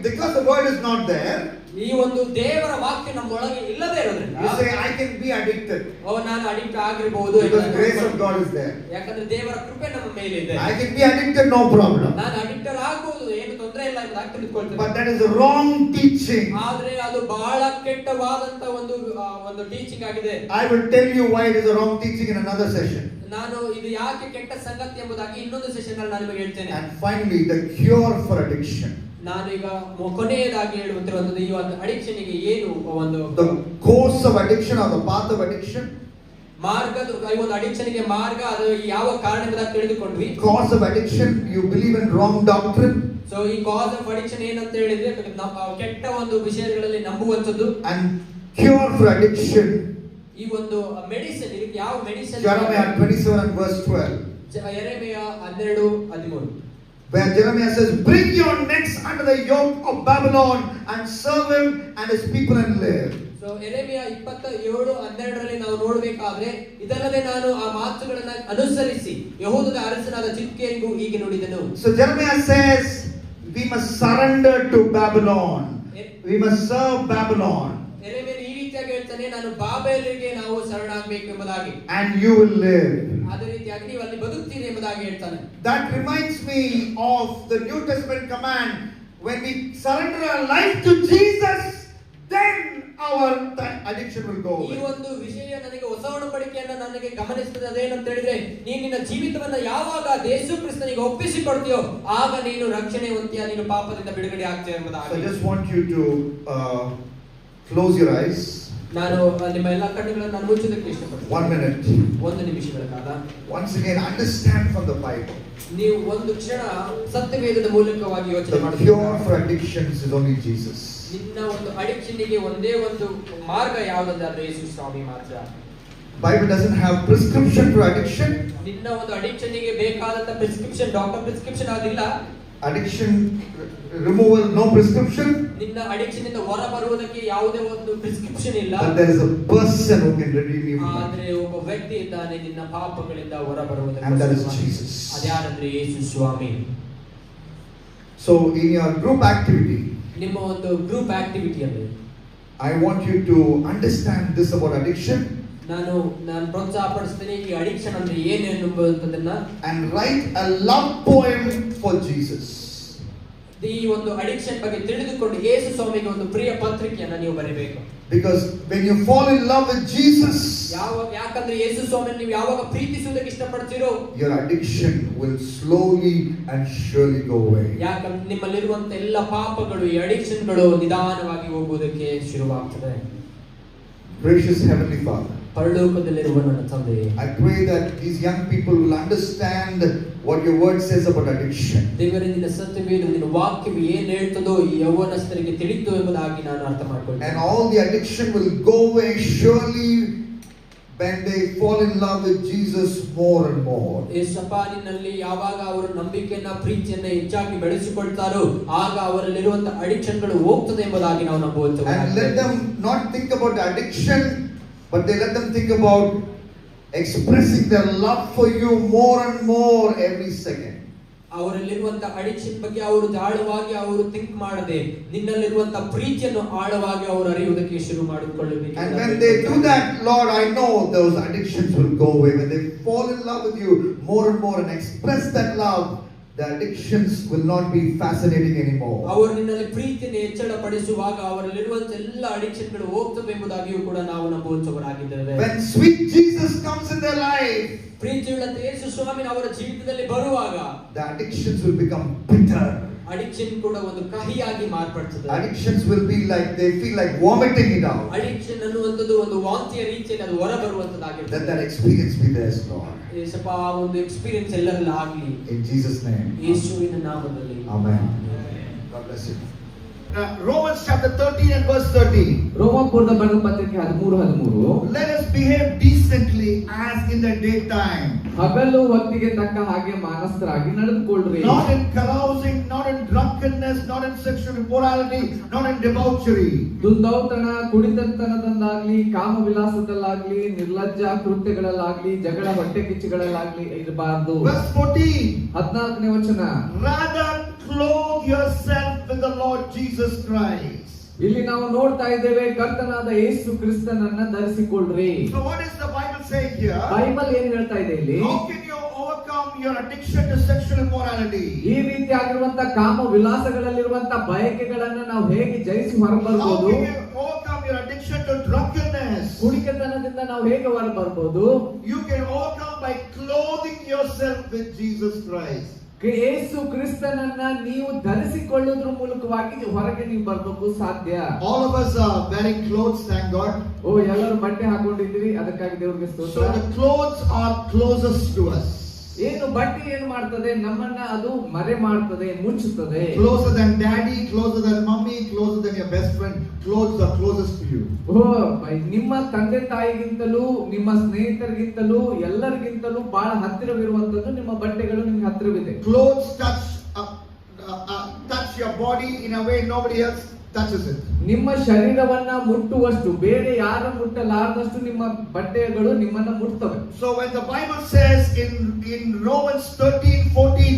because the word is not there, ಈ ಒಂದು ದೇವರ ವಾಕ್ಯ ನಮ್ಮ ಒಳಗೆ ಇಲ್ಲದೇ ಇರೋದ್ರಿಂದ you say I can be addicted. ನಾನು ಅಡಿಕ್ಟ್ ಆಗಿರಬಹುದು, because the grace of God is there. ಯಾಕಂದ್ರೆ ದೇವರ ಕೃಪೆ ನಮ್ಮ ಮೇಲೆ ಇದೆ. I can be addicted, no problem. ನಾನು ಅಡಿಕ್ಟರ್ ಆಗಬಹುದು, ಏನು ತೊಂದರೆ ಇಲ್ಲ ಅಂತ ತಿಳಿದುಕೊಳ್ತೇನೆ. But that is a wrong teaching. ಆದ್ರೆ ಅದು ಬಹಳ ಕೆಟ್ಟವಾದಂತ ಒಂದು ಟೀಚಿಂಗ್ ಆಗಿದೆ. I will tell you why it is a wrong teaching in another session. ನಾನು ಇದು ಯಾಕೆ ಕೆಟ್ಟ ಸಂಗತಿ ಎಂಬುದಾಗಿ ಇನ್ನೊಂದು ಸೆಷನ್ ಅಲ್ಲಿ ನಾನು ನಿಮಗೆ ಹೇಳ್ತೇನೆ. And finally the cure for addiction. ನಾನು ಈಗ ಕೊನೆಯದಾಗಿ ಹೇಳುತ್ತಿರುವಂತದ್ದು ಈ ಒಂದು ಅಡಿಕ್ಷನ್ ಗೆ ಏನು ಒಂದು the cause of addiction or the path of addiction. ಮಾರ್ಗದ ಈ ಒಂದು ಅಡಿಕ್ಷನ್ ಗೆ ಮಾರ್ಗ ಅದು ಯಾವ ಕಾರಣದಿಂದ ತಿಳಿದುಕೊಂಡ್ವಿ. Cause of addiction, you believe in wrong doctrine. So ಈ ಕಾಸ್ ಆಫ್ ಅಡಿಕ್ಷನ್ ಏನಂತ ಹೇಳಿದ್ರೆ ಕೆಟ್ಟ ಒಂದು ವಿಷಯಗಳಲ್ಲಿ ನಂಬುವಂತದ್ದು. And cure for addiction, ಈ ಒಂದು ಮೆಡಿಸಿನ್, ಇದಕ್ಕೆ ಯಾವ medicine? Jeremiah 27:12. Jeremiah 12:13 where Jeremiah says, bring your necks under the yoke of Babylon and serve him and his people and live. So Jeremiah 27:12ರಲ್ಲಿ ನಾವು ನೋಡಬೇಕಾದ್ರೆ, ಇದಲ್ಲದೆ ನಾನು ಆ ಮಾತುಗಳನ್ನು ಅನುಸರಿಸಿ ಯೆಹೂದದ ಅರಸನಾದ ಚಿದ್ಕೀಯನಿಗೂ ಹೀಗೆ ನುಡಿದೆನು. So Jeremiah says we must surrender to Babylon. We must serve Babylon. ಯೆರೆಮೀಯ ಈ ರೀತಿಯಾಗಿ ಹೇಳ್ತಾನೆ, ನಾನು ಬಾಬೆಲಿಗೆ ನಾವು ಶರಣಾಗಬೇಕು ಎಂಬುದಾಗಿ. And you will live. ಅದೇ ರೀತಿಯಾಗಿ ನೀವು ಅಲ್ಲಿ ಬದುಕ್ತೀರಿ ಎಂಬುದಾಗಿ ಹೇಳ್ತಾನೆ. That reminds me of the New Testament command, when we surrender our life to Jesus, then our addiction will go ಈ away. ಒಂದು ವಿಷಯ ನನಗೆ ಹೊಸ ಒಡಂಬಡಿಕೆಯನ್ನ ನನಗೆ ಗಮನಿಸುತ್ತದೆ. ಅದೇನಂತ ಹೇಳಿದ್ರೆ, ನೀನು ನಿನ್ನ ಜೀವಿತವನ್ನ ಯಾವಾಗ ಯೇಸು ಕ್ರಿಸ್ತನಿಗೆ ಒಪ್ಪಿಸಿಕೊಡ್ತೀಯೋ ಆಗ ನೀನು ರಕ್ಷಣೆ ಹೊಂದಿಯ, ನೀನು ಪಾಪದಿಂದ ಬಿಡುಗಡೆ ಆಗ್ತೀಯ So I ಎಂಬುದಾಗಿ. just want you to close your eyes. ನಾನು ನಿಮ್ಮ ಎಲ್ಲ ಕಣ್ಣುಗಳನ್ನು ನಾನು ಮುಚ್ಚೋದಕ್ಕೆ ಇಷ್ಟಪಡ್ತೀನಿ. 1 minute. 1 ನಿಮಿಷಗಳ ಕಾಲ Once again, understand from the Bible. ನೀವು ಒಂದು ಕ್ಷಣ ಸತ್ಯವೇದದ ಮೂಲಕವಾಗಿ ಯೋಚನೆ The ಮಾಡಬೇಕು. cure for addictions is only Jesus. ನಿನ್ನ ಒಂದು ಅಡಿಕ್ಷನ್ಗೆ ಒಂದೇ ಒಂದು ಮಾರ್ಗ ಯಾವುದಂದ್ರೆ ಯೇಸು ಸ್ವಾಮಿ ಮಾತ್ರ. Bible doesn't have prescription for addiction. ನಿನ್ನ ಒಂದು ಅಡಿಕ್ಷನ್ಗೆ ಬೇಕಾದಂತ ಪ್ರಿಸ್ಕ್ರಿಪ್ಷನ್, ಡಾಕ್ಟರ್ ಪ್ರಿಸ್ಕ್ರಿಪ್ಷನ್ ಅದಿಲ್ಲ. Addiction removal, no prescription. ನಿನ್ನ ಅಡಿಕ್ಷನ್ ಇಂದ ಹೊರ ಬರುವುದಕ್ಕೆ ಯಾವುದೇ ಒಂದು ಪ್ರಿಸ್ಕ್ರಿಪ್ಷನ್ ಇಲ್ಲ. But there is a person who can redeem you. ಆದ್ರೆ ಒಬ್ಬ ವ್ಯಕ್ತಿ ಇದ್ದಾನೆ ನಿನ್ನ ಪಾಪಗಳಿಂದ ಹೊರ ಬರುವುದಕ್ಕೆ. And that is Jesus. ಅದ್ಯಾರಂದ್ರೆ Yesu Swami. So in your group activity, ನಿಮ್ಮ ಒಂದು group ಆಕ್ಟಿವಿಟಿಯಲ್ಲಿ I want you to understand this about addiction ನಾನು ಪ್ರೋತ್ಸಾಹಪಡಿಸ್ತೀನಿ ಈ ಅಡಿಕ್ಷನ್ ಅಂದ್ರೆ ಏನು ಎಂಬುದನ್ನ. and write a love poem for Jesus. ಈ ಒಂದು ಅಡಿಕ್ಷನ್ ಬಗ್ಗೆ ತಿಳಿದುಕೊಂಡು ಯೇಸು ಸ್ವಾಮಿಗೆ ಒಂದು ಪ್ರಿಯ ಪತ್ರಿಕೆಯನ್ನ ನೀವು ಬರೀಬೇಕು. Because when you fall in love with Jesus, ಯಾಕಂದ್ರೆ ಯೇಸು ಸ್ವಾಮಿಯನ್ನು ನೀವು ಯಾವಾಗ ಪ್ರೀತಿಸುವುದಕ್ಕೆ ಇಷ್ಟಪಡ್ತೀರೋ your addiction will slowly and surely go away. ಯಾಕಂದ್ರೆ ನಿಮ್ಮಲ್ಲಿರುವಂತ ಎಲ್ಲ ಪಾಪಗಳು, ಈ ಅಡಿಕ್ಷನ್ಗಳು ನಿಧಾನವಾಗಿ ಹೋಗುವುದಕ್ಕೆ ಶುರುವಾಗ್ತದೆ. Gracious Heavenly Father, ಪರಲೋಕದಲ್ಲಿರುವ ನನ್ನ ತಂದೆಯೇ, I pray that these young people will understand what your word says about addiction. ದೇವರೇ ನಿನ್ನ ಸತ್ಯವೇದ ನಿನ್ನ ವಾಕ್ಯವು ಏನು ಹೇಳ್ತದೋ ಈ ಯೌವನಸ್ಥರಿಗೆ ತಿಳಿತು ಎಂಬುದಾಗಿ ನಾನು ಅರ್ಥ ಮಾಡಿಕೊಳ್ಳುತ್ತೇನೆ. And all the addiction will go away surely when they fall in love with Jesus more and more. Yesappa ನಿನ್ನಲ್ಲಿ ಯಾವಾಗ ಅವರು ನಂಬಿಕೆಯನ್ನ ಪ್ರೀತಿಯನ್ನ ಹೆಚ್ಚಾಗಿ ಬೆಳೆಸಿಕೊಳ್ತಾರೋ ಆಗ ಅವರಲ್ಲಿರುವಂತ ಅಡಿಕ್ಷನ್ಗಳು ಹೋಗ್ತದೆ ಎಂಬುದಾಗಿ ನಾವು ನಂಬುತ್ತೇವೆ. And let them not think about the addiction, but they let them think about expressing their love for you more and more every second. ಅವರಲ್ಲಿರುವಂತ ಅಡಿಕ್ಷನ್ ಬಗ್ಗೆ ಅವರು ಆಳವಾಗಿ ಅವರು ಥಿಂಕ್ ಮಾಡದೆ ನಿನ್ನಲ್ಲಿರುವಂತ ಪ್ರೀತಿಯನ್ನು ಆಳವಾಗಿ ಅವರು ಅರಿಯುವುದಕ್ಕೆ ಶುರು ಮಾಡಿಕೊಳ್ಳಬೇಕು. And when they do that, Lord, I know those addictions will go away. When they fall in love with you more and more and express that love, the addictions will not be fascinating anymore. ಅವರು ನಿನ್ನಲ್ಲಿ ಪ್ರೀತಿಯನ್ನು ಹೆಚ್ಚಳ ಪಡಿಸುವಾಗ ಅವರಲ್ಲಿರುವಂತ ಎಲ್ಲ ಅಡಿಕ್ಷನ್ಗಳು ಹೋಗ್ತವೆ ಎಂಬುದಾಗಿಯೂ ಕೂಡ ನಾವು ನಂಬುವವರಾಗಿದ್ದೇವೆ. When sweet Jesus comes in their life, ಪ್ರೀತಿಯುಳ್ಳ ಯೇಸು ಸ್ವಾಮಿ ಅವರ ಜೀವಿತದಲ್ಲಿ ಬರುವಾಗ the addictions will become bitter. Addiction ಕೂಡ ಒಂದು ಕಹಿಯಾಗಿ ಮಾರ್ಪಡ್ತದೆ. Addictions will be like, they feel like vomiting it out. Addiction ಅನ್ನುವಂಥದ್ದು ಒಂದು ವಾಂತಿಯ ರೀತಿಯಲ್ಲಿ ಅದು ಹೊರ ಬರುವಂತದ್ದಾಗಿರ್ತದೆ. Let that experience be theirs, Lord. Yesappa ಆ ಒಂದು ಎಕ್ಸ್ಪೀರಿಯನ್ಸ್ ಎಲ್ಲರಲ್ಲಿ ಆಗಲಿ In Jesus' name. ಯೇಸುವಿನ ನಾಮದಲ್ಲಿ. Amen. God bless you. Romans chapter 13 and verse 13. ರೋಮಾಪುರದ ಬರೆದ ಪತ್ರಿಕೆ 13:13. Let us behave decently as in the daytime. ಹಗಲು ಹೊತ್ತಿಗೆ ತಕ್ಕ ಹಾಗೆ ಮಾನಸ್ಥರಾಗಿ ನಡೆದುಕೊಳ್ಳ್ರಿ. Not in carousing, not in drunkenness, not in sexual immorality, not in debauchery. ದುಂದೌತಣ, ಕುಡಿತನದಿಂದಾಗ್ಲಿ, ಕಾಮ ವಿಲಾಸದಲ್ಲಾಗ್ಲಿ, ನಿರ್ಲಜ್ಜ ಕೃತ್ಯಗಳಲ್ಲಾಗ್ಲಿ, ಜಗಳ ಹೊಟ್ಟೆ ಕಿಚ್ಚುಗಳಲ್ಲಾಗ್ಲಿ ಇರಬಾರದು. Verse 14. 14ನೇ ವಚನ. Rather clothe yourself with the Lord Jesus Christ. ಇಲ್ಲಿ ನಾವು ನೋಡ್ತಾ ಇದ್ದೇವೆ ಕರ್ತನಾದ ಯೇಸು ಕ್ರಿಸ್ತನನ್ನ ಧರಿಸಿಕೊಳ್ಳ್ರಿ. So what is the Bible saying here? Bible ಏನ್ ಹೇಳ್ತಾ ಇದೆ ಇಲ್ಲಿ? How can you overcome your addiction to sexual immorality? ಈ ರೀತಿಯಾಗಿರುವಂತ ಕಾಮ ವಿಲಾಸಗಳಲ್ಲಿರುವಂತ ಬಯಕೆಗಳನ್ನ ನಾವು ಹೇಗೆ ಜಯಿಸಿ How ಹೊರಬರ್ಬೋದು? can you overcome your addiction to drunkenness? ಕುಡಿಕೆತನದಿಂದ ನಾವು ಹೇಗೆ ಹೊರಬರ್ಬೋದು? You can overcome by clothing yourself with Jesus Christ. ಯೇಸು ಕ್ರಿಸ್ತನನ್ನ ನೀವು ಧರಿಸಿಕೊಳ್ಳುವುದರ ಮೂಲಕವಾಗಿ ಹೊರಗೆ ನೀವು ಬರಬೇಕು ಸಾಧ್ಯ. All of us are wearing clothes, thank God. ಎಲ್ಲರೂ ಬಟ್ಟೆ ಹಾಕೊಂಡಿದ್ದೀವಿ, ಅದಕ್ಕಾಗಿ ದೇವರಿಗೆ So ಸ್ತೋತ್ರ. the clothes are closest to us. ಏನು ಬಟ್ಟೆ ಏನು ಮಾಡ್ತದೆ? ನಮ್ಮನ್ನ ಅದು ಮರೆ ಮಾಡ್ತದೆ, ಮುಚ್ಚುತ್ತದೆ. Closer than daddy, closer than mommy, closer than your best friend. Clothes are closest to you. ನಿಮ್ಮ ತಂದೆ ತಾಯಿಗಿಂತಲೂ, ನಿಮ್ಮ ಸ್ನೇಹಿತರಿಗಿಂತಲೂ, ಎಲ್ಲರಿಗಿಂತಲೂ ಬಹಳ ಹತ್ತಿರವಿರುವಂತದ್ದು ನಿಮ್ಮ ಬಟ್ಟೆಗಳು ನಿಮ್ಗೆ ಹತ್ತಿರವಿದೆ. Clothes touch your body in a way nobody else touches it. ನಿಮ್ಮ ಶರೀರವನ್ನ ಮುಟ್ಟುವಷ್ಟು ಬೇರೆ ಯಾರು ಮುಟ್ಟಲಾರದಷ್ಟು ನಿಮ್ಮ ಬಟ್ಟೆಗಳು ನಿಮ್ಮನ್ನ ಮುಟ್ಟುತ್ತವೆ. So when the Bible says in Romans 13:14,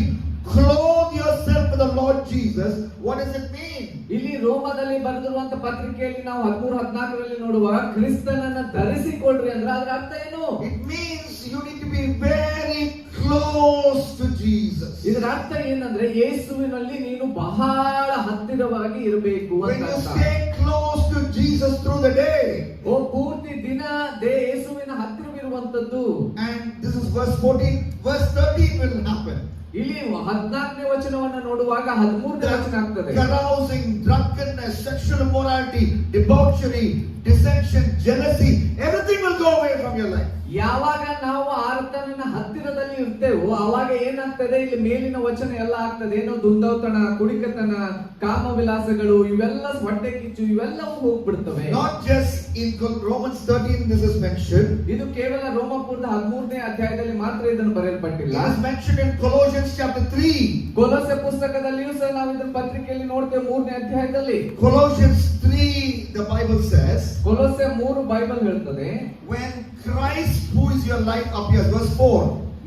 clothe yourself with the Lord Jesus, what does it mean? ಇಲ್ಲಿ ರೋಮದಲ್ಲಿ ಬರೆದಿರುವಂತ ಪತ್ರಿಕೆಯಲ್ಲಿ ನಾವು 13:14 ನೋಡುವ ಕ್ರಿಸ್ತನನ್ನ ಧರಿಸಿಕೊಳ್ಳ್ರಿ ಅಂದ್ರೆ ಅದರ ಅರ್ಥ ಏನು? It means you need to be very close to Jesus. ಇದರ ಅರ್ಥ ಏನಂದ್ರೆ ಯೇಸುವಿನಲ್ಲಿ ನೀನು ಬಹಳ ಹತ್ತಿರವಾಗಿ ಇರಬೇಕು When ಅಂತ you ಅರ್ಥ. stay close to Jesus through the day, ಓ ಪೂರ್ತಿ ದಿನ ಯೇಸುವಿನ ಹತ್ತಿರವಿರುವಂತದ್ದು. and this is verse 14, verse 13 will happen. ಇಲ್ಲಿ 14ನೇ ವಚನವನ್ನ ನೋಡುವಾಗ 13ನೇ ವಚನ ಆಗ್ತದೆ. Carousing, drunkenness, sexual immorality, debauchery, dissension, jealousy, everything will go away from your life. ಯಾವಾಗ ನಾವು ಆರ್ತನ ಹತ್ತಿರದಲ್ಲಿ ಇರ್ತೇವೋ ಅವಾಗ ಏನಾಗ್ತದೆ, ಇಲ್ಲಿ ಮೇಲಿನ ವಚನ ಎಲ್ಲ ಆಗ್ತದೆ. ಏನೋ ದುಂದೌತಣ, ಕುಡಿಕತನ, ಕಾಮವಿಲಾಸಗಳು, ಇವೆಲ್ಲ ಹೊಟ್ಟೆ ಕಿಚ್ಚು, ಇವೆಲ್ಲವೂ ಹೋಗ್ಬಿಡ್ತವೆ. Not just in Romans 13 this is mentioned. ಇದು ಕೇವಲ ರೋಮಪುರದ 13ನೇ ಅಧ್ಯಾಯದಲ್ಲಿ ಮಾತ್ರ ಇದನ್ನು ಬರೆಯಲ್ಪಟ್ಟಿಲ್ಲ. It is mentioned in Colossians chapter 3. ಕೊಲೊಸ್ಸೆ ಪುಸ್ತಕದಲ್ಲಿಯೂ ಸಹ ನಾವು ಇದನ್ನ ಪತ್ರಿಕೆಯಲ್ಲಿ ನೋಡ್ತೇವೆ 3ನೇ ಅಧ್ಯಾಯದಲ್ಲಿ. Colossians 3, the Bible says, ಕೊಲೊಸ್ಸೆ 3 Bible ಹೇಳ್ತದೆ, when Christ who is your life appears, verse 4.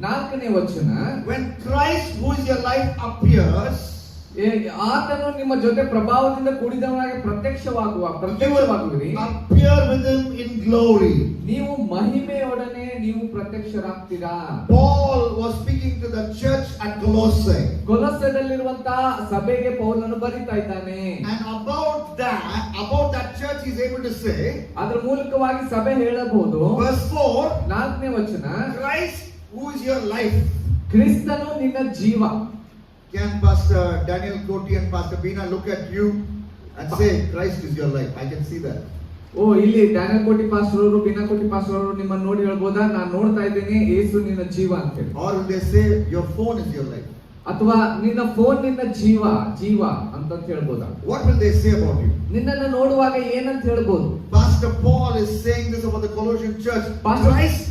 4ನೇ ವಚನ, When Christ who is your life appears, ಆತನು ನಿಮ್ಮ ಜೊತೆ ಪ್ರಭಾವದಿಂದ ಕೂಡಿದವನಾಗಿ ಪ್ರತ್ಯಕ್ಷವಾಗುವಿರಿ. appear with him in glory. ನೀವು ಮಹಿಮೆಯೊಡನೆ ನೀವು ಪ್ರತ್ಯಕ್ಷರಾಗ್ತೀರಾ. Paul was speaking to the church at Colossae. ಕೊಲೊಸ್ಸೆದಲ್ಲಿರುವಂತಹ ಸಭೆಗೆ ಪೌಲನು ಬರಿತಾ ಇದ್ದಾನೆ. And about that church he is able to say, ಅದರ ಮೂಲಕವಾಗಿ ಸಭೆ ಹೇಳಬಹುದು. verse 4, 4ನೇ ವಚನ, Christ who is your life. ಕ್ರಿಸ್ತನು ನಿನ್ನ ಜೀವ. Can Pastor Daniel Koti and Pastor Bina look at you and say, Christ is your life? I can see that. ಓ ಇಲ್ಲಿ ಡ್ಯಾನಿಯಲ್ ಕೋಟಿ ಪಾಸ್ಟರ್ ಅವರು, ಬಿನಾ ಕೋಟಿ ಪಾಸ್ಟರ್ ಅವರು ನಿಮ್ಮನ್ನು ನೋಡಿ ಹೇಳ್ಬೋದಾ, ನಾನು ನೋಡ್ತಾ ಇದ್ದೇನೆ ಯೇಸು ನಿನ್ನ ಜೀವ ಅಂತ ಹೇಳಿ. Or will they say, your phone is your life? ಅಥವಾ ನಿನ್ನ ಫೋನ್ ನಿನ್ನ ಜೀವ ಅಂತ ಹೇಳ್ಬೋದಾ? What will they say about you? ನಿನ್ನನ್ನು ನೋಡುವಾಗ ಏನಂತ ಹೇಳ್ಬೋದು? Pastor Paul is saying this about the Colossian church. Christ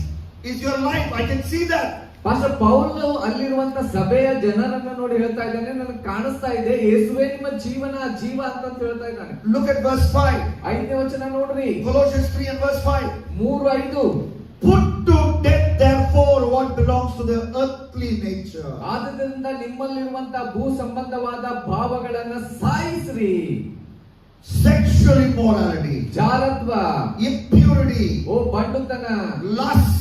is your life. I can see that. Pastor Paul ಅಲ್ಲಿರುವಂತ ಸಭೆಯ ಜನರನ್ನ ನೋಡಿ ಹೇಳ್ತಾ ಇದ್ದಾನೆ, ನನಗೆ ಕಾಣಿಸ್ತಾ ಇದೆ ಯೇಸುವೇ ನಿಮ್ಮ ಜೀವ ಅಂತ ಹೇಳ್ತಾ ಇದ್ದಾನೆ. Look at verse 5. 5ನೇ ವಚನ ನೋಡ್ರಿ. Colossians 3 and verse 5. 3:5. Put to death therefore what belongs to the earthly nature. ಆದ್ದರಿಂದ ನಿಮ್ಮಲ್ಲಿರುವಂತ ಭೂ ಸಂಬಂಧವಾದ ಭಾವಗಳನ್ನ ಸಾಯಿಸ್ರಿ. Sexual immorality, ಜಾರತ್ವ, impurity, ಓ ಬಂಡುತನ, lust,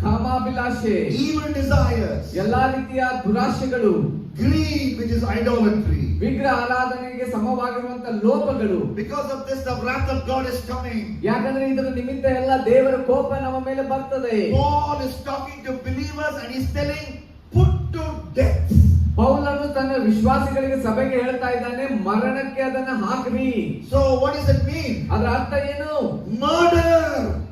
ಕಾಮಾಭಿಲಾಷೆ, evil desires, ಎಲ್ಲಾ ರೀತಿಯ ದುರಾಶೆಗಳು, greed, which is idolatry. ವಿಗ್ರಹ ಆರಾಧನೆಗೆ ಸಮವಾಗಿರುವಂತ ಲೋಪಗಳು. Because of this the wrath of God is coming. ಯಾಕಂದ್ರೆ ಇದರ ನಿಮಿತ್ತ ಎಲ್ಲ ದೇವರ ಕೋಪ ನಮ್ಮ ಮೇಲೆ ಬರ್ತದೆ. Paul is talking to believers and he's telling, put to death. ಪೌಲನು ತನ್ನ ವಿಶ್ವಾಸಿಗಳಿಗೆ ಸಭೆಗೆ ಹೇಳ್ತಾ ಇದ್ದಾನೆ, ಮರಣಕ್ಕೆ ಅದನ್ನ ಹಾಕ್ರಿ. So what does it mean? ಅದರ ಅರ್ಥ ಏನು? Murder.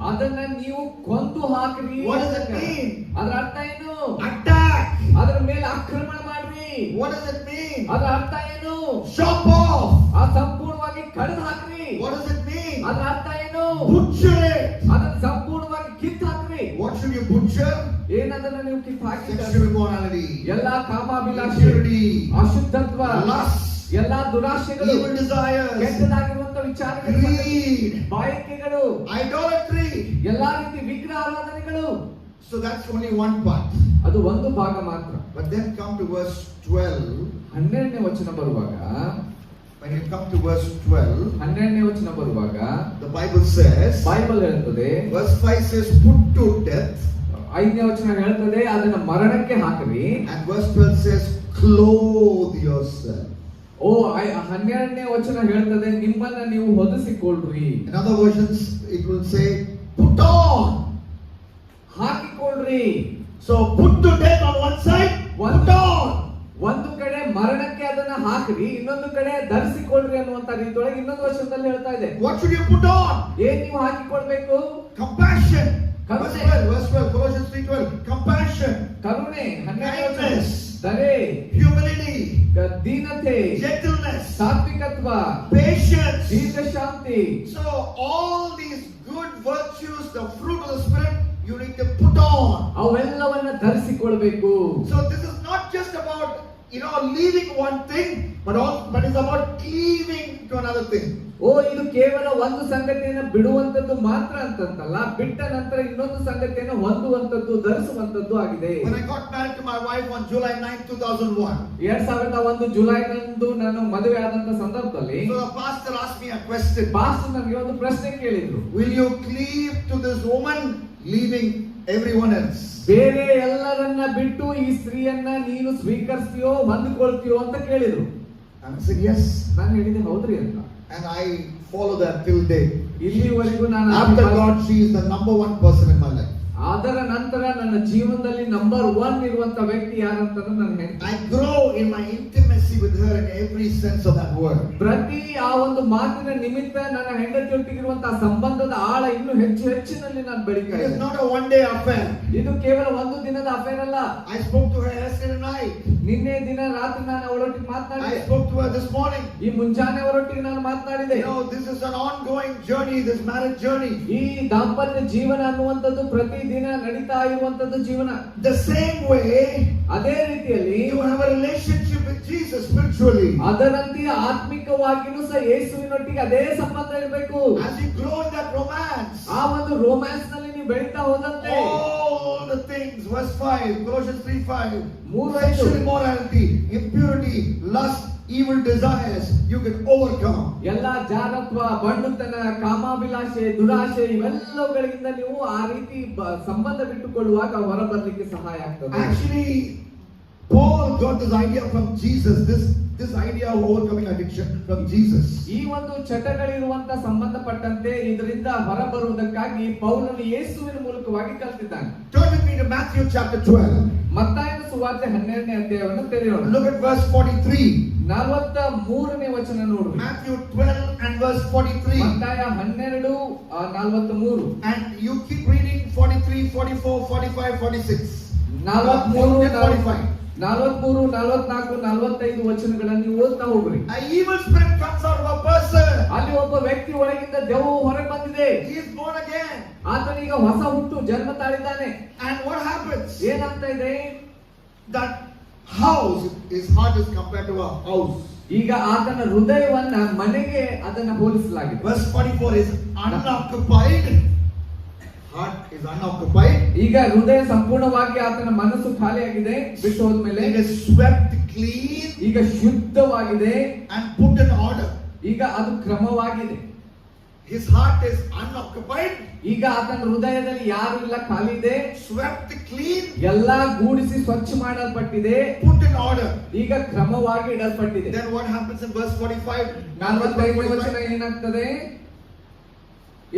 ಅದನ್ನ ನೀವು ಕೊಂದು ಹಾಕ್ರಿ. What does it mean? ಅದರ ಅರ್ಥ ಏನು? Attack. ಅದರ ಮೇಲೆ ಆಕ್ರಮಣ ಮಾಡ್ರಿ. What does it mean? ಅದರ ಅರ್ಥ ಏನು? Chop off. ಆ ಸಂಪೂರ್ಣವಾಗಿ ಕಡಿದು ಹಾಕ್ರಿ. What does it mean? ಅದರ ಅರ್ಥ ಏನು? Butcher it. ಅದನ್ನ ಸಂಪೂರ್ಣವಾಗಿ ಕಿತ್ತು ಹಾಕ್ರಿ. What should you butcher? ಏನದನ್ನ ನೀವು ಕಿತ್ತು ಹಾಕಿದ್ರೆ Sexual immorality, ಎಲ್ಲಾ ಕಾಮಾಭಿಲಾಷೆ, impurity, ಅಶುದ್ಧತ್ವ, lust, ಎಲ್ಲಾ ದುರಾಶೆಗಳು, evil desires, ಕೆಟ್ಟದಾಗಿರುವಂತ ವಿಚಾರಗಳು, greed, ಬಯಕೆಗಳು, idolatry. ಎಲ್ಲಾ ರೀತಿ ವಿಗ್ರಹ ಆರಾಧನೆಗಳು. So that's only one part. ಅದು ಒಂದು ಭಾಗ ಮಾತ್ರ. But then come to verse 12. 12ನೇ ವಚನ ಬರುವಾಗ, When you come to verse 12, 12ನೇ ವಚನ ಬರುವಾಗ the Bible says, ಬೈಬಲ್ ಹೇಳ್ತದೆ, verse 5 says, put to death. 5ನೇ ವಚನ ಹೇಳ್ತದೆ ಅದನ್ನ ಮರಣಕ್ಕೆ ಹಾಕಿರಿ. And verse 12 says, clothe yourself. ಓ 12ನೇ ವಚನ ಹೇಳ್ತದೆ ನಿಮ್ಮನ್ನ ನೀವು ಹೊದಿಸಿಕೊಳ್ಳ್ರಿ. In other versions, it will say, put on. ಹಾಕಿಕೊಳ್ಳ್ರಿ. So put to death on one side, put on. ಒಂದು ಕಡೆ ಮರಣಕ್ಕೆ ಅದನ್ನ ಹಾಕ್ರಿ, ಇನ್ನೊಂದು ಕಡೆ ಧರಿಸಿಕೊಳ್ಳ್ರಿ ಅನ್ನುವಂತ ರೀತಿಯೊಳಗೆ ಇನ್ನೊಂದು ವರ್ಷದಲ್ಲಿ ಹೇಳ್ತಾ ಇದೆ. What should you put on? ಏನ್ ನೀವು ಹಾಕಿಕೊಳ್ಬೇಕು? Compassion. Verse ಕರುಣೆ. 12, Colossians 3:12. Compassion, ಕರುಣೆ, kindness, ದಯೆ, humility, ದೀನತೆ, gentleness, ಸಾತ್ವಿಕತ್ವ, patience. ದೀರ್ಘಶಾಂತಿ. So all these good virtues, the fruit of the Spirit, you need to put on. ಅವೆಲ್ಲವನ್ನ ಧರಿಸಿಕೊಳ್ಬೇಕು. So this is not just about, leaving one thing, but it's about cleaving to another thing. ಓ ಇದು ಕೇವಲ ಒಂದು ಸಂಗತಿಯನ್ನು ಬಿಡುವಂತದ್ದು ಮಾತ್ರ ಅಂತಲ್ಲ, ಬಿಟ್ಟ ನಂತರ ಇನ್ನೊಂದು ಸಂಗತಿಯನ್ನು ಹೊಂದುವಂತದ್ದು, ಧರಿಸುವಂತದ್ದು ಆಗಿದೆ. When I got married to my wife on July 9, 2001, 2001 ಜುಲೈನಂದು ನಾನು ಮದುವೆ ಆದಂತ ಸಂದರ್ಭದಲ್ಲಿ so the pastor asked me a question. Pastor ನನಗೆ ಒಂದು ಪ್ರಶ್ನೆ ಕೇಳಿದ್ರು. Will you cleave to this woman, leaving everyone else. ಬೇರೆ ಎಲ್ಲರನ್ನ ಬಿಟ್ಟು ಈ ಸ್ತ್ರೀಯನ್ನ ನೀನು ಸ್ವೀಕರಿಸ್ತೀಯೋ ಹೊಂದಿಕೊಳ್ತೀಯೋ ಅಂತ ಕೇಳಿದ್ರು. And I said, yes. ನಾನು ಹೇಳಿದೆ ಹೌದ್ರಿ ಅಂತ. And I follow that till date. ಇಲ್ಲಿವರೆಗೂ ನಾನು After God, she is the number one person in my life. ಅದರ ನಂತರ ನನ್ನ ಜೀವನದಲ್ಲಿ ನಂಬರ್ 1 ಇರುವಂತ ವ್ಯಕ್ತಿ ಯಾರಂತಂದ್ರೆ ನನ್ನ ಹೆಂಡತಿ. I grow in my intimacy with her in every sense of that word. ಪ್ರತಿ ಆ ಒಂದು ಮಾತಿನ ನಿಮಿತ್ತ ನನ್ನ ಹೆಂಡತಿಯೊಟ್ಟಿಗಿರುವಂತಹ ಸಂಬಂಧದ ಆಳ ಇನ್ನೂ ಹೆಚ್ಚಿನಲ್ಲಿ ನಾನು ಬೆಳೀತಾ It is ಇದ್ದೇನೆ. not a one-day affair. ಇದು ಕೇವಲ ಒಂದು ದಿನದ ಅಫೇರ್ ಅಲ್ಲ. I spoke to her yesterday night. ನಿನ್ನೆ ದಿನ ರಾತ್ರಿ ನಾನು ಅವಳೊಟ್ಟಿಗೆ I ಮಾತನಾಡಿದೆ. spoke to her this morning. ಈ ಮುಂಜಾನೆ ಅವರೊಟ್ಟಿಗೆ ನಾನು ಮಾತನಾಡಿದೆ. You know, this is an ongoing journey, this marriage journey. ಈ ದಾಂಪತ್ಯ ಜೀವನ ಅನ್ನುವಂಥದ್ದು ಪ್ರತಿ ದಿನ ನಡೀತಾ ಇರುವಂತದ್ದು ಜೀವನ. The same way, ಅದೇ ರೀತಿಯಲ್ಲಿ you have a relationship with Jesus spiritually. ಅದರಂತೆ ಆತ್ಮಿಕವಾಗಿಯೂ ಸಹ ಯೇಸುವಿನೊಟ್ಟಿಗೆ ಅದೇ ಸಂಬಂಧ ಇರಬೇಕು. As you grow in that romance, ಆ ಒಂದು ರೋಮ್ಯಾನ್ಸ್ ನಲ್ಲಿ ನೀವು ಬೆಳೀತಾ ಹೋದಂತೆ all the things, verse 5, Colossians 3:5, ಮೂರು sexual ಐದು immorality, impurity, lust, evil desires, you can overcome. ಎಲ್ಲ ಜಾರತ್ವ, ಬಂಡುತನ, ಕಾಮಾಭಿಲಾಷೆ, ದುರಾಶೆ ಇವೆಲ್ಲವುಗಳಿಂದ ನೀವು ಆ ರೀತಿ ಸಂಬಂಧ ಬಿಟ್ಟುಕೊಳ್ಳುವಾಗ ಹೊರಬರಲಿಕ್ಕೆ ಸಹಾಯ ಆಗ್ತದೆ. Actually, Paul got this idea from Jesus, this idea of overcoming addiction from Jesus. ಈ ಒಂದು ಚಟಗಳಿರುವಂತ ಸಂಬಂಧಪಟ್ಟಂತೆ ಇದರಿಂದ ಹೊರಬರುವುದಕ್ಕಾಗಿ ಪೌಲನು ಯೇಸುವಿನ ಮೂಲಕವಾಗಿ ಕಲಿತಿದ್ದಾನೆ. Turn with me to Matthew chapter 12. ಮತ್ತಾಯನ ಸುವಾರ್ತೆ 12ನೇ ಅಧ್ಯಾಯವನ್ನು ತೆರೆಯೋಣ. Look at verse 43. 43ನೇ ವಚನ ನೋಡ್ರಿ. Matthew 12 and verse 43. ಮತ್ತಾಯ 12:43. And you keep reading 43, 44, 45, 46. 43, 45. 44, 44, 45 ವಚನಗಳನ್ನು ನೀವು ಓದ್ತಾ ಹೋಗ್ರಿ. An evil spirit comes out of a person. ಅಲ್ಲಿ ಒಬ್ಬ ವ್ಯಕ್ತಿ ಒಳಗಿಂದ ದೆವ್ವ ಹೊರಗೆ ಬಂದಿದೆ. He is born again. ಆತನೀಗ ಹೊಸ ಹುಟ್ಟು ಜನ್ಮ ತಾಳಿದ್ದಾನೆ. And what happens? ಏನಾಗ್ತಾ ಇದೆ? That house, his heart is compared to a house. ಈಗ ಆತನ ಹೃದಯವನ್ನ ಮನೆಗೆ ಅದನ್ನ ಹೋಲಿಸಲಾಗಿದೆ. Verse 44 is unoccupied. Heart is unoccupied. ಈಗ ಹೃದಯ ಸಂಪೂರ್ಣವಾಗಿ ಆತನ ಮನಸ್ಸು ಖಾಲಿಯಾಗಿದೆ, ಬಿಟ್ಟು ಹೋದ್ಮೇಲೆ It is swept clean ಈಗ ಶುದ್ಧವಾಗಿದೆ and put in order. ಈಗ ಅದು ಕ್ರಮವಾಗಿದೆ. His heart is unoccupied, ಈಗ ಆತನ ಹೃದಯದಲ್ಲಿ ಯಾರು ಇಲ್ಲ, ಖಾಲಿ ಇದೆ, swept clean, ಎಲ್ಲಾ ಗೂಡಿಸಿ ಸ್ವಚ್ಛ ಮಾಡಲ್ಪಟ್ಟಿದೆ, put in order. ಈಗ ಕ್ರಮವಾಗಿ ಇಡಲ್ಪಟ್ಟಿದೆ. Then what happens in verse 45? 45ನೇ ವಚನ ಏನಾಗ್ತದೆ?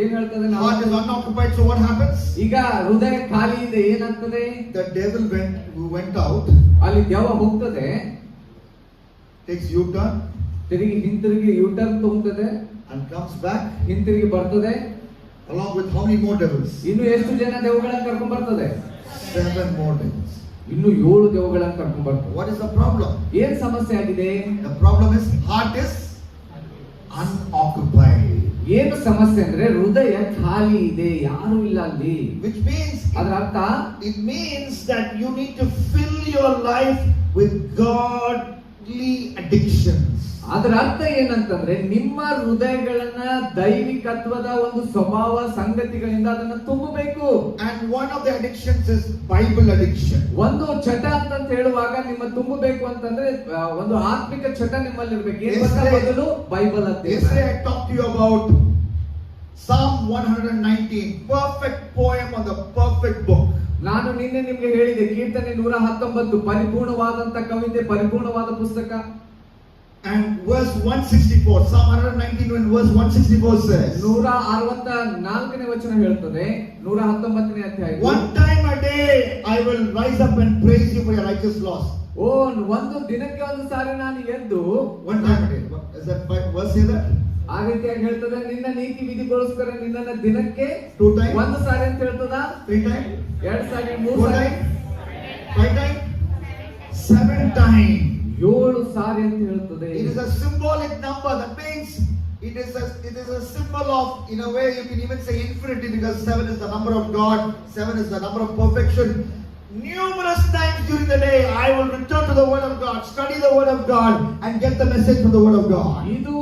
ಏನ್ ಹೇಳ್ತದೆ? Heart is unoccupied, so what happens? ಈಗ ಹೃದಯ ಖಾಲಿ ಇದೆ, ಏನಾಗ್ತದೆ? The devil went out, ಅಲ್ಲಿ ದೆವ್ವ ಹೋಗ್ತದೆ, takes U-turn ಹಿಂತಿರುಗಿ ಯೂಟರ್ನ್ ತಗೊಂತದೆ, and comes back ಹಿಂತಿರುಗಿ ಬರ್ತದೆ. along with how many more devils? ಇನ್ನು ಎಷ್ಟು ಜನ ದೆವ್ವಗಳನ್ನ ಕರ್ಕೊಂಡ್ ಬರ್ತದೆ? 7 more devils. ಇನ್ನು 7 ದೆವ್ವಗಳನ್ನ ಕರ್ಕೊಂಡ್ ಬರ್ತದೆ. What is the problem? ಏನ್ ಸಮಸ್ಯೆ ಆಗಿದೆ? The problem is heart is unoccupied. ಏನು ಸಮಸ್ಯೆ ಅಂದ್ರೆ ಹೃದಯ ಖಾಲಿ ಇದೆ, ಯಾರು ಇಲ್ಲ ಅಲ್ಲಿ. Which means, ಅದರ ಅರ್ಥ it means that you need to fill your life with godly addictions. ಅದರ ಅರ್ಥ ಏನಂತಂದ್ರೆ ನಿಮ್ಮ ಹೃದಯಗಳನ್ನ ದೈವಿಕತ್ವದ ಒಂದು ಸ್ವಭಾವ ಸಂಗತಿಗಳಿಂದ ಅದನ್ನ ತುಂಬಬೇಕು. And one of the addictions is Bible addiction. ಒಂದು ಚಟ ಅಂತ ಹೇಳುವಾಗ ನಿಮ್ಮ ತುಂಬಬೇಕು ಅಂತಂದ್ರೆ ಒಂದು ಆತ್ಮಿಕ ಚಟ ನಿಮ್ಮಲ್ಲಿ ಇರ್ಬೇಕು. ಏನ್ ಗೊತ್ತಾ? ಮೊದಲು ಬೈಬಲ್ ಅಧ್ಯಯನ. Yesterday I talked to you about Psalm 119, perfect poem on the perfect book. ನಾನು ನಿನ್ನೆ ನಿಮ್ಗೆ ಹೇಳಿದೆ, ಕೀರ್ತನೆ 119 ಪರಿಪೂರ್ಣವಾದಂತ ಕವಿತೆ, ಪರಿಪೂರ್ಣವಾದ ಪುಸ್ತಕ. And verse 164, Psalm 119 when verse 164 says, 164ನೇ ವಚನ ಹೇಳ್ತದೆ, 119ನೇ ಅಧ್ಯಾಯ. one time a day I will rise up and praise you for your righteous laws. ಒಂದು ದಿನಕ್ಕೆ ಒಂದು ಸಾರಿ ನಾನು ಎದ್ದು, One time a day. Is that verse say that? ಆ ರೀತಿಯಾಗಿ ಹೇಳ್ತದೆ, ನಿನ್ನ ನೀತಿ ವಿಧಿಗೋಸ್ಕರ ನಿನ್ನನ್ನ ದಿನಕ್ಕೆ 2 times? ಒಂದು ಸಾರಿ ಅಂತ ಹೇಳ್ತದ, 3 times? 2 ಸಾರಿ, 3 4 ಸಾರಿ, times? 5 times? 7 times. 7 ಸಾರಿ ಅಂತ ಹೇಳ್ತದೆ. It is a symbolic number. That means it is a symbol of, in a way you can even say infinity, because 7 is the number of God, 7 is the number of perfection. Numerous times during the day I will return to the word of God, study the word of God and get the message from the word of God. ಇದು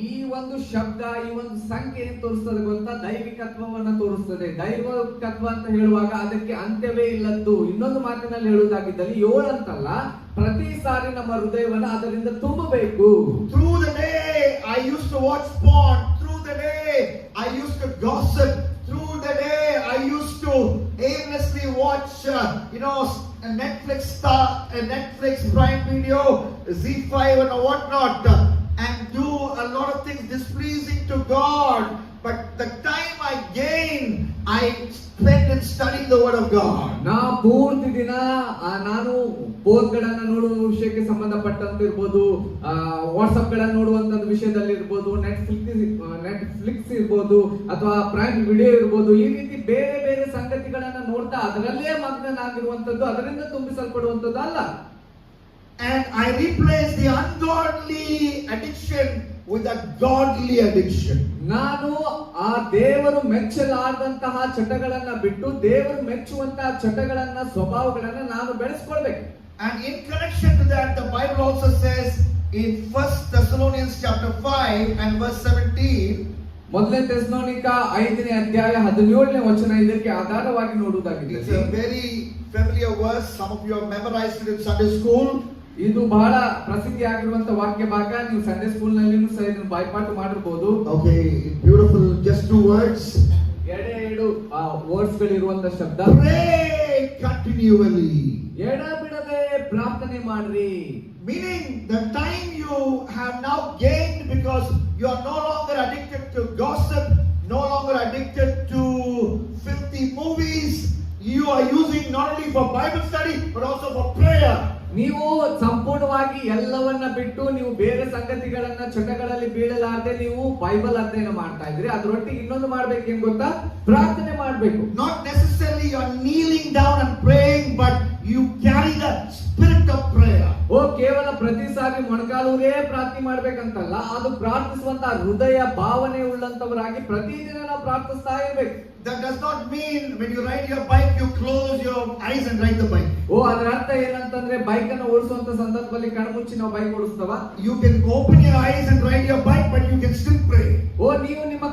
ಈ ಒಂದು ಶಬ್ದ, ಈ ಒಂದು ಸಂಖ್ಯೆ ಏನ್ ತೋರಿಸ್ತದೆ ಗೊತ್ತಾ? ದೈವಿಕತ್ವವನ್ನ ತೋರಿಸ್ತದೆ. ದೈವಿಕತ್ವ ಅಂತ ಹೇಳುವಾಗ ಅದಕ್ಕೆ ಅಂತ್ಯವೇ ಇಲ್ಲದ್ದು. ಇನ್ನೊಂದು ಮಾತಿನಲ್ಲಿ ಹೇಳುವುದಾಗಿದ್ದಲ್ಲಿ 7 ಅಂತಲ್ಲ, ಪ್ರತಿ ಸಾರಿ ನಮ್ಮ ಹೃದಯವನ್ನ ಅದರಿಂದ ತುಂಬಬೇಕು. Through the day I used to watch porn, through the day I used to gossip, through the day I used to aimlessly Z5 and whatnot, and do a lot of things displeasing to God. But the time I gain, I spend in studying the Word of God. ನಾ ಪೂರ್ತಿ ದಿನ ನಾನು ಫೋನ್ ಗಳನ್ನ ನೋಡುವ ವಿಷಯಕ್ಕೆ ಸಂಬಂಧಪಟ್ಟಂತೆ ಇರ್ಬೋದು, ವಾಟ್ಸ್ಆಪ್ ಗಳನ್ನ ನೋಡುವಂತ ವಿಷಯದಲ್ಲಿ ಇರ್ಬೋದು, ನೆಟ್ಫ್ಲಿಕ್ಸ್ ಇರ್ಬೋದು ಅಥವಾ ಪ್ರೈಮ್ ವಿಡಿಯೋ ಇರ್ಬೋದು, ಈ ರೀತಿ ಬೇರೆ ಬೇರೆ ಸಂಗತಿಗಳನ್ನ ನೋಡ್ತಾ ಅದರಲ್ಲೇ ಮಗ್ನನಾಗಿರುವಂತದ್ದು, ಅದರಿಂದ ತುಂಬಿಸಲ್ಪಡುವಂತದ್ದು ಅಲ್ಲ. And I replace the ungodly addiction with a godly addiction. ನಾನು ಆ ದೇವರು ಮೆಚ್ಚಲಾರದಂತಹ ಚಟಗಳನ್ನ ಬಿಟ್ಟು ದೇವರು ಮೆಚ್ಚುವಂತಹ ಚಟಗಳನ್ನ, ಸ್ವಭಾವಗಳನ್ನ ನಾನು ಬೆಳೆಸ್ಕೊಳ್ಬೇಕು. And in connection to that, the Bible also says in 1 Thessalonians chapter 5 and verse 17, ಮೊದಲನೇ ಥೆಸಲೋನಿಕ 5ನೇ ಅಧ್ಯಾಯ 17ನೇ ವಚನ ಇದಕ್ಕೆ ಆಧಾರವಾಗಿ ನೋಡುವುದಾಗಿದೆ. it's a very familiar verse. Some of you have memorized it in Sunday school. ಇದು ಬಹಳ ಪ್ರಸಿದ್ಧಿಯಾಗಿರುವಂತ ವಾಕ್ಯ ಭಾಗ. ನೀವು ಸಂಡೇ ಸ್ಕೂಲ್ ನಲ್ಲಿನೂ ಸಹ ಇದನ್ನು ಬಾಯ್ಪಾಠ ಮಾಡಿರಬಹುದು. Okay, beautiful, just 2 words. ಎರಡು ವರ್ಡ್ಸ್ ಗಳಿರುವಂತ ಶಬ್ದ. Pray continually. ಎಡಬಿಡದೆ ಪ್ರಾರ್ಥನೆ ಮಾಡ್ರಿ. Meaning the time you have now gained, because you are no longer addicted to gossip, no longer addicted to filthy movies. You are using not only for Bible study but also for prayer. ನೀವು ಸಂಪೂರ್ಣವಾಗಿ ಎಲ್ಲವನ್ನ ಬಿಟ್ಟು ನೀವು ಬೇರೆ ಸಂಗತಿಗಳನ್ನ, ಚಟಗಳಲ್ಲಿ ಬೀಳಲಾರದೆ ನೀವು ಬೈಬಲ್ ಅಧ್ಯಯನ ಮಾಡ್ತಾ ಇದ್ರಿ. ಅದರೊಟ್ಟಿಗೆ ಇನ್ನೊಂದು ಮಾಡ್ಬೇಕೇನ್ ಗೊತ್ತಾ? ಪ್ರಾರ್ಥನೆ ಮಾಡ್ಬೇಕು. Not necessarily you are kneeling down and praying, but you carry the spirit of prayer. ಕೇವಲ ಪ್ರತಿ ಸಾರಿ ಮೊಣಕಾಲೂರೇ ಪ್ರಾರ್ಥನೆ ಮಾಡ್ಬೇಕಂತಲ್ಲ, ಅದು ಪ್ರಾರ್ಥಿಸುವಂತ ಹೃದಯ ಭಾವನೆ ಉಳ್ಳಂತವರಾಗಿ ಪ್ರತಿದಿನ ನಾವು ಪ್ರಾರ್ಥಿಸ್ತಾ ಇರ್ಬೇಕು. That does not mean when you ride your bike you close your eyes and ride the bike. ಅದರ ಅರ್ಥ ಏನಂತಂದ್ರೆ ಬೈಕ್ ಅನ್ನು ಓಡಿಸುವಂತ ಸಂದರ್ಭದಲ್ಲಿ ಕಣ್ಮುಚ್ಚಿ ನಾವು bike ಓಡಿಸ್ತವ? You can open your eyes and ride your bike, but you can still pray. ನೀವು ನಿಮ್ಮ